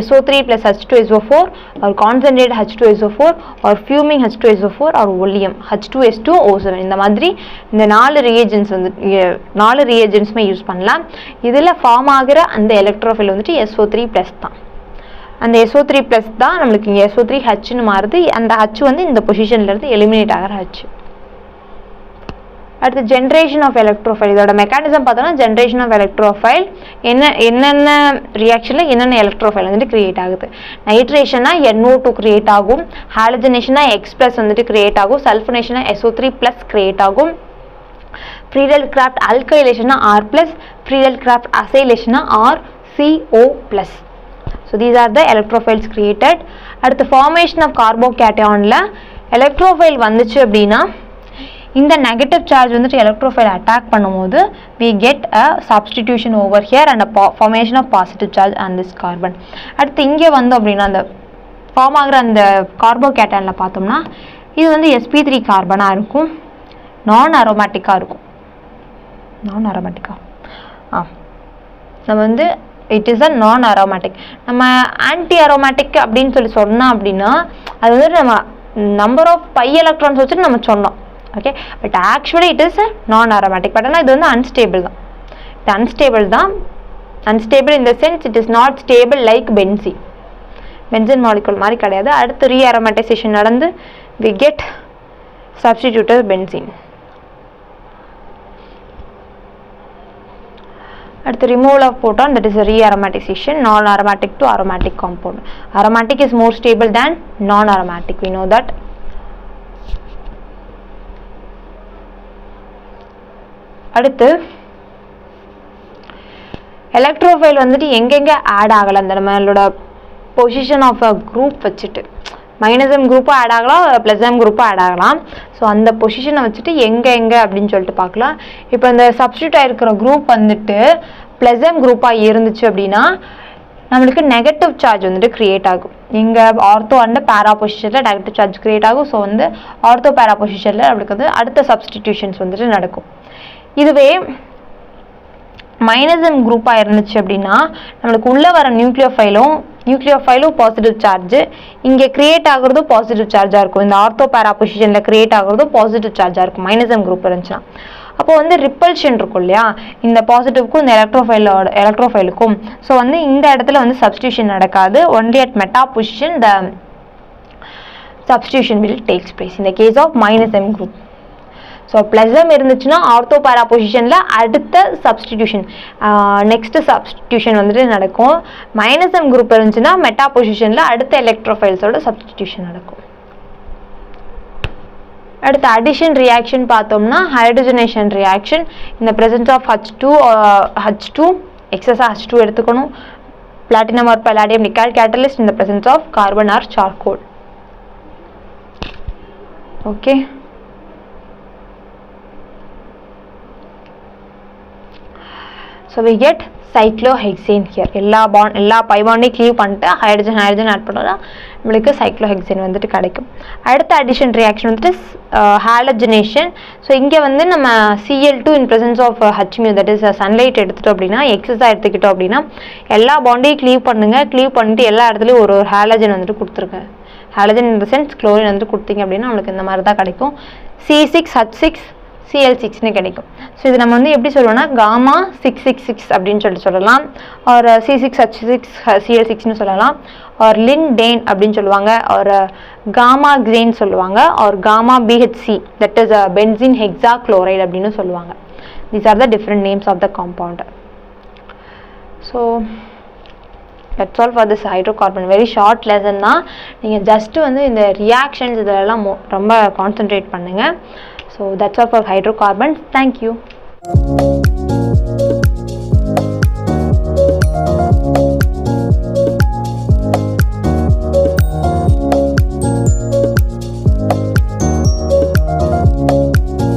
SO3 plus H2SO4 or concentrated H2SO4 or fuming H2SO4 or oleum H2S2O7. இந்த மாதிரி இந்த 4 reagents வந்து 4 reagentsமே யூஸ் பண்ணலாம். இதில் ஃபார்ம் ஆகிற அந்த எலக்ட்ரோஃபைல் வந்துட்டு SO3+ தான். அந்த SO3+ தான் நம்மளுக்கு இங்கே SO3Hன்னு மாறுது. அந்த H வந்து இந்த பொசிஷன்லேருந்து எலிமினேட் ஆகிற H. அடுத்து ஜென்ரேஷன் ஆஃப் எலக்ட்ரோஃபைல். இதோட மெக்கானிசம் பார்த்தோன்னா ஜென்ரேஷன் ஆஃப் எலக்ட்ரோஃபைல் என்னென்ன ரியாக்ஷனில் என்னென்ன எலக்ட்ரோஃபைல் வந்துட்டு கிரியேட் ஆகுது. நைட்ரேஷனா NO2 கிரியேட் ஆகும், ஹாலஜனேஷனா X+ வந்துட்டு கிரியேட் ஆகும், சல்ஃபனேஷனா SO3+ கிரியேட் ஆகும், ஃப்ரீ ரேடிக்கல் கிராஃப்ட் அல்கைலேஷனா R+, ஃப்ரீ ரேடிக்கல் கிராஃப்ட் அசைலேஷனா RCO+. So these are the electrophiles created. அடுத்து ஃபார்மேஷன் ஆஃப் கார்போகேட்டயானில் எலக்ட்ரோஃபைல் வந்துச்சு அப்படின்னா இந்த நெகட்டிவ் சார்ஜ் வந்துட்டு எலக்ட்ரோஃபைல் அட்டாக் பண்ணும்போது we get a substitution over here and a formation of positive charge on this carbon. அடுத்து இங்கே வந்தோம் அப்படின்னா அந்த ஃபார்ம் ஆகிற அந்த கார்போகேட்டனில் பார்த்தோம்னா இது வந்து sp3 கார்பனாக இருக்கும், நான் அரோமேட்டிக்காக இருக்கும். நான் அரோமேட்டிக்கா நம்ம வந்து இட் இஸ் அ நான் அரோமேட்டிக். நம்ம ஆன்டி அரோமேட்டிக் அப்படின்னு சொன்னோம் அப்படின்னா அது வந்து நம்ம நம்பர் ஆஃப் பை எலக்ட்ரான்ஸ் வச்சுட்டு நம்ம சொன்னோம். Okay, but actually it is நான் அரோமேட்டிக். பட் ஆனால் இது வந்து அன்ஸ்டேபிள் தான். இது அன்ஸ்டேபிள் தான். Unstable in the sense it is not stable like benzene. Benzene molecule மாதிரி கிடையாது. அடுத்து ரீஅரோமேட்டைசேஷன் நடந்து we get substituted benzene. அடுத்து removal of proton, that is a rearomatization, non-aromatic to aromatic compound. Aromatic is more stable than non-aromatic, we know that. அடுத்து எலக்ட்ரோஃபைல் வந்துட்டு எங்கெங்க ஆட் ஆகல அந்த நம்மளோட பொசிஷன் ஆஃப் அ குரூப் வச்சுட்டு மைனஸ் குரூப்பும் ஆட் ஆகலாம், ப்ளஸ் குரூப்பும் ஆட் ஆகலாம். ஸோ அந்த பொசிஷனை வச்சுட்டு எங்கே அப்படின்னு சொல்லிட்டு பார்க்கலாம். இப்போ இந்த சப்ஸ்டியூட் ஆகிருக்கிற குரூப் வந்துட்டு ப்ளஸ் குரூப்பாக இருந்துச்சு அப்படின்னா நம்மளுக்கு நெகட்டிவ் சார்ஜ் வந்துட்டு க்ரியேட் ஆகும். இங்கே ஆர்த்தோ அண்ட் பேரா பொசிஷனில் நெகட்டிவ் சார்ஜ் க்ரியேட் ஆகும். ஸோ வந்து ஆர்த்தோ பேரா பொசிஷனில் நம்மளுக்கு வந்து அடுத்த சப்ஸ்டிடியூஷன்ஸ் வந்துட்டு நடக்கும். இதுவே மைனஸ் குரூப்பாக இருந்துச்சு அப்படின்னா நம்மளுக்கு உள்ளே வர நியூக்ளியோஃபைலும் பாசிட்டிவ் சார்ஜ், இங்கே கிரியேட் ஆகுறதும் பாசிட்டிவ் சார்ஜாக இருக்கும். இந்த ஆர்த்தோ பேரா பொசிஷனில் கிரியேட் ஆகுறதும் பாசிட்டிவ் சார்ஜாக இருக்கும் மைனஸ் குரூப் இருந்துச்சுன்னா. அப்போ வந்து ரிப்பல்ஷன் இருக்கும் இல்லையா இந்த பாசிட்டிவ்க்கும் இந்த எலக்ட்ரோஃபைலுக்கும். ஸோ வந்து இந்த இடத்துல வந்து சப்ஸ்டியூஷன் நடக்காது. Only at meta position the substitution will takes place in the case of minus group. So plus இருந்துச்சுன்னா ஆர்த்தோ பேரா பொசிஷனில் அடுத்த சப்ஸ்டிடியூஷன் நெக்ஸ்ட் சப்ஸ்டிடியூஷன் வந்துட்டு நடக்கும். மைனஸ் குரூப் இருந்துச்சுன்னா மெட்டா பொசிஷனில் அடுத்த எலக்ட்ரோஃபைல்ஸோட சப்ஸ்டிடியூஷன் நடக்கும். அடுத்த அடிஷன் ரியாக்ஷன் பார்த்தோம்னா ஹைட்ரஜனேஷன் ரியாக்ஷன் இந்த பிரசன்ஸ் ஆஃப் H2 எக்ஸஸாக H2 எடுத்துக்கணும். Platinum or palladium nickel catalyst இந்த presence of carbon or charcoal. Okay, so we get cyclohexane here. எல்லா பை பாண்டையும் க்ளீவ் பண்ணிட்டு ஹைட்ரஜன் ஆட் பண்ணோம்னா நம்மளுக்கு சைக்ளோஹெக்சேன் வந்துட்டு கிடைக்கும். அடுத்த அடிஷன் ரியாக்ஷன் வந்துட்டு ஹாலஜனேஷன். ஸோ இங்கே வந்து நம்ம Cl2 in presence of Hmu, that is sunlight எடுத்துட்டோம் அப்படின்னா எக்ஸஸாக எடுத்துக்கிட்டோம் அப்படின்னா எல்லா பாண்டையும் க்ளீவ் பண்ணிட்டு எல்லா இடத்துலையும் ஒரு ஹாலஜன் வந்துட்டு கொடுத்துருங்க. Halogen in the sense chlorine வந்துட்டு கொடுத்தீங்க அப்படின்னா நம்மளுக்கு இந்த மாதிரி தான் கிடைக்கும். C6H6Cl6ன்னு கிடைக்கும். ஸோ இது நம்ம வந்து எப்படி சொல்லுவோம்னா காமா 666 அப்படின்னு சொல்லலாம். ஒரு C6H6Cl6ன்னு சொல்லலாம். ஒரு லின்டேன் அப்படின்னு சொல்லுவாங்க. ஒரு காமா கிரேன் சொல்லுவாங்க. ஒரு gamma BHC, that is benzene hexachloride அப்படின்னு சொல்லுவாங்க. These are the different names of the compound. So that's all for this hydrocarbon. very short lesson தான். நீங்கள் ஜஸ்ட் வந்து இந்த ரியாக்ஷன்ஸ் இதெல்லாம் ரொம்ப கான்சென்ட்ரேட் பண்ணுங்கள். So that's all for hydrocarbons. Thank you.